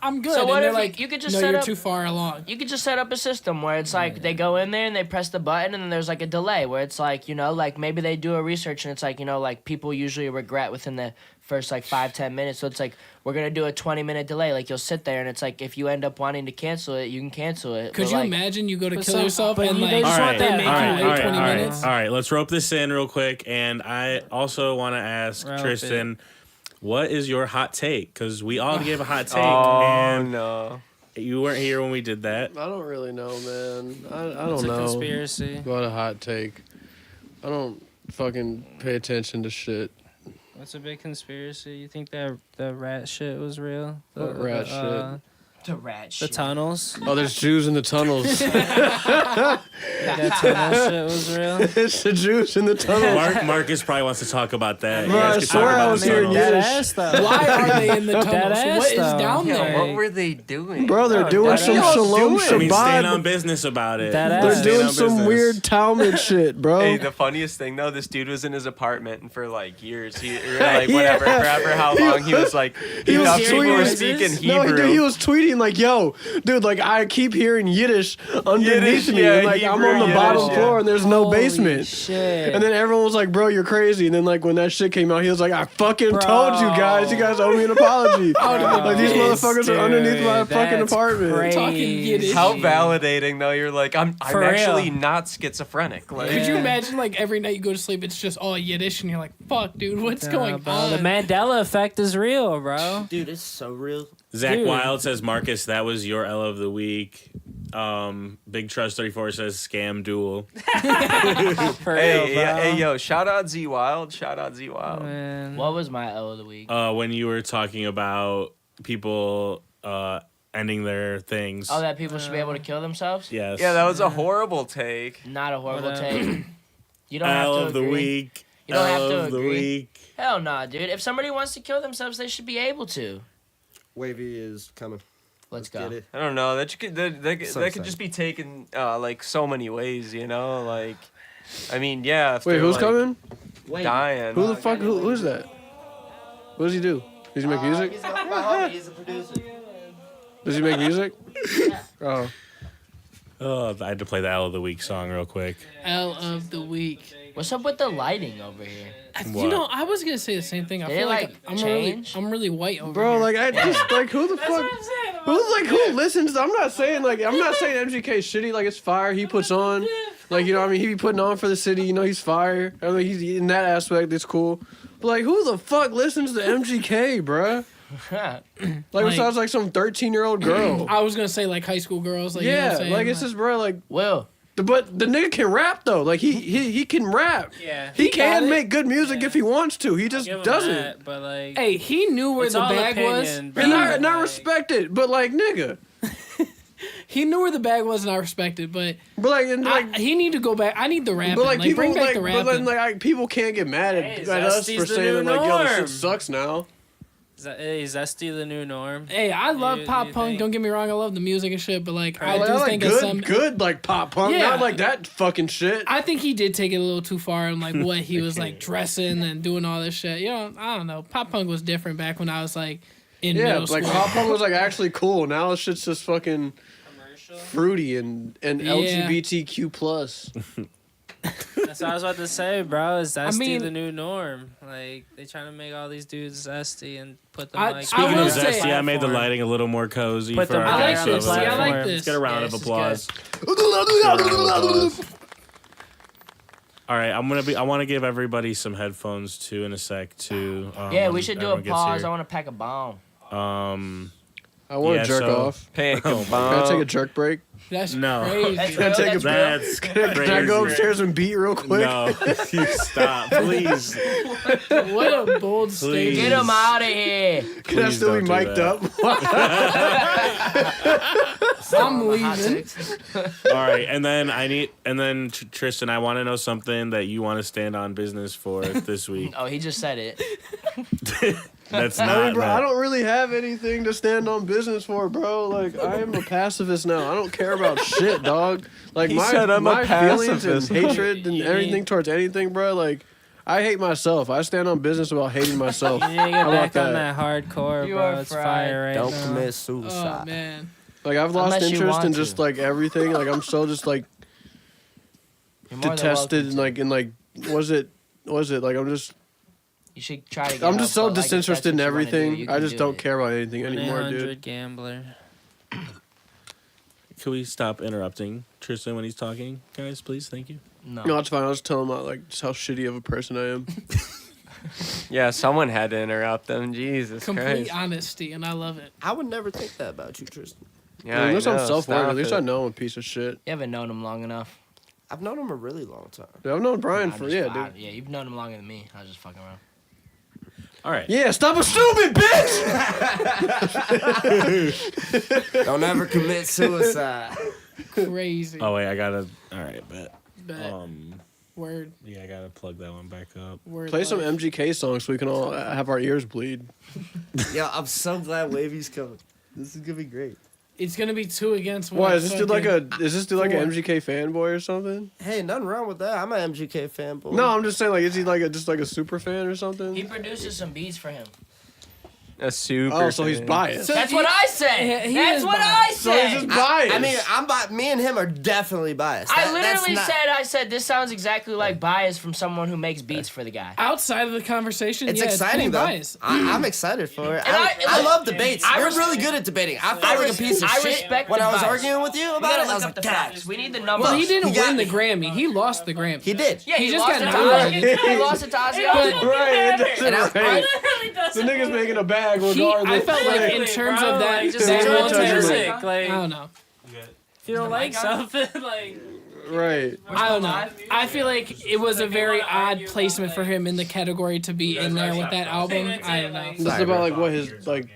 I'm good. So what and they're if like, you could just no, set you're up- too far along. You could just set up a system where it's like they go in there and they press the button and then there's like a delay where it's like, you know, like maybe they do a research and it's like, you know, like people usually regret within the first like 5-10 minutes. So it's like, we're going to do a 20-minute delay. Like you'll sit there and it's like, if you end up wanting to cancel it, you can cancel it. Could But, you like, imagine you go to But kill some- yourself but and you- like they just want they that make high. you wait 20 minutes? All right, let's rope this in real quick. And I also want to ask Rope Tristan, what is your hot take? Because we all gave a hot take, Oh and no. you weren't here when we did that. I don't really know, man. I It's don't a know conspiracy. about a hot take. I don't fucking pay attention to shit. What's a big conspiracy? You think that the rat shit was real? What rat shit? the rat The shit. tunnels. Oh, there's Jews in the tunnels. That tunnel shit was real. It's the Jews in the tunnels. Marcus probably wants to talk about that. You Bro, guys I can swear talk I about was the hearing tunnels. Yiddish. That ass though. Why are they in the tunnels? ass, What is though. down Yeah, there? what were they doing? Bro, they're doing that some ass. shalom I mean, staying on Shabbat. business about it. That They're ass. Staying doing on some business. weird Talmud shit, bro. Hey, the funniest thing though, this dude was in his apartment and for like years, or like whatever, forever how long he was like, he was thought people were tweeting- speaking No, Hebrew. he was tweeting like, "Yo, dude, like I keep hearing Yiddish underneath Yiddish, me, yeah, and like I'm Hebrew on the Yiddish, bottom yeah. floor, and there's no Holy basement." Shit. And then everyone was like, "Bro, you're crazy." And then like when that shit came out, he was like, "I fucking told you guys. You guys owe me an apology. Like these motherfuckers are underneath my fucking That's apartment." crazy. Talking Yiddish. How validating though. You're like, I'm For real. actually not schizophrenic. Like, Could you imagine like every night you go to sleep, it's just all Yiddish, and you're like, "Fuck, dude, what's going bro, on?" the Mandela effect is real, bro. Dude, it's so real. Zach Dude. Wild says, Marcus, that was your L of the week. Big Trust 34 says, scam duel. For real, hey, bro. hey, yo, shout out Z Wild, shout out Z Wild. Man. What was my L of the week? When you were talking about people ending their things. Oh, that people should be able to kill themselves? Yes. Yeah, that was a horrible take. Not a horrible Whatever. take. You don't have L to of the agree. week. You don't have L to of the agree. week. Hell nah, dude. If somebody wants to kill themselves, they should be able to. Wavy is coming. Let's go. Get it. I don't know. That could that So could excited. just be taken like so many ways, you know. Like, I mean, yeah. If Wait, they're, who's like, coming? Dying. Who the fuck? Who's that? What does he do? Does he make music? He's my homie. He's a producer. Does he make music? Oh, Oh, I had to play the L of the week song real quick. L of the week. What's up with the lighting over here? What? You know, I was gonna say the same thing. I Did feel it, like like, change? I'm really white over bro, here. like I just like who the fuck? Who listens? I'm not saying MGK shitty. Like it's fire. He puts on, like you know, what I mean, he be putting on for the city. You know, he's fire. I mean, he's in that aspect. It's cool. But like, who the fuck listens to MGK, bruh? Like besides like some 13-year-old girl. I was gonna say like high school girls. Like, you know what Yeah, I'm saying? like it's just bro, like. Will. But the nigga can rap though. Like he can rap. Yeah. He got can it. make good music if he wants to. He just Give him doesn't. that, but like, Hey, he knew where it's the all bag was. opinion, bro. And I Like, respect it, but like nigga, he knew where the bag was, and I respect it. But like, and like he need to go back. I need the rapping. but like, people bring back like, the but rapping. then like people can't get mad at us Zesty's for the saying new like, yo, this norm. shit sucks now. Is Zesty the new norm? Hey, I love You- pop you punk. think? Don't get me wrong. I love the music and shit. But like, I Like, do I like think of good, some. good like pop punk, Yeah. not like that fucking shit. I think he did take it a little too far and like what he was like dressing and doing all this shit. You know, I don't know. Pop punk was different back when I was like in Yeah, middle like school. pop punk was like actually cool. Now this shit's just fucking fruity and Yeah. LGBTQ plus. That's what I was about to say, bro. Is Zesty mean- the new norm? Like they trying to make all these dudes zesty and put them I- like. Speaking Speaking I of will say- Zesty, I made the lighting a little more cozy Put for them our I like guests this. over See, there. I like platform. this. Let's get a round Yeah, of this is applause. All right, I want to give everybody some headphones too in a sec too. Yeah, when we should do a everyone gets pause. here. I want to pack a bomb. I want to Yeah, jerk so- off. Pick a Can I bomb. take a jerk break? That's No. crazy. That's Can I real. take a That's real. That's Can I go crazy. upstairs and beat real quick? No, you stop, please. What a bold statement. Get him out of here. Can I Please still be don't do mic'd that. up? I'm leaving. All right, and then Tristan, I want to know something that you want to stand on business for this week. Oh, he just said it. That's I not. mean, bro, that. I don't really have anything to stand on business for, bro. Like, I am a pacifist now. I don't care about shit, dog. Like, He my, said I'm a my feelings and pacifist. hatred and everything towards anything, bro, like, I hate myself. I stand on business about hating myself. You need to get How back about on that? that hardcore, You bro. are It's fried. fire right Don't now. commit Oh suicide. man. Like, I've lost Unless you interest want in to. just, like, everything. Like, I'm so just, like, You're more than detested welcome and, like, was it, like, You should try to get I'm help, just so but, like, if that's disinterested in what you wanna do, everything. you I can just do don't it. care about anything anymore, 100 dude. gambler. Can we stop interrupting Tristan when he's talking, guys? Please, thank you. No. No, it's fine. I was telling him, like, just how shitty of a person I am. Yeah, someone had to interrupt them. Jesus Complete Christ. honesty, and I love it. I would never think that about you, Tristan. Yeah, at least I I'm know, self-aware. stop At least it. I know I'm a piece of shit. You haven't known him long enough. I've known him a really long time. Dude, I've known Brian I for, just- yeah, I- dude. Yeah, you've known him longer than me. I was just fucking around. All right. Yeah, stop assuming, bitch! Don't ever commit suicide. Crazy. Oh wait, I gotta. All right, bet. Bet. Word. Yeah, I gotta plug that one back up. Word. Play some life. MGK songs so we can all have our ears bleed. Yo, I'm so glad Wavy's coming. This is gonna be great. It's gonna be 2 against 1. Why is this dude like fucking- a? Is this dude like four. an MGK fanboy or something? Hey, nothing wrong with that. I'm an MGK fanboy. No, I'm just saying, like, is he like just like a super fan or He something? produces some beats for him. A super. Oh, so he's fan. biased. So That's he- what I said. Yeah, he That's is what biased. I So he's said. just biased. I mean, me and him are definitely biased. I That's literally not- I said this sounds exactly like bias from someone who makes beats for the guy. Outside of the conversation, It's yeah, exciting it's though. pretty biased. I'm excited for it. And I love debates. I You're res- really good at debating. I felt I like a res- piece of I shit respect when the I was bias. arguing with you We about gotta it. I look was up like, the God. facts. We need the numbers. Well, he didn't He got win the me. Grammy. He lost the Grammy. He did. Yeah, He he just lost got it to nominated. Ozzy. He lost it to Ozzy But- Osbourne. Right, it And I- doesn't right. The nigga's making a bag regardless. I felt like in terms of that, just that enjoy one the time- music. I Like, don't know. if you don't like something, like. Right. I don't know. I feel like it was a very odd placement for him in the category to be in there with that album. I don't know. This is about like what his like.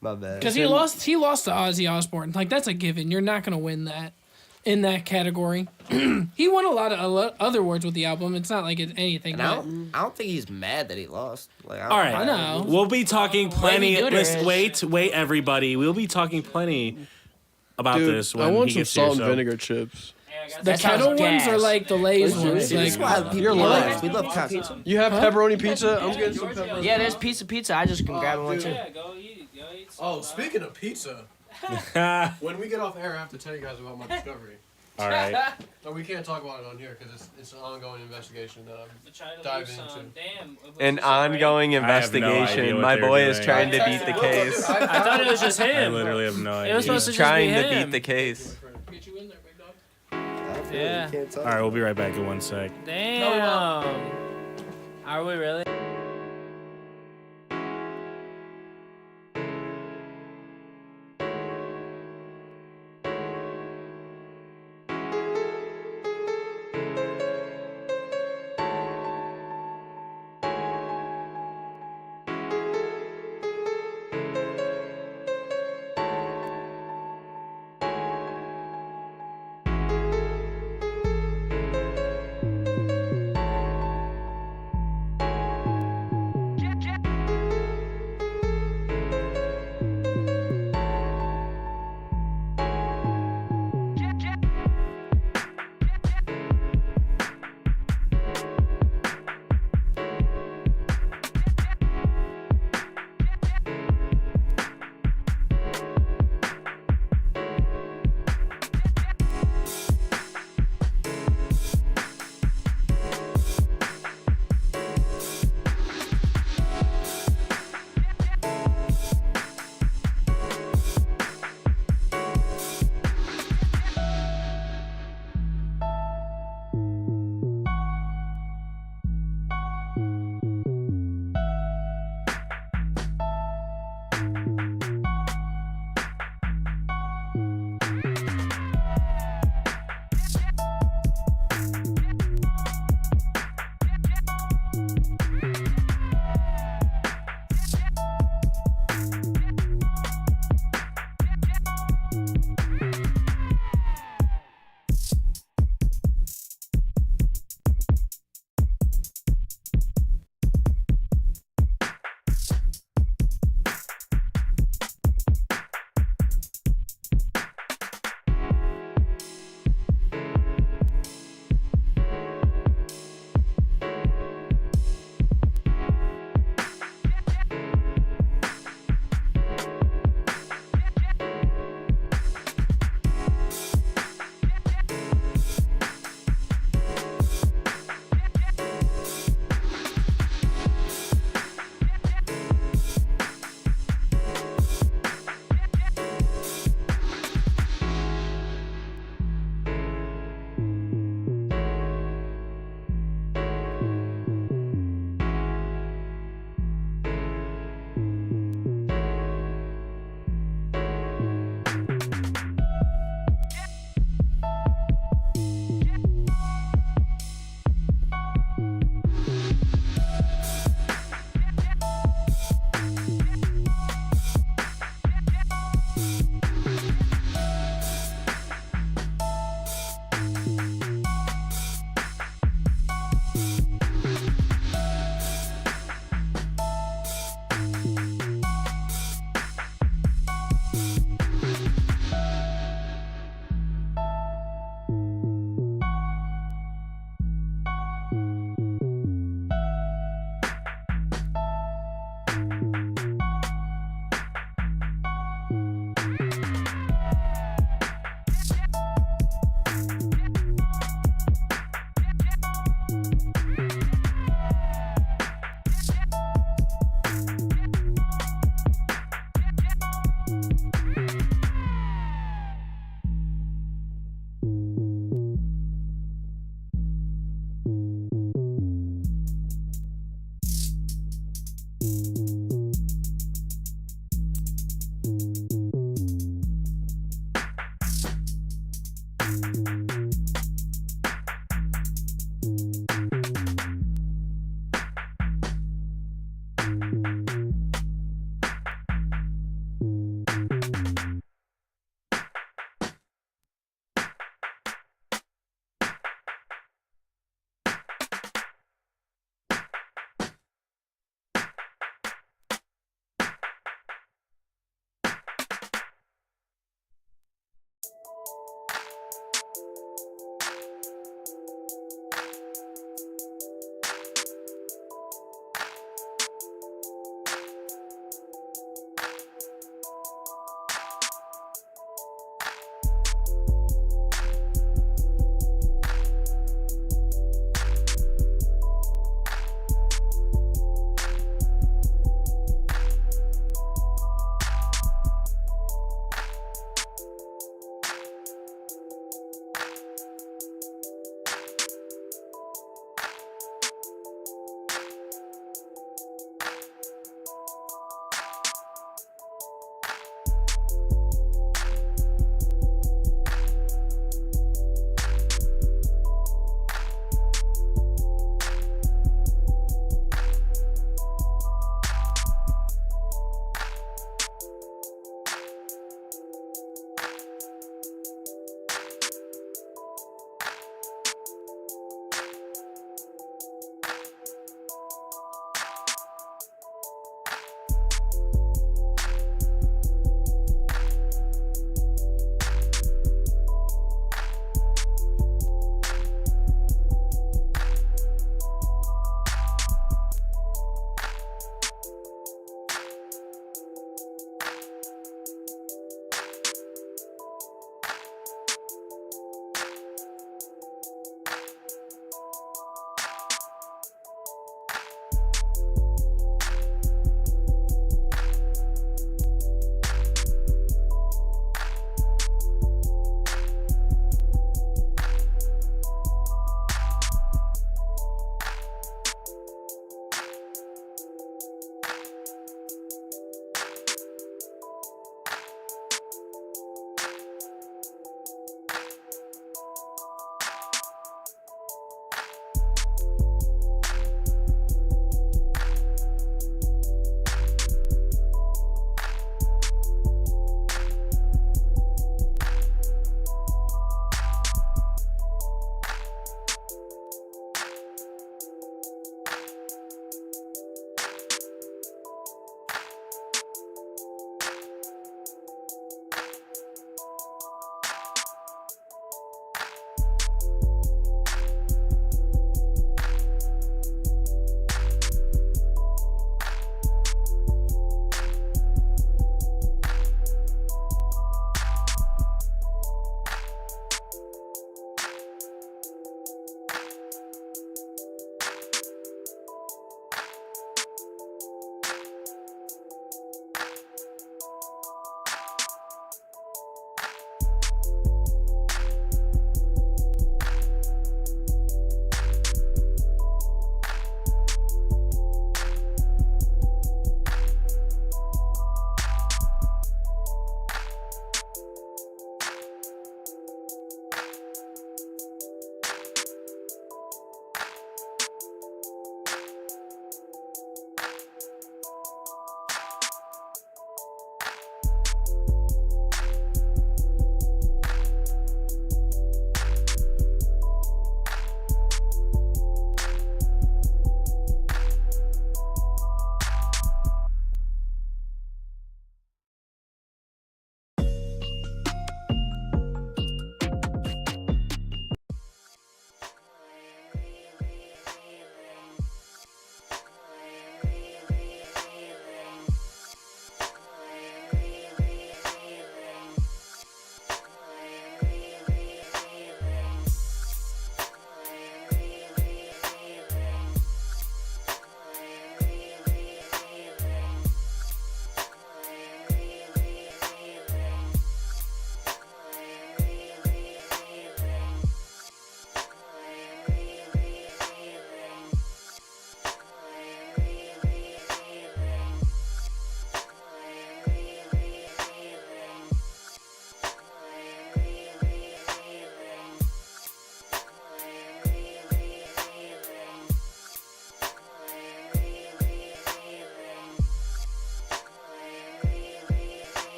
My bad. Because he lost to Ozzy Osbourne. Like, that's a given. You're not going to win that in that category. He won a lot of other awards with the album. It's not like it's anything. And I But don't think he's mad that he lost. Like, All right. I know. We'll be talking plenty. Duder Listen, is- wait, everybody. We'll be talking plenty about Dude, this I when want he some gets here. salt and So. vinegar chips. the That sounds kettle ones gas. are like the Lay's ones. See, this is why Like, people You're like lying. us. We love content. You have pepperoni pizza? I'm getting some pepperoni. Yeah, there's pizza. I just can grab one too. Go eat. Go eat. Oh, speaking of pizza, when we get off air, I have to tell you guys about my discovery. All right. No, we can't talk about it on here because it's an ongoing investigation that I'm Try to Dive lose into. some. Damn. was An this alright? ongoing I have no idea investigation. what My they're boy is doing. trying to beat the case. I thought it was just I him. literally have no idea. It was supposed to just Trying be to him. beat the case. get you in there, big dog. Yeah. All right, we'll be right back in 1 sec. Damn. Are we really?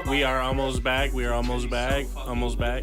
We are almost back. We are almost back. Almost back.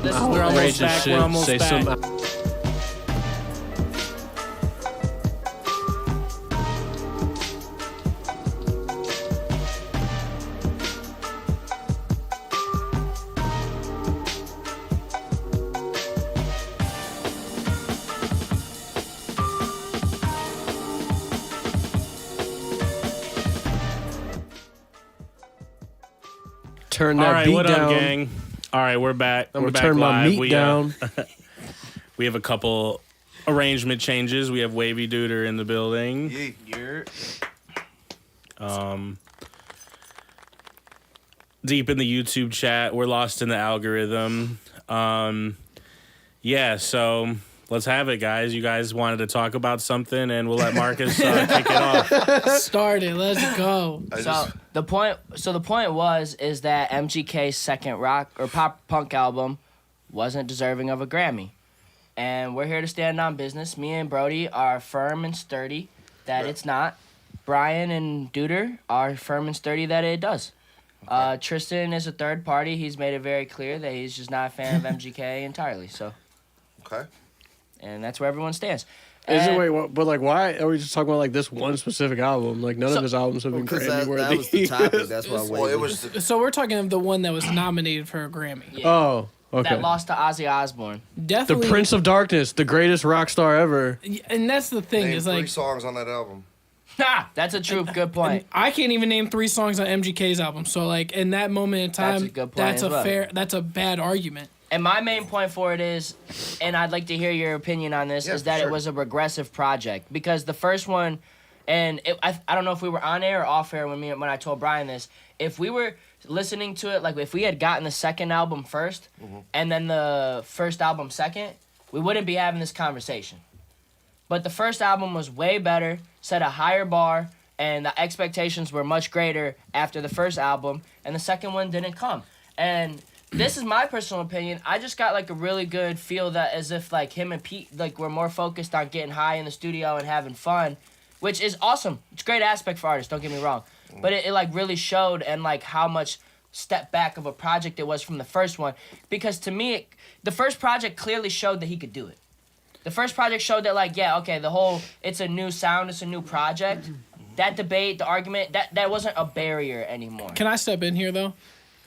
This is We're almost Outrageous back. shit. We're almost Say back. some. Turn that All right, beat what down. up, gang? All right, we're back. I'm We're gonna back turn my live. meat down. We have a couple arrangement changes. We have Wavy Duder in the building. Deep in the YouTube chat. We're lost in the algorithm. Yeah, so let's have it, guys. You guys wanted to talk about something, and we'll let Marcus kick it off. Start it. Let's go. So the point is that MGK's second rock or pop punk album wasn't deserving of a Grammy, and we're here to stand on business. Me and Brody are firm and sturdy that it's not. Brian and Duder are firm and sturdy that it does. Triston is a third party. He's made it very clear that he's just not a fan of MGK entirely. So, Okay. and that's where everyone stands. Is it, And- wait, what, but like, why are we just talking about like this one specific album? Like, none of his albums have been Because Grammy that worthy. was the topic. That's why I Well, it waited. was the, So we're talking of the one that was nominated for a Grammy. Yeah, Oh, okay. that lost to Ozzy Osbourne. The Definitely. Prince of Darkness, the greatest rock star ever. And that's the thing name is 3 like songs on that album. That's a true good point. I can't even name 3 songs on MGK's album. So like in that moment in time, That's a good point that's as a well. that's a bad argument. And my main point for it is, and I'd like to hear your opinion on this, Yeah, is that sure. it was a regressive project. Because the first one, and I don't know if we were on air or off air when I told Brian this, if we were listening to it, like if we had gotten the second album first, and then the first album second, we wouldn't be having this conversation. But the first album was way better, set a higher bar, and the expectations were much greater after the first album, and the second one didn't come. And this is my personal opinion. I just got like a really good feel that as if like him and Pete like were more focused on getting high in the studio and having fun, which is awesome. It's a great aspect for artists, don't get me wrong. But it like really showed and like how much step back of a project it was from the first one. Because to me, the first project clearly showed that he could do it. The first project showed that like, yeah, okay, it's a new sound, it's a new project. That debate, the argument, that wasn't a barrier anymore. Can I step in here though?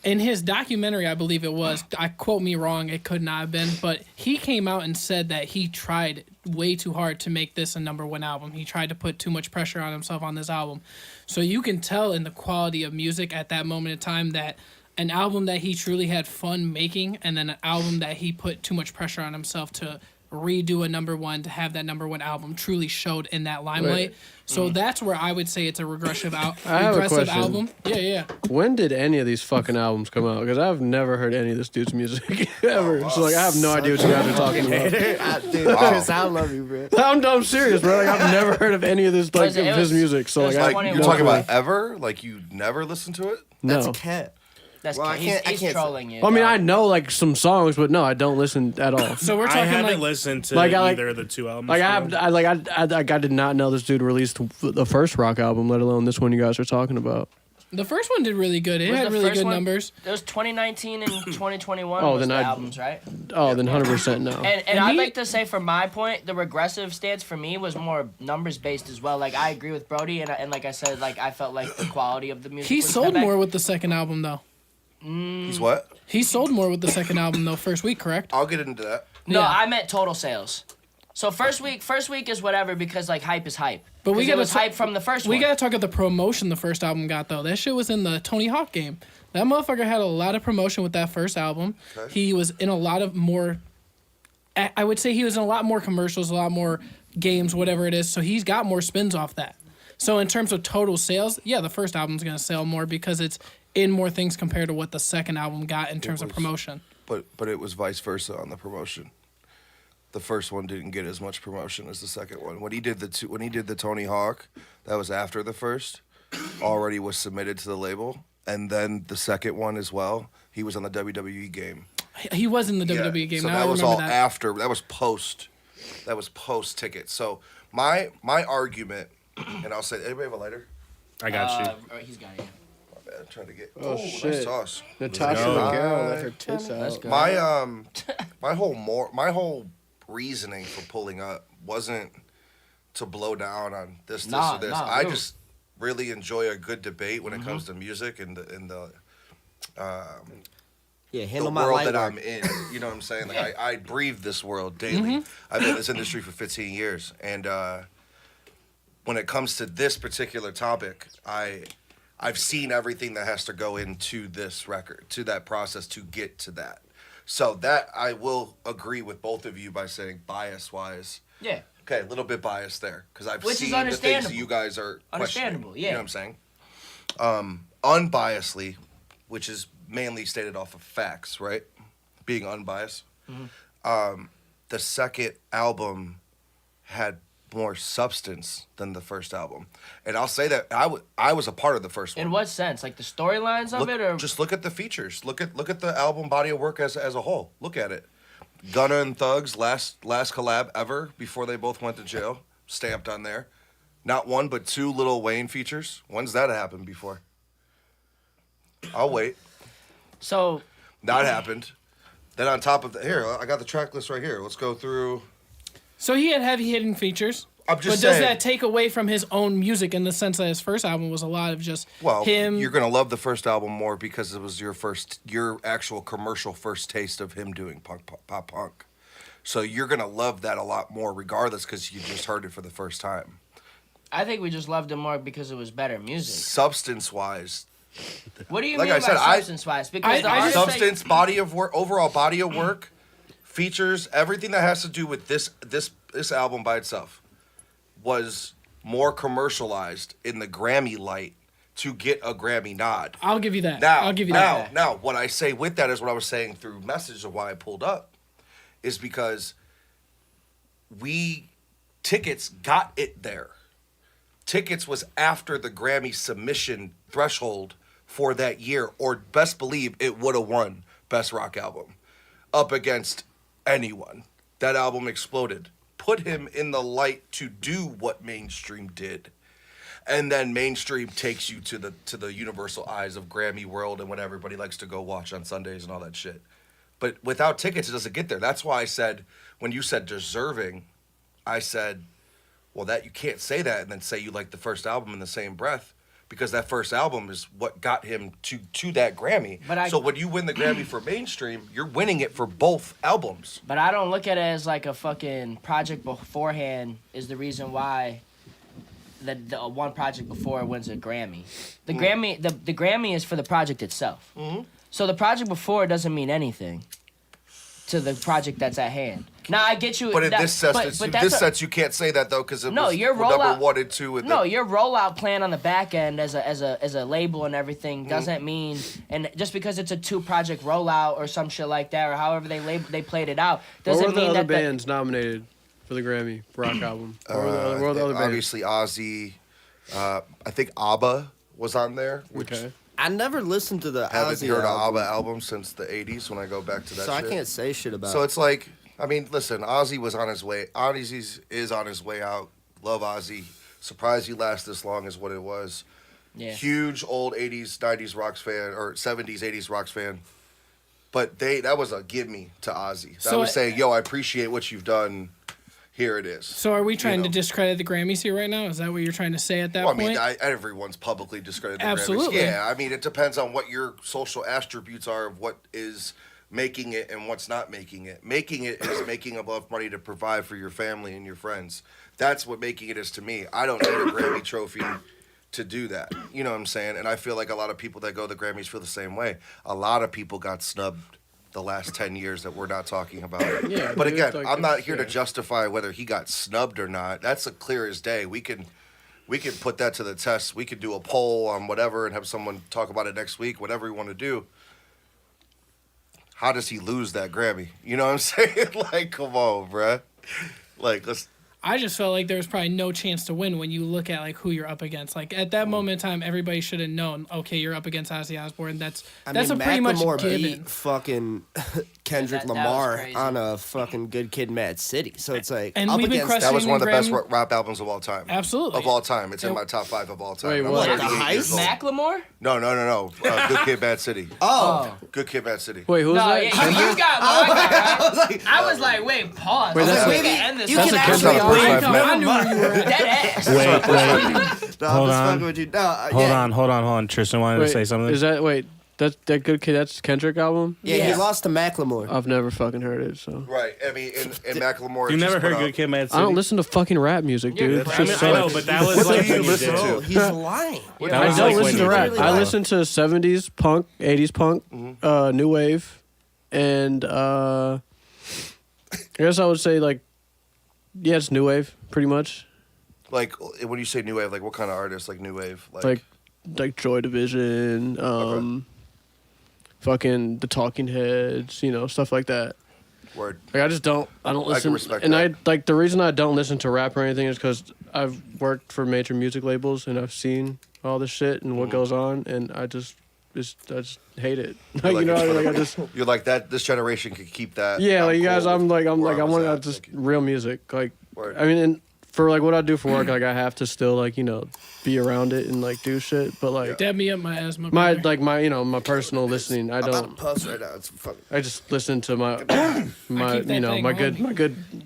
In his documentary, I believe it was, I quote me wrong, it could not have been, but he came out and said that he tried way too hard to make this a #1 album. He tried to put too much pressure on himself on this album. So you can tell in the quality of music at that moment in time that an album that he truly had fun making and then an album that he put too much pressure on himself to redo a #1 to have that #1 album truly showed in that limelight. Wait. So that's where I would say it's a regressive I have a regressive question. album. Yeah. When did any of these fucking albums come out? Because I've never heard any of this dude's music ever. So like, I have no idea what you guys are talking about. Dude, Chris, I love you, bro. I'm serious, bro. Like, I've never heard of any of this like Was it- of it his was- music. So it was like, like I one have of You're no talking clue. about ever? Like you never listened to it? That's No. cat. That's Well, I he's can't say- trolling you. I mean, dog. I know like some songs, but no, I don't listen at all. So we're I talking haven't like listened to Like, I either of the 2 albums. Like for him. I did not know this dude released the first rock album, let alone this one you guys are talking about. the first one did really good. It Was had the really first good one- numbers. It was 2019 and 2021 Oh, was then the I- albums, right? Oh, then 100% no. And And I'd he- like to say, from my point, the regressive stance for me was more numbers based as well. Like I agree with Brody, and like I said, like I felt like the quality of the music. He was sold step back. more with the second album though. He's what? He sold more with the second album though. First week, correct? I'll get into that. No, Yeah. I meant total sales. So first week is whatever because like hype is hype. But we 'Cause it gotta was ta- hype from the first We one. gotta talk about the promotion the first album got though. That shit was in the Tony Hawk game. That motherfucker had a lot of promotion with that first album. Okay. He was in a lot of more. I would say he was in a lot more commercials, a lot more games, whatever it is. So he's got more spins off that. So in terms of total sales, yeah, the first album's gonna sell more because it's in more things compared to what the second album got in terms of was- promotion. But it was vice versa on the promotion. The first one didn't get as much promotion as the second one. When he did the Tony Hawk, that was after the first, already was submitted to the label, and then the second one as well. He was on the WWE game. He was in the Yeah, WWE game. So Now that I was remember all that. after. That was post. That was post ticket. So my argument, and I'll say, anybody have a lighter? I got you. He's got it. bad. Trying to get. Oh, Nice shit. toss. Natasha go. McGarrett let her tits Let's out. go. My my whole reasoning for pulling up wasn't to blow down on this Nah, or this. nah, I yo. just really enjoy a good debate when it comes to music and the Yeah, the handle my world light that work. I'm in. You know what I'm saying? Like I breathe this world daily. I've been in this industry for 15 years, and when it comes to this particular topic, I've seen everything that has to go into this record, to that process to get to that. So that I will agree with both of you by saying bias-wise. Yeah. Okay, a little bit biased there because I've Which is seen the things that understandable. you guys are questioning. Understandable, yeah. You know what I'm saying? Unbiasedly, which is mainly stated off of facts, right? Being unbiased. The second album had more substance than the first album, and I'll say that I was a part of the first one. In what sense? Like the storylines of it, or Just look at the features. Look at the album body of work as a whole. Look at it. Gunna and Thugs last collab ever before they both went to jail, stamped on there. Not one but two Lil Wayne features. When's that happened before? I'll wait. so That happened. Then on top of that, here I got the track list right here. Let's go through. So he had heavy hitting features. I'm But just does saying. that take away from his own music in the sense that his first album was a lot of just Well, him? you're gonna love the first album more because it was your actual commercial first taste of him doing pop punk. So you're gonna love that a lot more, regardless, because you just heard it for the first time. I think we just loved it more because it was better music. Substance wise, What do you Like mean I said, by substance wise? Because the I artists just- say- substance, body of work, overall body of work, features, everything that has to do with this album by itself was more commercialized in the Grammy light to get a Grammy nod. I'll give you that. Now, I'll give you that. Now, what I say with that is what I was saying through message of why I pulled up, is because Tickets got it there. Tickets was after the Grammy submission threshold for that year, or best believe it would have won Best Rock Album up against anyone. That album exploded. Put him in the light to do what mainstream did. And then mainstream takes you to the universal eyes of Grammy World and what everybody likes to go watch on Sundays and all that shit. But without tickets, it doesn't get there. That's why I said, when you said deserving, I said, well, that you can't say that and then say you like the first album in the same breath, because that first album is what got him to that Grammy. So when you win the Grammy for mainstream, you're winning it for both albums. But I don't look at it as like a fucking project beforehand is the reason why the one project before wins a Grammy. The Grammy is for the project itself. Mm-hmm. So the project before doesn't mean anything to the project that's at hand. Now I get you. But in this sense, you can't say that though, because it was your number rollout, 1 and 2. Your rollout plan on the back end as a label and everything doesn't mean, and just because it's a 2-project rollout or some shit like that, or however they played it out, doesn't What were the mean other that bands nominated for the Grammy rock album? What were the other bands? Obviously Ozzy. I think ABBA was on there. Which Okay. I never listened to the haven't Ozzy heard an album, ABBA album since the 80s when I go back to that so shit. I can't say shit about So it. it's like, I mean, listen, Ozzy was on his way. Ozzy is on his way out. Love Ozzy. Surprised he lasted this long is what it was. Yeah. Huge old 80s, 90s rocks fan, or 70s, 80s rocks fan. But that was a give me to Ozzy. That So was saying, yo, I appreciate what you've done. Here it is. So are we trying know. to discredit the Grammys here right now? Is that what you're trying to say at that Well, I point? mean, everyone's publicly discredited the Absolutely. Grammys. Yeah, I mean, it depends on what your social attributes are of what is making it and what's not making it. Making it is making enough money to provide for your family and your friends. That's what making it is to me. I don't need a Grammy trophy to do that. You know what I'm saying? And I feel like a lot of people that go to the Grammys feel the same way. A lot of people got snubbed the last 10 years that we're not talking about. Yeah, But dude, again, like, I'm not here to yeah. justify whether he got snubbed or not. That's a clear as day. We can put that to the test. We could do a poll on whatever and have someone talk about it next week, whatever we want to do. How does he lose that Grammy? You know what I'm saying? Like, come on, bruh. Like, let's. I just felt like there was probably no chance to win when you look at like who you're up against. Like at that moment in time, everybody should have known. Okay, you're up against Ozzy Osbourne. That's a pretty much given. Beat fucking Kendrick That was Lamar crazy. on a fucking Good Kid, Mad City. So it's like And up we've been against That was one of the best Grammy- rap albums of all time. Absolutely. Of all time. It's in my top 5 of all time. Wait, I'm what? 38 The years Heist? old. Macklemore? No. Good Kid, Bad City. Oh, Good Kid, Bad City. Wait, who's No, that? yeah, you got one. I was like, wait, pause. Wait, that's we a- can end this. you That's can a actually Kendrick wait. Lamar. I knew where you were at. Dead ass. Wait. No, Hold I'm just on. fucking with you. No, Hold on. Tristan wanted to say something. Is that that Good Kid? That's Kendrick album. Yeah, Yeah. he lost to Macklemore. I've never fucking heard it, so Right. I mean, in Macklemore. You just never put heard out- Good Kid, Mad City? I don't listen to fucking rap music, dude. Yeah, It's I I, just mean, I know, sucks. but that was What like do you when you listen did. to? Oh, he's lying. That I was don't like when listen you to rap. did. I listen to 70s punk, 80s punk, new wave, and I guess I would say like, yeah, it's new wave pretty much. Like, when you say new wave, like, what kind of artists? Like, new wave? Like Joy Division, fucking the Talking Heads, stuff like that. Word. Like I don't can listen, respect and that. I like the reason I don't listen to rap or anything is because I've worked for major music labels and I've seen all this shit and what goes on, and I just hate it. Like, you know, like I just You're like that. This generation could keep that. yeah, like you cool guys, with I'm where like I was want at. just Thank you. real music. Like Word. I mean, and for like what I do for work, like I have to still like be around it and like do shit, but like. Dab me up my asthma. My brother. my personal listening, I I'm about to don't. puss right now. It's fucking. I just listen to my keep that thing my on good me.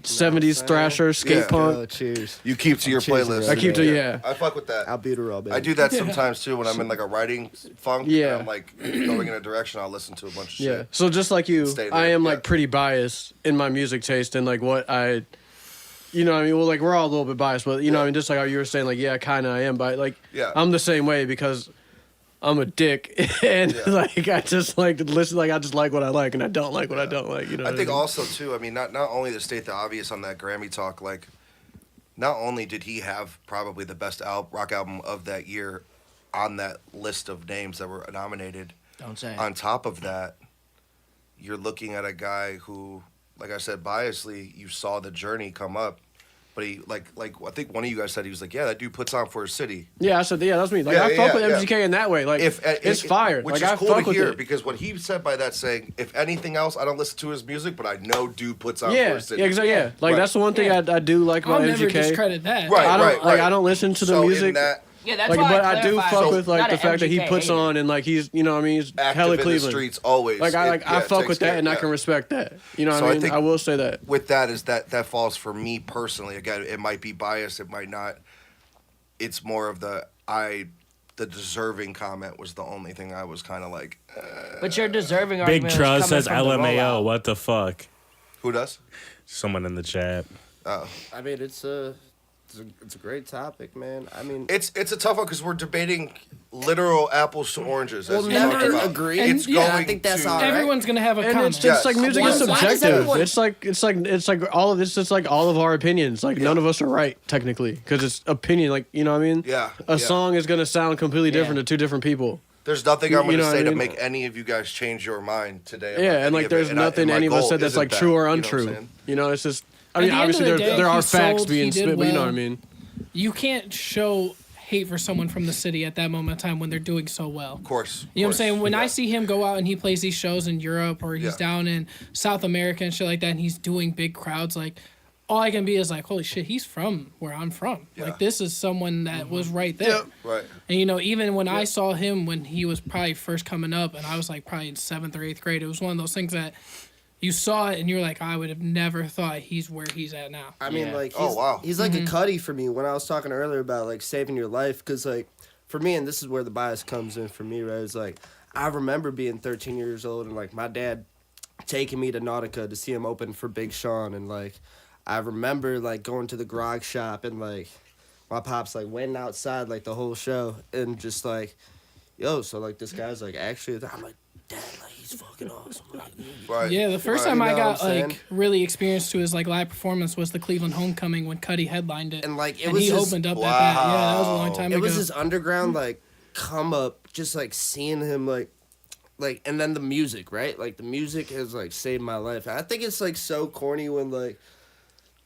70s thrasher skate Yeah. punk. Oh, cheers. You keep to your cheers, playlist. bro. I keep to yeah. I fuck with that. Albuterol, baby. I do that sometimes too when I'm in like a writing funk. Yeah. And I'm like going in a direction. I'll listen to a bunch of Yeah. shit. So just like you, Stay I there, am yeah. like pretty biased in my music taste and like what I, what I mean? Well, like we're all a little bit biased, but what I mean, just like how you were saying, like yeah, kind of I am, but like Yeah. I'm the same way because I'm a dick and Yeah. like I just like to listen, like I just like what I like and I don't like what I don't like. You know. I what think mean? also too. I mean, not only to state the obvious on that Grammy talk, like not only did he have probably the best rock album of that year on that list of names that were nominated. Don't say. On top of that, you're looking at a guy who, like I said, biasly, you saw the journey come up, but he like I think one of you guys said he was like, yeah, that dude puts on for his city. Yeah, I said yeah, that's me. Like Yeah, I yeah, fuck with yeah. MGK in that way. Like it's fire. Which Like is I cool fuck to with hear it. because what he said by that saying, if anything else, I don't listen to his music, but I know dude puts on for Yeah, his city. yeah, exactly. Yeah, like Right. that's the one thing Yeah. I do like about I'll never MGK. discredit that. Right, I don't right, like right. I don't listen to the So in music. that Yeah, that's Like, why but I do clarified. fuck So, with like not the an fact that he MGK puts hater. on and like he's he's active hella in the Cleveland. streets always. Like I yeah, fuck takes with that care, and I yeah. can respect that. You know what So I I mean? think- I will say that. With that is that falls for me personally. Again, it might be biased, it might not. It's more of the deserving comment was the only thing I was kind of like. But your deserving Big argument was Truz coming says from the LMAO. rollout. What the fuck? Who does? Someone in the chat. Oh, I mean, it's a great topic, man. I mean, it's a tough one because we're debating literal apples to oranges. we'll as we never talked about. agree. And It's yeah, I going think that's to. all right. Everyone's gonna have a And comment. it's Yes. like music Why- is why does subjective. everyone- It's like all of this. It's like all of our opinions. Like none of us are right technically because it's opinion. Like you know what I mean? Yeah, A yeah. song is gonna sound completely different to two different people. There's nothing I'm You going know to what say I to mean? make any of you guys change your mind today. about Yeah, any and like of there's it. nothing and my any of us goal said that's isn't like that, true or you know what I'm untrue. saying? You know, it's just. I At mean, the end of obviously the there day, are he facts sold, being he did spit, but you know what I well. mean. You can't show hate for someone from the city at that moment in time when they're doing so well. Of course. You know what I'm saying? When yeah. I see him go out and he plays these shows in Europe or he's Yeah. down in South America and shit like that and he's doing big crowds, like all I can be is like, holy shit, he's from where I'm from. Yeah. Like this is someone that was right there. Right. And you know, even when I saw him when he was probably first coming up and I was like probably in 7th or 8th grade, it was one of those things that you saw it and you're like, I would have never thought he's where he's at now. I mean, Yeah. like, Oh, wow. he's like a Cuddy for me when I was talking earlier about, like, saving your life. Because, like, for me, and this is where the bias comes in for me, right? It's like, I remember being 13 years old and, like, my dad taking me to Nautica to see him open for Big Sean. And, like, I remember, like, going to the grog shop and, like, my pops, like, waiting outside, like, the whole show. And just, like, yo, so, like, this guy's, like, actually, I'm like, Dad, like, he's fucking awesome. Like, Right. Yeah, the first Right. time You I know got what I'm saying? like really experienced to his like live performance was the Cleveland Homecoming when Cuddy headlined it. And, like, it and was he his- opened up that bad. Yeah, that was a long Wow. time It ago. was his underground, like, come up, just, like, seeing him, like, and then the music, right? Like, the music has, like, saved my life. I think it's, like, so corny when, like,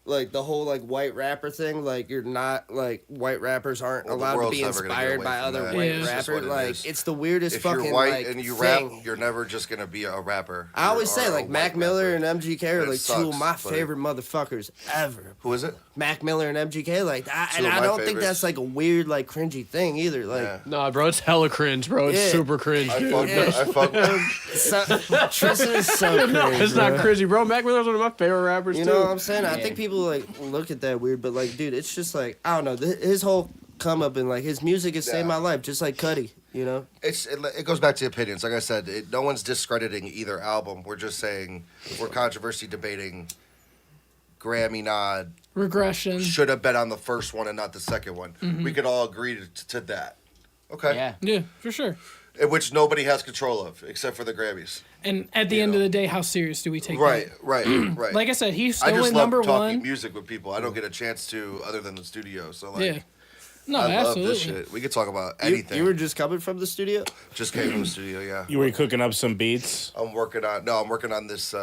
like the whole like white rapper thing, like you're not like white rappers aren't Well, the allowed to world's be never gonna get inspired away by from other that. white Yeah. It's just rappers. what it Like is. it's the weirdest If fucking you're white like and you thing. rap, you're never just gonna be a rapper. I always You say are a like Mac white Miller rapper. and MGK are And it like two of sucks, my but- favorite motherfuckers ever. Who is it? Mac Miller and MGK, like, Two and of I my don't think favorites. that's like a weird, like, cringy thing either. Like, Yeah. Nah, bro, it's hella cringe, bro. It's Yeah. super cringe, I dude. fuck with. I fuck with. so, Tristan is so crazy. It's not cringy, bro. Mac Miller's one of my favorite rappers, You too. know what I'm saying? I Yeah. think people like look at that weird, but like, dude, it's just like I don't know. His whole come up and like his music has saved Yeah. my life, just like Cudi. You know? It goes back to opinions. Like I said, no one's discrediting either album. We're just saying we're controversy debating. Grammy nod Regression. should have been on the first one and not the second one. We could all agree to that. Okay. Yeah. Yeah, for sure. In which nobody has control of except for the Grammys. And at the end of the day, how serious do we take Right, that? right. Like I said, he's I still just at love number talking one. music with people. I don't get a chance to other than the studio. So like, Yeah. No, I absolutely. love this shit. We could talk about anything. You were just coming from the studio. Just came from the studio, yeah. You were cooking up some beats. I'm working on this.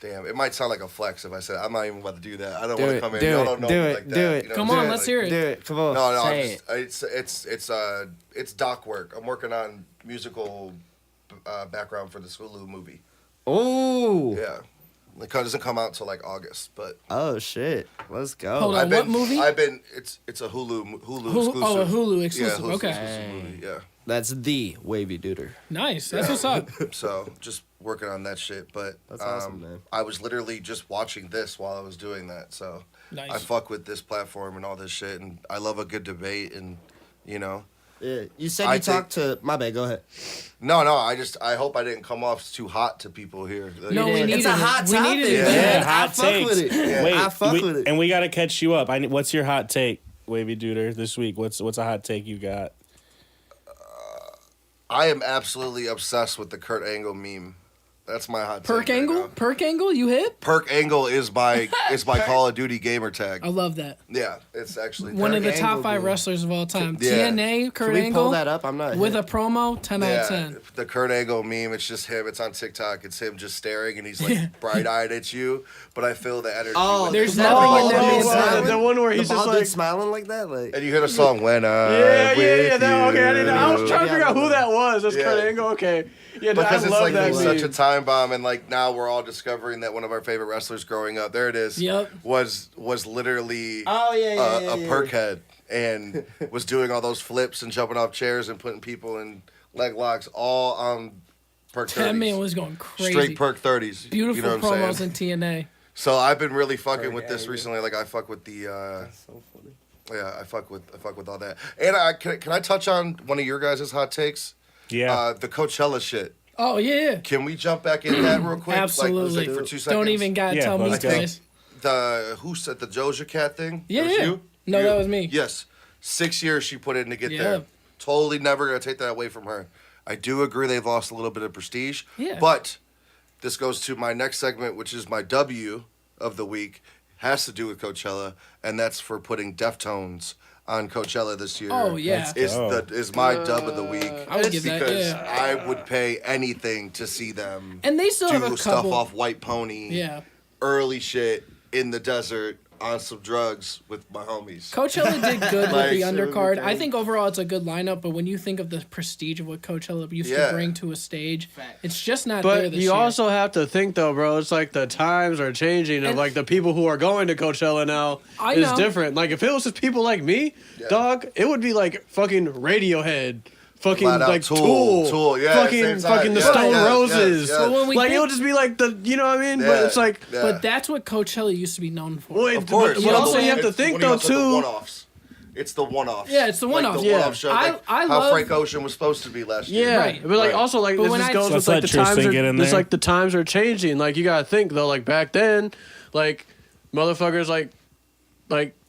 Damn, it might sound like a flex if I said I'm not even about to do that. I don't want to come in. Y'all don't know me like that. do it. You know Come what I'm on, saying? let's hear it. Do it. Come on. No, Say it's doc work. I'm working on musical background for this Hulu movie. Oh. Yeah, it doesn't come out until like August, but Oh shit. Let's go. Hold on. What movie? It's a Hulu exclusive. Oh, a Hulu exclusive. Yeah, Hulu Okay. exclusive movie. Yeah. That's the wavy duder. Nice. That's what's up. So just working on that shit, but That's awesome, man. I was literally just watching this while I was doing that, so Nice. I fuck with this platform and all this shit, and I love a good debate, and you know, Yeah. You said I you talked to my bad. Go ahead. no, I hope I didn't come off too hot to people here. Like, No, we It's needed a it. hot We topic. needed it. Yeah. man. I hot fuck takes. with it. Wait, I fuck with it. and we gotta catch you up. What's your hot take, Wavy Duder, this week? What's a hot take you got? I am absolutely obsessed with the Kurt Angle meme. That's my hot Perk take right angle? now. Perk angle? You hit? Perk Angle is my Call of Duty gamer tag. I love that. Yeah, it's actually One of the Kurt top Angle, 5 dude. wrestlers of all time. Yeah. TNA, Kurt Can we Angle. pull that up? I'm not With hit. a promo, 10 out of 10. The Kurt Angle meme, it's just him. It's on TikTok. It's him just staring, and he's like bright-eyed at you. But I feel the energy. Oh, with there's it. nothing bald in that dude meme. smiling? The one where he's the just bald dude like, smiling like that, like. And you hear the song "When I yeah. with That, okay, you." I was trying to figure out who that was. That's Yeah. Kurt Angle. Okay, yeah, dude, I Because it's love like that he's meme. such a time bomb, and like now we're all discovering that one of our favorite wrestlers growing up, there it is, Yep. was literally Oh yeah, a perk head and was doing all those flips and jumping off chairs and putting people in leg locks all on perk 30s. That man was going crazy. Straight perk 30s. Beautiful you know what I'm promos saying? in TNA. So I've been really fucking Perk with this Angle. recently. Like I fuck with the So funny. yeah, I fuck with all that. And can I touch on one of your guys' hot takes? Yeah. The Coachella shit. Oh, yeah. Can we jump back in that real quick? Absolutely. Like, for 2 seconds. Don't even gotta Yeah, tell me let's go. twice. Who said the Doja Cat thing? Yeah, That was yeah. you? No, You? that was me. Yes. 6 years she put in to get Yeah. there. Totally never gonna take that away from her. I do agree they've lost a little bit of prestige. Yeah. But this goes to my next segment, which is my W of the week. Has to do with Coachella, and that's for putting Deftones on Coachella this year. Oh, yeah. Is my dub of the week. I would give that, because yeah. I would pay anything to see them And they still have do a stuff couple. off White Pony. Yeah. Early shit in the desert on some drugs with my homies. Coachella did good Like, with the so undercard. I think overall it's a good lineup, but when you think of the prestige of what Coachella used Yeah. to bring to a stage, it's just not there But this you year. also have to think though, bro. It's like the times are changing, and And- like the people who are going to Coachella now I is know. different. Like if it was just people like me, dog, it would be like fucking Radiohead, fucking Flat out like Tool. Tool, yeah, fucking same time. fucking the Yeah, Stone yeah, Roses. yeah, But when we Like it think- would just be like the, you know what I mean? But Yeah, it's like, yeah. But that's what Coachella used to be known for. well, Of course. but also you have to It's- think what do you though also the too. one-offs? It's the one-offs. Yeah, it's the one-offs. Like the Yeah. one-off show. I- Like I how love- Frank Ocean was supposed to be last year. Yeah, Right. but like Right. also like But this when just I- goes Let's with like let the Tristan times are get in it's there. like the times are changing. Like you gotta think though, like back then, like motherfuckers like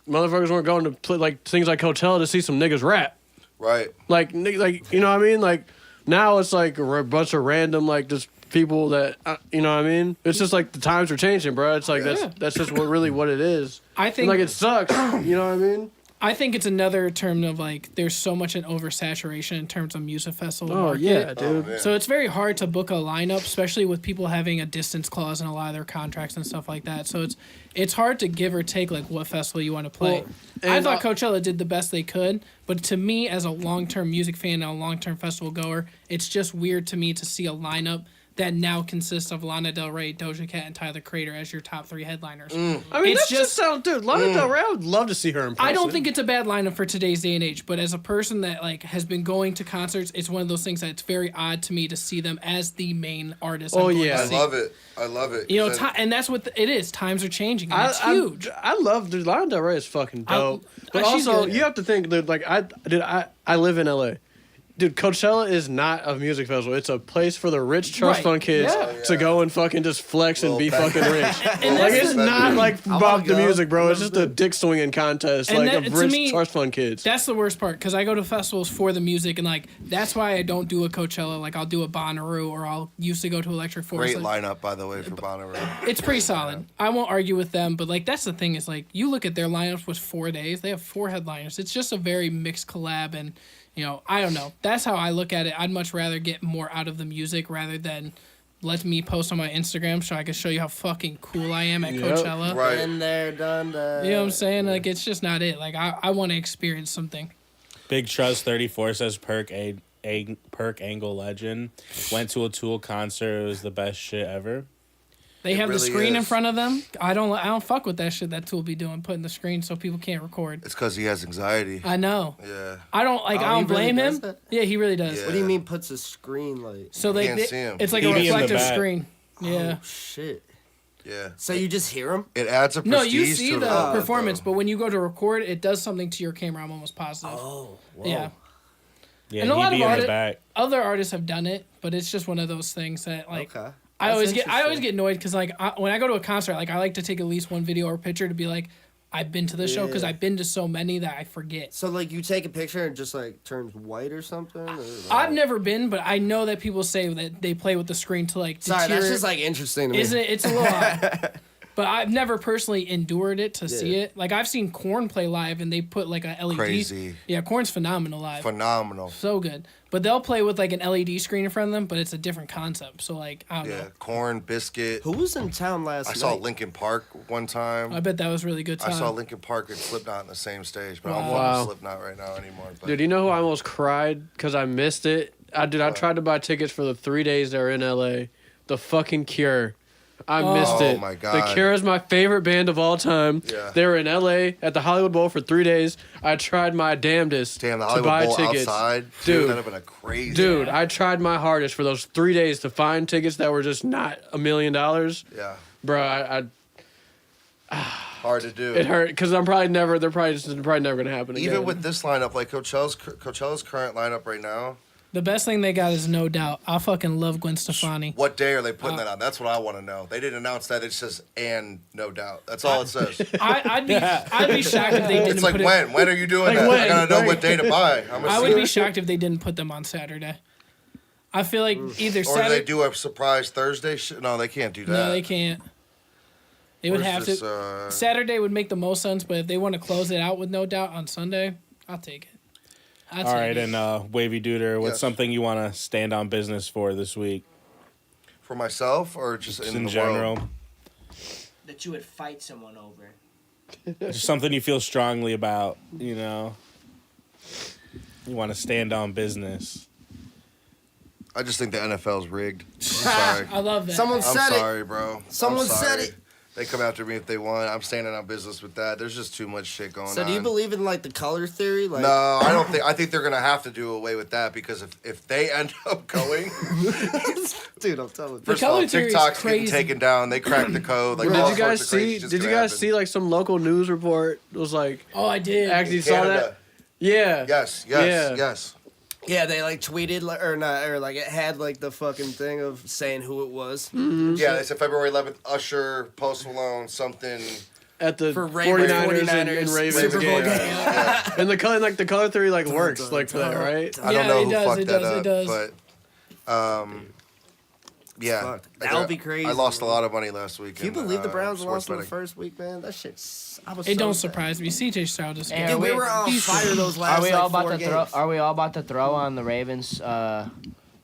motherfuckers weren't going to play like things like Coachella to see some niggas rap. Right. Like you know what I mean? Like now it's like a bunch of random like just people that you know what I mean? It's just like the times are changing, bro. It's like Yeah. that's just what it is. I And, think like it sucks. You know what I mean? I think it's another term of like there's so much an oversaturation in terms of music festival Oh market. yeah, dude. man. So it's very hard to book a lineup, especially with people having a distance clause in a lot of their contracts and stuff like that. So it's hard to give or take like what festival you want to play. Well, I and thought Coachella did the best they could, but to me as a long-term music fan and a long-term festival goer, it's just weird to me to see a lineup that now consists of Lana Del Rey, Doja Cat, and Tyler the Creator as your top 3 headliners. I mean, It's that's just just- sound, dude. Lana Del Rey, I would love to see her in person. I don't think it's a bad lineup for today's day and age, but as a person that like has been going to concerts, it's one of those things that's very odd to me to see them as the main artist. Oh, I'm going yeah. to I see. love it. I love it. You know, 'cause and that's what it is. Times are changing, and it's huge. I love, dude. Lana Del Rey is fucking dope. But she's also, good. you have to think, dude. Like I live in LA. Dude, Coachella is not a music festival. It's a place for the rich trust Right. fund kids Yeah. to go and fucking just flex and Well, be back- fucking rich. And Like, that's it's the- not like wanna about the go. music, bro. It's just a dick swinging contest, And like that- of to rich me, trust fund kids. That's the worst part because I go to festivals for the music, and like that's why I don't do a Coachella. Like I'll do a Bonnaroo, or I'll used to go to Electric Forest. Great Like, lineup, by the way, for Bonnaroo. it's pretty solid. I won't argue with them, but like that's the thing is like you look at their lineups with 4 days, they have 4 headliners. It's just a very mixed collab, and you know I don't know. That's how I look at it. I'd much rather get more out of the music rather than let me post on my Instagram so I can show you how fucking cool I am at Yep. Coachella. Right. Been there, done that. You know what I'm saying? Like it's just not it. Like I want to experience something. Big Trust 34 says Perk Angle legend. Went to a Tool concert. It was the best shit ever. They have the really screen in is. front of them. I don't fuck with that shit that Tool be doing, putting the screen so people can't record. It's because he has anxiety. I know. Yeah. I don't like. Oh, I don't he really blame does him. that? Yeah, he really does. Yeah. What do you mean puts a screen like? So they, can't see him. it's like He a be in the reflective back. screen. Yeah. Oh, shit. Yeah. So you just hear him? It adds a No, prestige you see to the it, performance, though. but when you go to record, it does something to your camera. I'm almost positive. Oh, whoa. Yeah. Yeah, And a lot he'd of be in the back. Other artists have done it, but it's just one of those things that like. Okay. I That's always get interesting. annoyed because like when I go to a concert, like I like to take at least one video or picture to be like, I've been to the show because Yeah. I've been to so many that I forget. So like you take a picture and it just like turns white or something? Or, like... I've never been, but I know that people say that they play with the screen to like Sorry, deter that's it. just like interesting to me. Isn't it? It's a little odd. But I've never personally endured it to see Yeah. it. Like I've seen Korn play live and they put like a LED. Crazy. Yeah, Korn's phenomenal live. Phenomenal. So good. But they'll play with like an LED screen in front of them, but it's a different concept. So like I don't Yeah. know. Corn, Biscuit. Who was in town last I night? saw Linkin Park one time. I bet that was really good I time. saw Linkin Park and Slipknot on the same stage, but I don't Wow. want Slipknot right now anymore. But Dude, you know who I almost cried because I missed it? I tried to buy tickets for the 3 days they were in LA. The fucking Cure. I missed it. Oh my The God. Cure is my favorite band of all time. Yeah. They were in LA at the Hollywood Bowl for 3 days. I tried my damnedest Damn, the to Hollywood buy Bowl tickets. outside. Dude. That'd have been a crazy. Dude, I tried my hardest for those 3 days to find tickets that were just not $1 million. Yeah. Bro, I Hard to do. it hurt because they're probably never gonna happen again. Even with this lineup, like Coachella's current lineup right now, The best thing they got is No Doubt. I fucking love Gwen Stefani. what day are they putting that on? That's what I want to know. They didn't announce that. It says "and no doubt." That's all it says. I'd be shocked if they didn't It's like put it. when? When are you doing Like that? I when? gotta know Right. what day to buy. I would be shocked if they didn't put them on Saturday. I feel like either Or Saturday. they do a surprise Thursday. No, they can't do that. No, they can't. They would Where's have this, to. Saturday would make the most sense, but if they want to close it out with No Doubt on Sunday, I'll take it. I'll All take right, it. and Wavy Duder, what's Yes. something you want to stand on business for this week? For myself or just Just in in the general. world? That you would fight someone over. Just something you feel strongly about, you know? You want to stand on business. I just think the NFL's rigged. I'm sorry. I love that. Someone I'm said sorry, bro. Someone I'm said sorry. it. They come after me if they want. I'm standing on business with that. There's just too much shit going on. So do you believe in like the color theory? Like, No, I don't think. I think they're gonna have to do away with that because if they end up going, dude, I'm telling you. first of all, color theory is TikTok's getting crazy. taken down. They cracked the code. Like, Did all you guys sorts of crazy see? shit's Did you gonna guys happen. see like some local news report? It was like Oh, I did. actually saw Canada. that. Yeah. Yes, Yeah. yes. Yeah, they like tweeted or not, or like it had like the fucking thing of saying who it was. Yeah, they said February 11th. Usher, Post Malone, something. At the For Ravens, 49ers, and 49ers, Ravens Super Bowl game. game. And the color theory like works like for that, right? I don't Yeah, know it who does, fucked it that does, it up, does. but Yeah, fucked. That would be crazy. I lost a lot of money last week. Can you in, believe the Browns sports lost in the betting. first week, man? That shit's. I was It so don't sad. surprise me. CJ Stroud just. Hey, Dude, we were on fire those last. Are we all about four to games. throw? Are we all about to throw on the Ravens?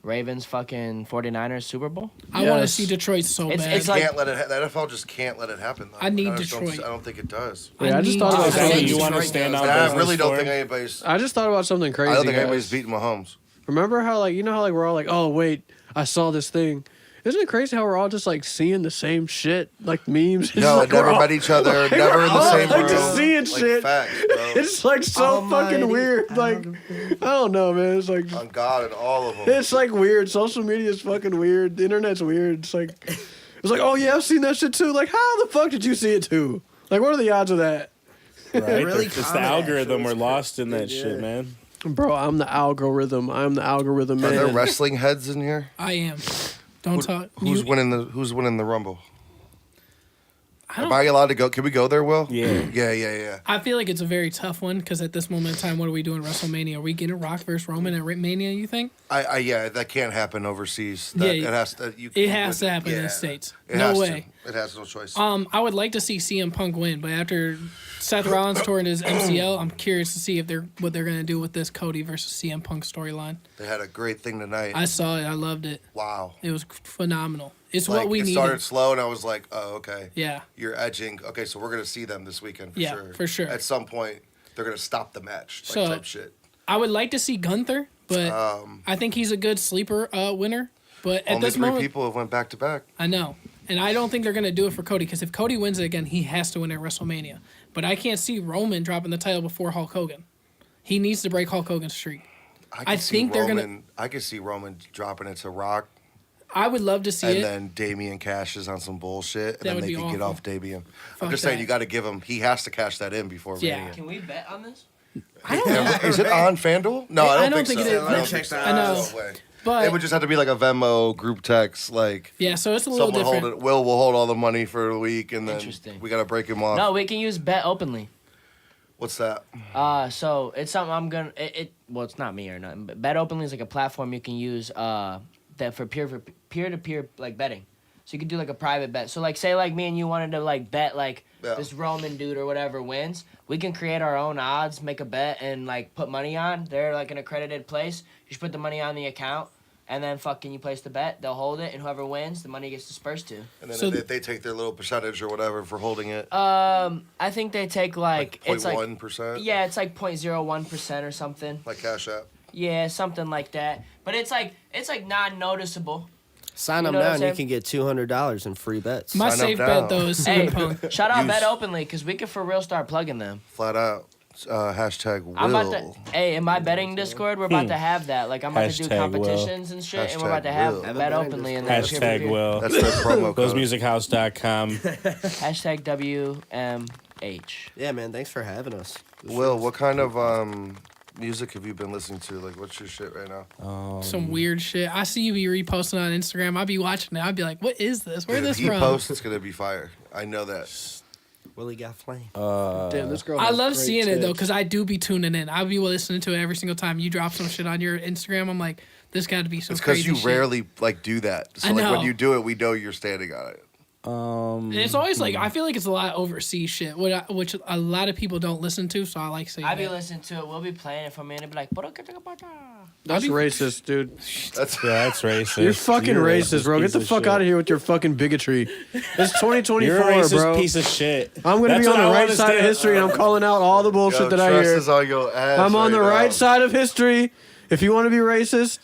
Ravens fucking 49ers Super Bowl? I want to Yes. see Detroit so It's- bad. it's like- Can't let it. The NFL just can't let it happen. Though. I need just don't- Detroit. I don't think it does. Yeah, I just need thought about Is that what something. you want to Detroit stand does. on And I business really don't for? think anybody's. I just thought about something crazy. I don't think guys. anybody's beating Mahomes. Remember how like you know how like we're all like, oh wait, I saw this thing. Isn't it crazy how we're all just like seeing the same shit, like memes? It's No, like, we're never all- met each other. Never in the all, same like, room. just seeing like, shit. Facts, bro. It's like so Almighty fucking weird. Like I don't know, man. It's like On God and all of them. it's like weird. Social media is fucking weird. The internet's weird. It's like oh yeah, I've seen that shit too. Like how the fuck did you see it too? Like what are the odds of that? Right? Really It's the common, algorithm. actually. We're lost in that Yeah. shit, man. Bro, I'm the algorithm. I'm the algorithm Are there man. wrestling heads in here? I am. Don't talk. Who's You- winning the Rumble? I Am don't. I allowed to go? Can we go there, Will? Yeah. Yeah. I feel like it's a very tough one because at this moment in time, what are we doing? WrestleMania? Are we getting Rock versus Roman at Mania? You think? Yeah, that can't happen overseas. That, Yeah, it has to. It has to happen in the States. It No has way. To. It has no choice. I would like to see CM Punk win, but after Seth Rollins tore his MCL, I'm curious to see if what they're gonna do with this Cody versus CM Punk storyline. They had a great thing tonight. I saw it. I loved it. Wow. It was phenomenal. It's Like, what we it needed. started slow, and I was like, "Oh, okay. Yeah. You're edging. Okay, so we're gonna see them this weekend for Yeah, sure. for sure. At some point, they're gonna stop the match, like So- type shit. I would like to see Gunther, but I think he's a good sleeper winner. But at Only this 3 moment, people have went back to back. I know. And I don't think they're going to do it for Cody because if Cody wins it again, he has to win at WrestleMania. But I can't see Roman dropping the title before Hulk Hogan. He needs to break Hulk Hogan's streak. I I could see think they're Roman, gonna- I could see Roman dropping it to Rock, I would love to see and it. then Damien cashes on some bullshit, and That then would they be can get awful. off Damien. Fuck I'm just saying, that. you got to give him. He has to cash that in before Yeah. Mania. Can we bet on this? I don't know. Yeah, is it on FanDuel? No, I don't think it so. is. I don't think so. I know. No way. But It would just have to be like a Venmo group text, like yeah, so it's a little someone different. hold it. Will hold all the money for a week, and then Interesting. we gotta break him off. No, we can use bet openly. What's that? So it's something I'm gonna. Well, it's not me or nothing. But bet openly is like a platform you can use that for peer to peer like betting. So you could do like a private bet. So like say like me and you wanted to like bet like Yeah. this Roman dude or whatever wins. We can create our own odds, make a bet, and like put money on. They're like an accredited place. You just put the money on the account, and then fucking you place the bet. They'll hold it, and whoever wins, the money gets dispersed to. And then So- they take their little percentage or whatever for holding it. I think they take like it's like 0.1%. yeah, it's like 0.01% or something. Like Cash App. Yeah, something like that. But it's like non-noticeable. Sign You up know what now I'm and you saying? can get $200 in free bets. My Sign up safe now. bet though is Hey, CM Punk. shout out Use- bet openly because we can for real start plugging them. Flat out. Hashtag Will. I'm about to. Hey, in my betting Discord, we're about to have that. Like I'm about to do Hashtag Will. competitions and shit, and we're about to Hashtag have Will. bet Have a openly and betting then Hashtag Will. That's their promo code. Willsmusichouse.com. Hashtag WMH. Yeah, man. Thanks for having us. Will, what kind of music have you been listening to? Like, what's your shit right now? Some weird shit. I see you be reposting on Instagram. I'll be watching it. I'll be like, what is this? Where Dude, this if he from? posts, it's gonna be fire. I know that. Willie got flame. Damn, this girl. I has love great seeing it though, tits. because I do be tuning in. I'll be listening to it every single time you drop some shit on your Instagram. I'm like, this got to be some It's because crazy you shit. rarely like do that. So I like know. when you do it, we know you're standing on it. And it's always like I feel like it's a lot of overseas shit, which a lot of people don't listen to. So I like saying I be that. listening to it. We'll be playing it for a minute. Be like, That's racist, dude. That's That's racist. You're fucking You're a racist, bro. Get piece the of fuck shit. out of here with your fucking bigotry. It's 2024, You're a racist bro. piece of shit. I'm gonna That's be on what the I right wanna side of stand- history, and I'm calling out all the bullshit Yo, that I trust hear. is on your ass. I'm on the now. right side of history. If you want to be racist,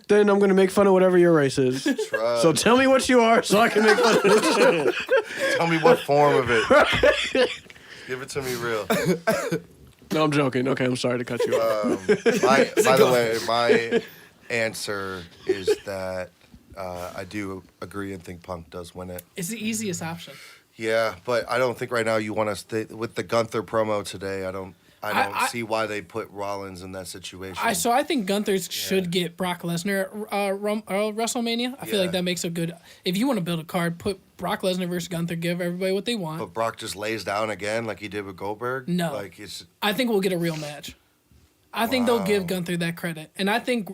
then I'm gonna make fun of whatever your race is. Trust. So tell me what you are, so I can make fun of this shit. Tell me what form of it. Give it to me real. No, I'm joking. Okay, I'm sorry to cut you off. By the way, my answer is that I do agree and think Punk does win it. It's the easiest option. Yeah, but I don't think right now you want to stay with the Gunther promo today. I don't I- see why they put Rollins in that situation. So I think Gunther should get Brock Lesnar at WrestleMania. I feel like Yeah. that makes a good. If you want to build a card, put Brock Lesnar versus Gunther. Give everybody what they want. But Brock just lays down again like he did with Goldberg. No. Like it's I think we'll get a real match. I think they'll give Gunther that credit, and I think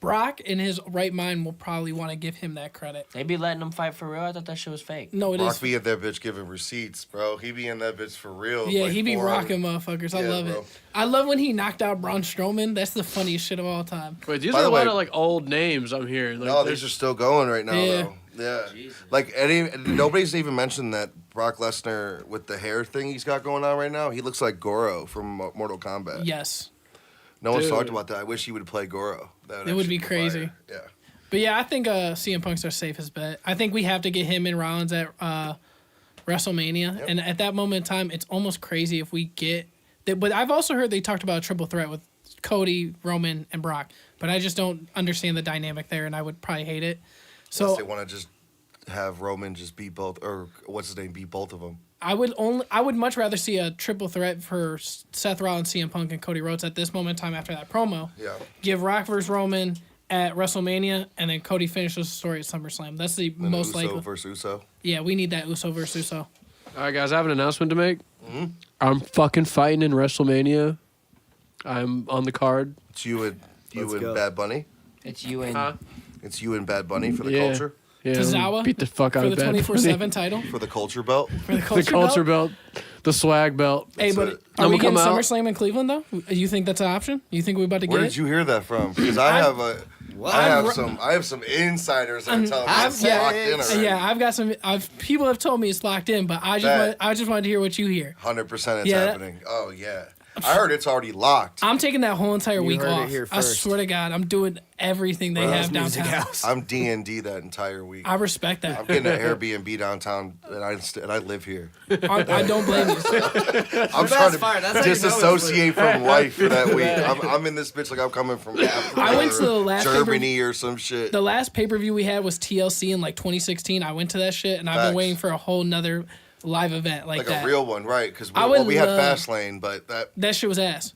Brock, in his right mind, will probably want to give him that credit. They be letting him fight for real. I thought that shit was fake. No, it Brock is. be at that bitch giving receipts, bro. He be in that bitch for real. Yeah, like he be 400. rocking motherfuckers. I Yeah, love bro. it. I love when he knocked out Braun Strowman. That's the funniest shit of all time. Wait, these By are a the lot way- of like old names I'm hearing. Like, No, there's- these are still going right now, Yeah. though. Yeah. Like, nobody's even mentioned that Brock Lesnar with the hair thing he's got going on right now. He looks like Goro from Mortal Kombat. Yes. No one's Dude. talked about that. I wish he would play Goro. That It would actually be crazy. fire. Yeah. But yeah, I think CM Punk's our safest bet. I think we have to get him and Rollins at WrestleMania. Yep. And at that moment in time, it's almost crazy if we get that. But I've also heard they talked about a triple threat with Cody, Roman, and Brock. But I just don't understand the dynamic there, and I would probably hate it. Unless they So want to just have Roman just beat both, or what's his name, beat both of them. I would much rather see a triple threat for Seth Rollins, CM Punk, and Cody Rhodes at this moment in time after that promo. Yeah. Give Rock versus Roman at WrestleMania, and then Cody finishes the story at SummerSlam. That's the Then most Uso likely. versus Uso. Yeah, we need that Uso versus Uso. All right, guys, I have an announcement to make. Mm-hmm. I'm fucking fighting in WrestleMania. I'm on the card. It's you and Let's go. Bad Bunny. It's you and Huh? It's you and Bad Bunny for the Yeah. culture. Yeah, Tozawa beat the fuck out For of the Bad Bunny. 24/7 title. For the culture belt. For the The culture, culture belt. belt, the swag belt. Hey, That's but it. are I'ma we getting come out. SummerSlam in Cleveland, though? You think that's an option? You think we're about to Where get did it? you hear that from? Because I have some insiders that are telling me it's locked in already. Yeah, I've got some. People have told me it's locked in, but I just wanted to hear what you hear. 100% it's Yeah, that- happening. Oh yeah, I heard it's already locked. I'm taking that whole entire week heard it off. here I first. swear to God, I'm doing everything they have downtown. I'm D&D that entire week. I respect I'm that. getting an Airbnb downtown, and I live here. I don't blame you. I'm trying to disassociate from life for that week. I'm in this bitch like I'm coming from Africa I went to the last Germany or some shit. The last pay-per-view we had was TLC in like 2016. I went to that shit, and I've been Facts. waiting for a whole nother live event like that. a real one, right? Because I would we had love- Fastlane, but That shit was ass.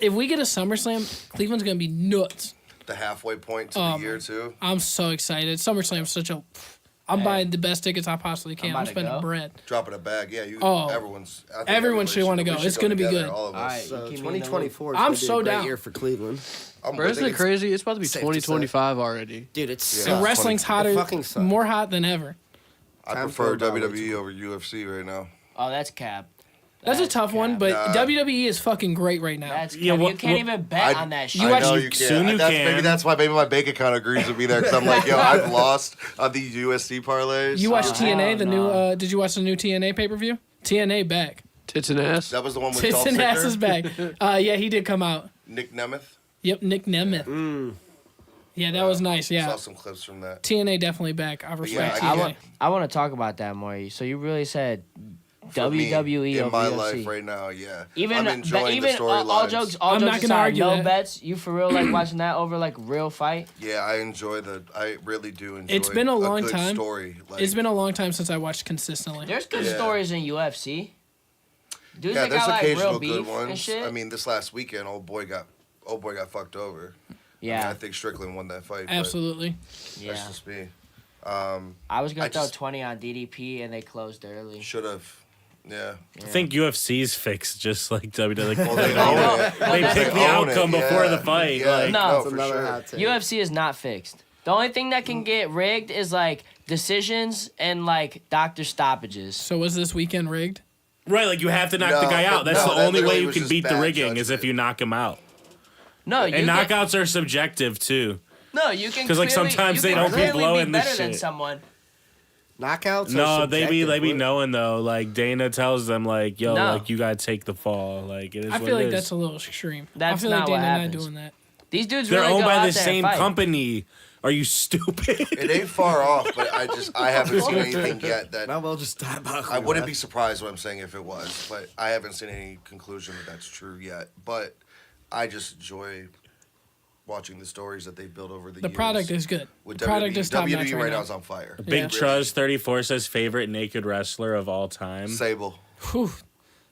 If we get a SummerSlam, Cleveland's gonna be nuts. the halfway point to Oh, the year too. I'm so excited. SummerSlam's such a. I'm buying the best tickets I possibly can. I'm I'm about to spending go. bread. Dropping a bag, yeah. Oh. I think Everyone everybody should wanna go. we should It's gonna be together, good. All of us. Alright. So You keep me in the 2024 is I'm gonna be so a great down. year for Cleveland. Bro, isn't it crazy? It's about to be safe to say. 2025 already. Dude, it's Yeah. And wrestling's hotter, fucking sucks. more hot than ever. I Time prefer for a dollar WWE over UFC right now. Oh, that's cap. That's a tough one, cap. but Nah. WWE is fucking great right now. That's cap. Yeah, you what- can't what- even bet on that shit. You I watch- know you can't. soon you Maybe can. that's why maybe my bank account agrees with me there because I'm like, yo, I've lost on these USD parlays. You watched Oh, TNA, hell the no. new. Did you watch the new TNA pay per view? TNA back. Tits and ass. That was the one with Tits Dolph and ass Ziggler, is back. Yeah, he did come out. Nick Nemeth. Yep, Nick Nemeth. Yeah, that was nice. Saw Yeah, some clips from that. TNA definitely back. I respect yeah, TNA. I want to talk about that more. So you really said For me, WWE in over my UFC. life right now, yeah. Even I'm enjoying even the all storylines. jokes I'm not aside, gonna argue no that. bets. You for real like watching that over like real fight? Yeah, I really do enjoy. It's been a long good time. Story. Like, It's been a long time since I watched consistently. There's good Yeah. stories in UFC. Dudes yeah, that there's got like occasional real good beef and ones. shit. I mean, this last weekend, old boy got fucked over. yeah, I think Strickland won that fight. Absolutely. But yeah. that's just me. I was gonna I throw just- 20 on DDP and they closed early. Should have. Yeah. I think UFC's fixed just like WWE. Well, they No, own it. They that's- pick the own it, outcome before yeah. the fight. Yeah, Like, No. That's for another sure. hot take. UFC is not fixed. The only thing that can get rigged is like decisions and like doctor stoppages. So was this weekend rigged? right, like you have to knock No, the guy out. That's no, the that only way literally you was can just beat the bad rigging is if judgment. you knock him out. No, you And can, knockouts are subjective too. no, you can 'Cause, like, clearly- sometimes you they can don't be clearly blowing this better than shit. someone. Knockouts. No, are they subjective. be What- knowing though. Like Dana tells them, like, yo, No. like you gotta take the fall. Like it is. I what feel it like is. that's a little extreme. That's I feel not like what Dana not happens. doing that. These dudes They're really owned go by out the there same and fight. company. Are you stupid? It ain't far off, but I haven't seen anything yet that. Might well just diabolical. I wouldn't be surprised what I'm saying if it was, but I haven't seen any conclusion that that's true yet. But I just enjoy watching the stories that they build over the The years. product is good. With The product WWE. is top notch WWE right right now now. is on fire. Big Yeah. Truz 34 says favorite naked wrestler of all time. Sable. Whew.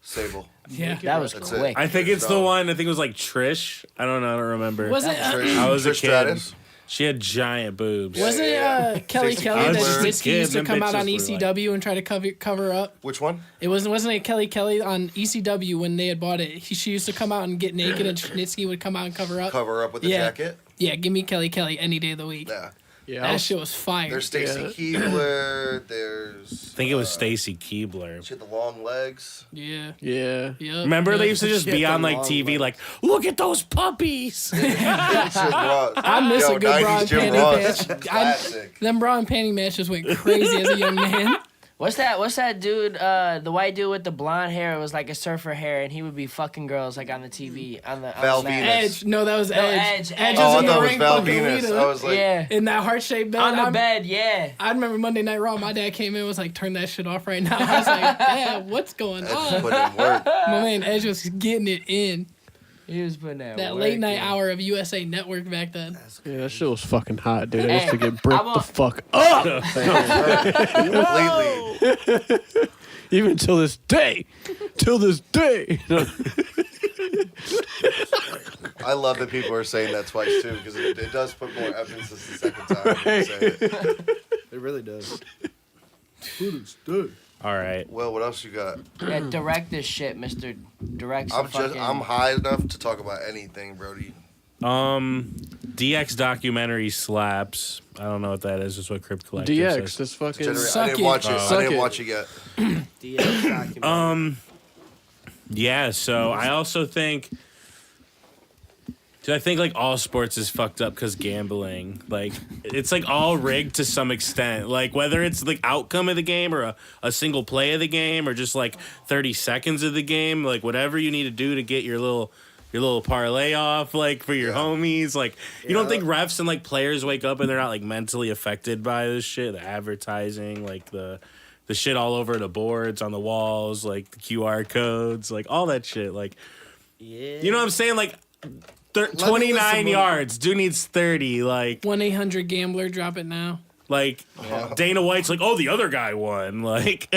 Sable. Yeah. That was That's it. quick. I think it's the So- one. I think it was like Trish. I don't know. I don't remember. Was it? I was a Trish kid. Stratus. She had giant boobs. Wasn't it Kelly Stacey Kelly I was that just a Snitsky kid, used to them come out on bitches were ECW and try to cover up? Which one? It wasn't it Kelly Kelly on ECW when they had bought it. She used to come out and get naked and Snitsky would come out and cover up. Cover up with the Yeah. jacket. Yeah, give me Kelly any day of the week. Yeah. Yeah, That shit was fire. There's Stacy Keebler. There's. I think it was Stacy Keebler. She had the long legs. Yeah. Yeah. Yep. Remember, they Yep. used to just She be had on the like long TV, legs. like, look at those puppies. I miss a good bra and Jim panty Ross. match. Classic. Them bra and panty matches went crazy as a young man. What's that dude, the white dude with the blonde hair? It was like a surfer hair, and he would be fucking girls like on the TV. On the Val mat. Venus. Edge. No, that was Edge. Edge. was Oh, I in the thought it was ring Val fucking Venus. Lita. I was like, Yeah. In that heart-shaped bed. On the bed, yeah. I remember Monday Night Raw. My dad came in and was like, turn that shit off right now. I was like, damn, what's going Edge on? put in work. My man Edge was getting it in. He was putting that That work late night in. hour of USA Network back then. Yeah, that shit was fucking hot, dude. I used Hey, to get bricked I the want- fuck up. Completely. Even till this day. Till this day. I love that people are saying that twice too, because it does put more emphasis the second time when you say it. It really does. All right. Well, what else you got? Yeah, direct this shit, Mr. Direct some fucking... I'm high enough to talk about anything, Brody. DX documentary slaps. I don't know what that is. Just what Crypt Collective DX, says. this fucking. I Suck didn't it. watch it. I Suck didn't it. watch it yet. DX documentary. Yeah, so I also think... I think like all sports is fucked up because gambling. Like it's like all rigged to some extent. Like whether it's the outcome of the game or a single play of the game or just like 30 seconds of the game, like whatever you need to do to get your little parlay off, like for your homies. Like you don't think refs and like players wake up and they're not like mentally affected by this shit, the advertising, like the shit all over the boards, on the walls, like the QR codes, like all that shit. Like you know what I'm saying? Like 29 yards. Dude needs 30. Like 1-800-GAMBLER. Drop it now. Like Dana White's like, oh, the other guy won. Like,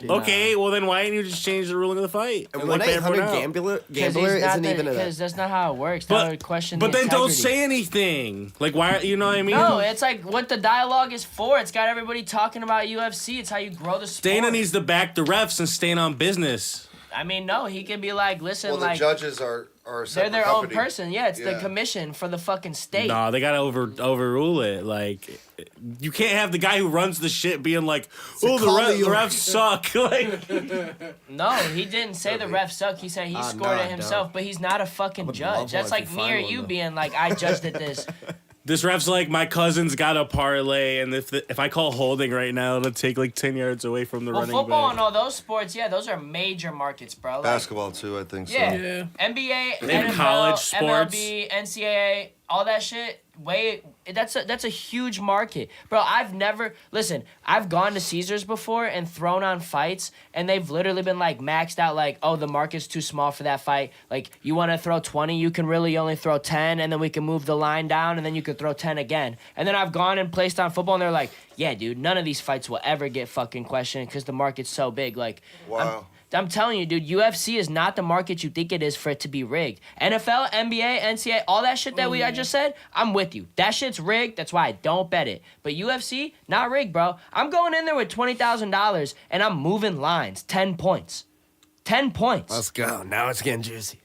okay, well then why didn't you just change the ruling of the fight? And Like, 1-800-GAMBLER isn't even a... Because that's not how it works. That would question But the then don't integrity. say anything. Like why? You know what I mean? No, it's like what the dialogue is for. It's got everybody talking about UFC. It's how you grow the sport. Dana needs to back the refs and stand on business. I mean, no, he can be like, listen, Well, the like judges are a they're separate their company. own person. Yeah, it's the Yeah. commission for the fucking state. No, they gotta overrule it. Like, you can't have the guy who runs the shit being like, "Oh, the refs suck." Like, No, he didn't say the refs suck. He said he scored nah, it himself, don't. but he's not a fucking would judge. love That's one if like you me find or one, you though. being like, I judged at this. this ref's like, my cousin's got a parlay, and if I call holding right now, it'll take like 10 yards away from the Well, running football back. and all those sports, yeah, those are major markets, bro. Like, Basketball too, I think so. Yeah. Yeah. NBA, And NFL, college sports. MLB, NCAA, all that shit. That's a huge market, bro. I've gone to Caesars before and thrown on fights, and they've literally been like maxed out. Like, oh, the market's too small for that fight. Like, you want to throw 20, you can really only throw 10, and then we can move the line down, and then you could throw 10 again. And then I've gone and placed on football, and they're like, yeah, dude, none of these fights will ever get fucking questioned because the market's so big. Like, Wow. I'm telling you, dude, UFC is not the market you think it is for it to be rigged. NFL, NBA, NCAA, all that shit that I just said, I'm with you. That shit's rigged. That's why I don't bet it. But UFC, not rigged, bro. I'm going in there with $20,000 and I'm moving lines. 10 points. 10 points. Let's go. Now it's getting juicy.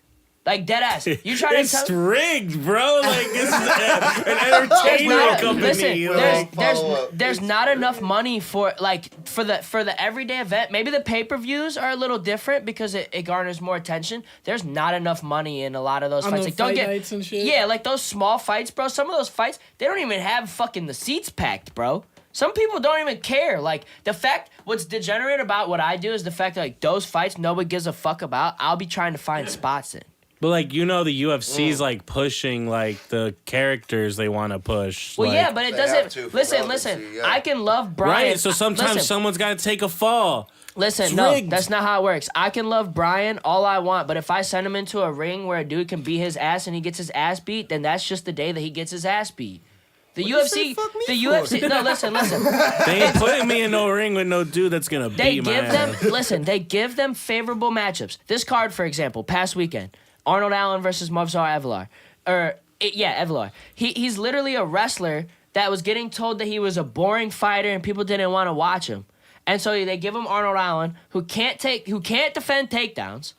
Like, dead ass. You try to It's tell... rigged, bro. Like this is an entertainment company. Listen, like, there's not enough money for the everyday event. Maybe the pay-per-views are a little different because it garners more attention. There's not enough money in a lot of those On fights. the Like, don't fight get nights and shit? Yeah, like those small fights, bro. Some of those fights, they don't even have fucking the seats packed, bro. Some people don't even care. Like, what's degenerate about what I do is the fact that, like, those fights nobody gives a fuck about, I'll be trying to find spots in. but like the UFC's like pushing like the characters they want to push. Well, like, yeah, but it They have doesn't. to for Listen. relevancy, yeah. I can love Brian. right. So sometimes Listen, someone's got to take a fall. Listen, It's no, rigged. that's not how it works. I can love Brian all I want, but if I send him into a ring where a dude can beat his ass and he gets his ass beat, then that's just the day that he gets his ass beat. The UFC, no, listen. They ain't putting me in no ring with no dude that's gonna They beat my give them, ass. they give them favorable matchups. This card, for example, past weekend, Arnold Allen versus Movsar Evloev. Evloev. He's literally a wrestler that was getting told that he was a boring fighter and people didn't want to watch him. And so they give him Arnold Allen, who can't defend takedowns,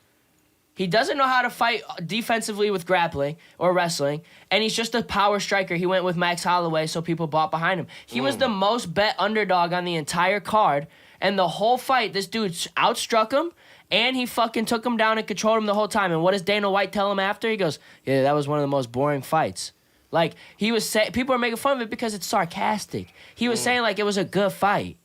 He doesn't know how to fight defensively with grappling or wrestling, and he's just a power striker. He went with Max Holloway, so people bought behind him. He was the most bet underdog on the entire card, and the whole fight, this dude outstruck him, and he fucking took him down and controlled him the whole time. And what does Dana White tell him after? He goes, yeah, that was one of the most boring fights. Like, he was saying, people are making fun of it because it's sarcastic. He was saying, like, it was a good fight.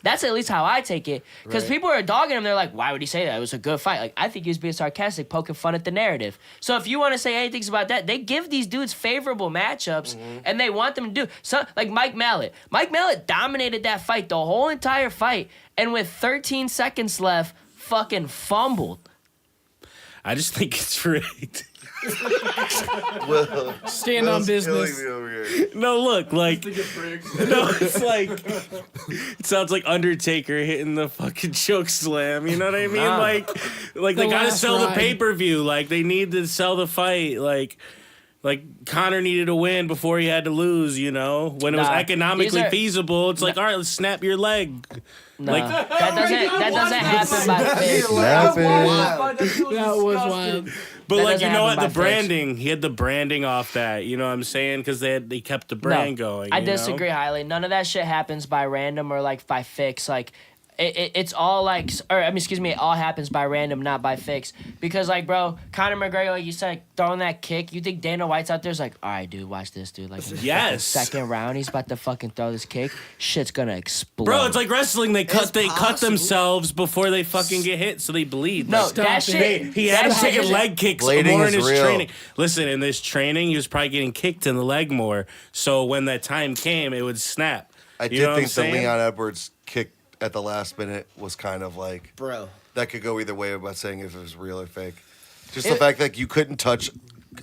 That's at least how I take it. Because people are dogging him. They're like, why would he say that? It was a good fight. Like, I think he was being sarcastic, poking fun at the narrative. So if you want to say anything about that, they give these dudes favorable matchups, and they want them to do. So, like Mike Mallet. Mike Mallet dominated that fight, the whole entire fight, and with 13 seconds left, fucking fumbled. I just think it's rigged. Stand on business. No, look, like, no, it's like, it sounds like Undertaker hitting the fucking choke slam. You know what I mean? Nah. Like they gotta last sell the ride. pay-per-view. Like, they need to sell the fight. Like Conor needed to win before he had to lose. You know, when it was Nah, economically these are- feasible, it's like, all right, let's snap your leg. No, Like- that doesn't happen by fake. That was wild. But That like, doesn't you know happen what? The by fix. branding, he had the branding off that. You know what I'm saying? Because they kept the brand going. I you know? disagree highly. None of that shit happens by random or like by fix. Like it's all like, or I mean, excuse me, it all happens by random, not by fix. Because like, bro, Conor McGregor, like you said, throwing that kick. You think Dana White's out there's like, all right, dude, watch this, dude. Like, in the Yes. second round, he's about to fucking throw this kick. Shit's gonna explode. Bro, it's like wrestling. They cut possible. themselves before they fucking get hit, so they bleed. no, Like, that Stop shit. it. he had him that taking shit- leg kicks Blading more in is his real. training. Listen, in this training, he was probably getting kicked in the leg more. So when that time came, it would snap. I You did know what I'm think the saying? Leon Edwards kick at the last minute was kind of like Bro. that could go either way about saying if it was real or fake. Just the fact that you couldn't touch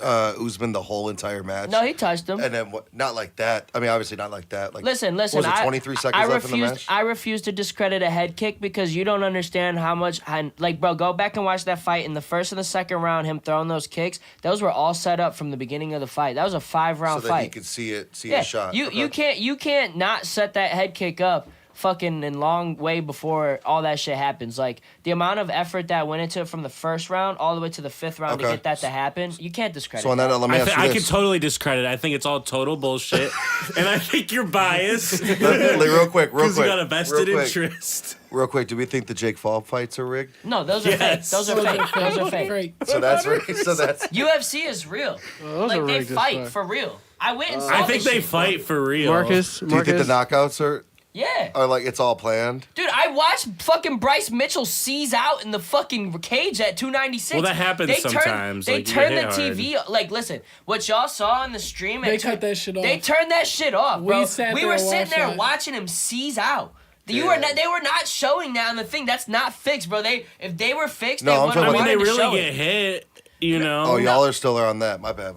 Usman the whole entire match. No, he touched him. And then not like that. I mean, obviously not like that. Like, Listen. what was it, 23 seconds left in the match? I refuse to discredit a head kick because you don't understand how much. Like, bro, go back and watch that fight. In the first and the second round, him throwing those kicks, those were all set up from the beginning of the fight. That was a 5-round so that fight. he could see a shot. You can't not set that head kick up fucking in long way before all that shit happens. Like, the amount of effort that went into it from the first round all the way to the 5th round to Okay. get that to happen, you can't discredit So on that, let me ask you I this. could totally discredit it. I think it's all total bullshit. And I think you're biased. real quick. Because you got a vested real quick. interest. Real quick, do we think the Jake Paul fights are rigged? No, those are Yes. fake. Those are fake. Those are fake. So that's rigged. So that's UFC is real. those Like, are they rigged as fight fuck. for real. I went and saw I think this they shit. fight for real. Marcus. do you think the knockouts Yeah. are like it's all planned? Dude, I watched fucking Bryce Mitchell seize out in the fucking cage at 296. Well, that happens sometimes, They like, you turned get the hit TV. Like, listen, what y'all saw on the stream. They cut that shit off. They turned that shit off, bro. We sat there were and sitting watched there that. watching him seize out. They Yeah. were not showing that on the thing. That's not fixed, bro. If they were fixed, No, they I'm would talking have about- I mean, they wanted to show really it. get hit, you know? Oh, y'all are still on that. My bad.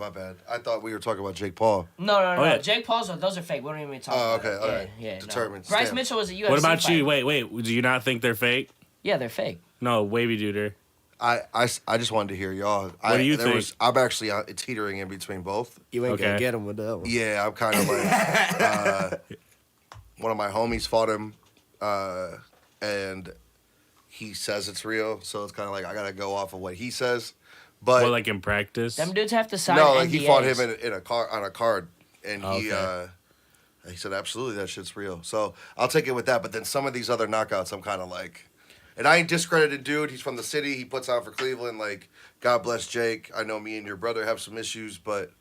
I thought we were talking about Jake Paul. No. Oh, yeah. Jake Paul's, those are fake. We don't even talk Oh, about okay, it. all right. Yeah, Determined. No. Bryce Stamp. Mitchell was a UFC What about fighter. you? Wait. Do you not think they're fake? Yeah, they're fake. No, wavy duder. I just wanted to hear y'all. What do you think? I'm actually teetering in between both. You ain't Okay. gonna get him with that one. Yeah, I'm kind of like one of my homies fought him, and he says it's real, so it's kind of like I gotta go off of what he says. But Well, like in practice? Them dudes have to sign no, like NDAs. he fought him in a car on a card, and Okay. he said absolutely that shit's real. So I'll take it with that. But then some of these other knockouts, I'm kind of like, and I ain't discredited dude. He's from the city. He puts on for Cleveland. Like, God bless Jake. I know me and your brother have some issues, but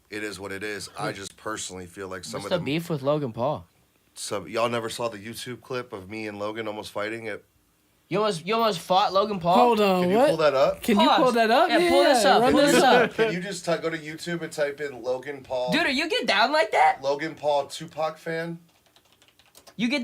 it is what it is. I just personally feel like some What's of the them. beef with Logan Paul? Y'all never saw the YouTube clip of me and Logan almost fighting it. You almost fought Logan Paul? Hold on, Can you what? pull that up? Can you Pause. pull that up? Yeah, pull this up, Run pull this up. Can you just go to YouTube and type in Logan Paul? Dude, are you get down like that? Logan Paul Tupac fan. You get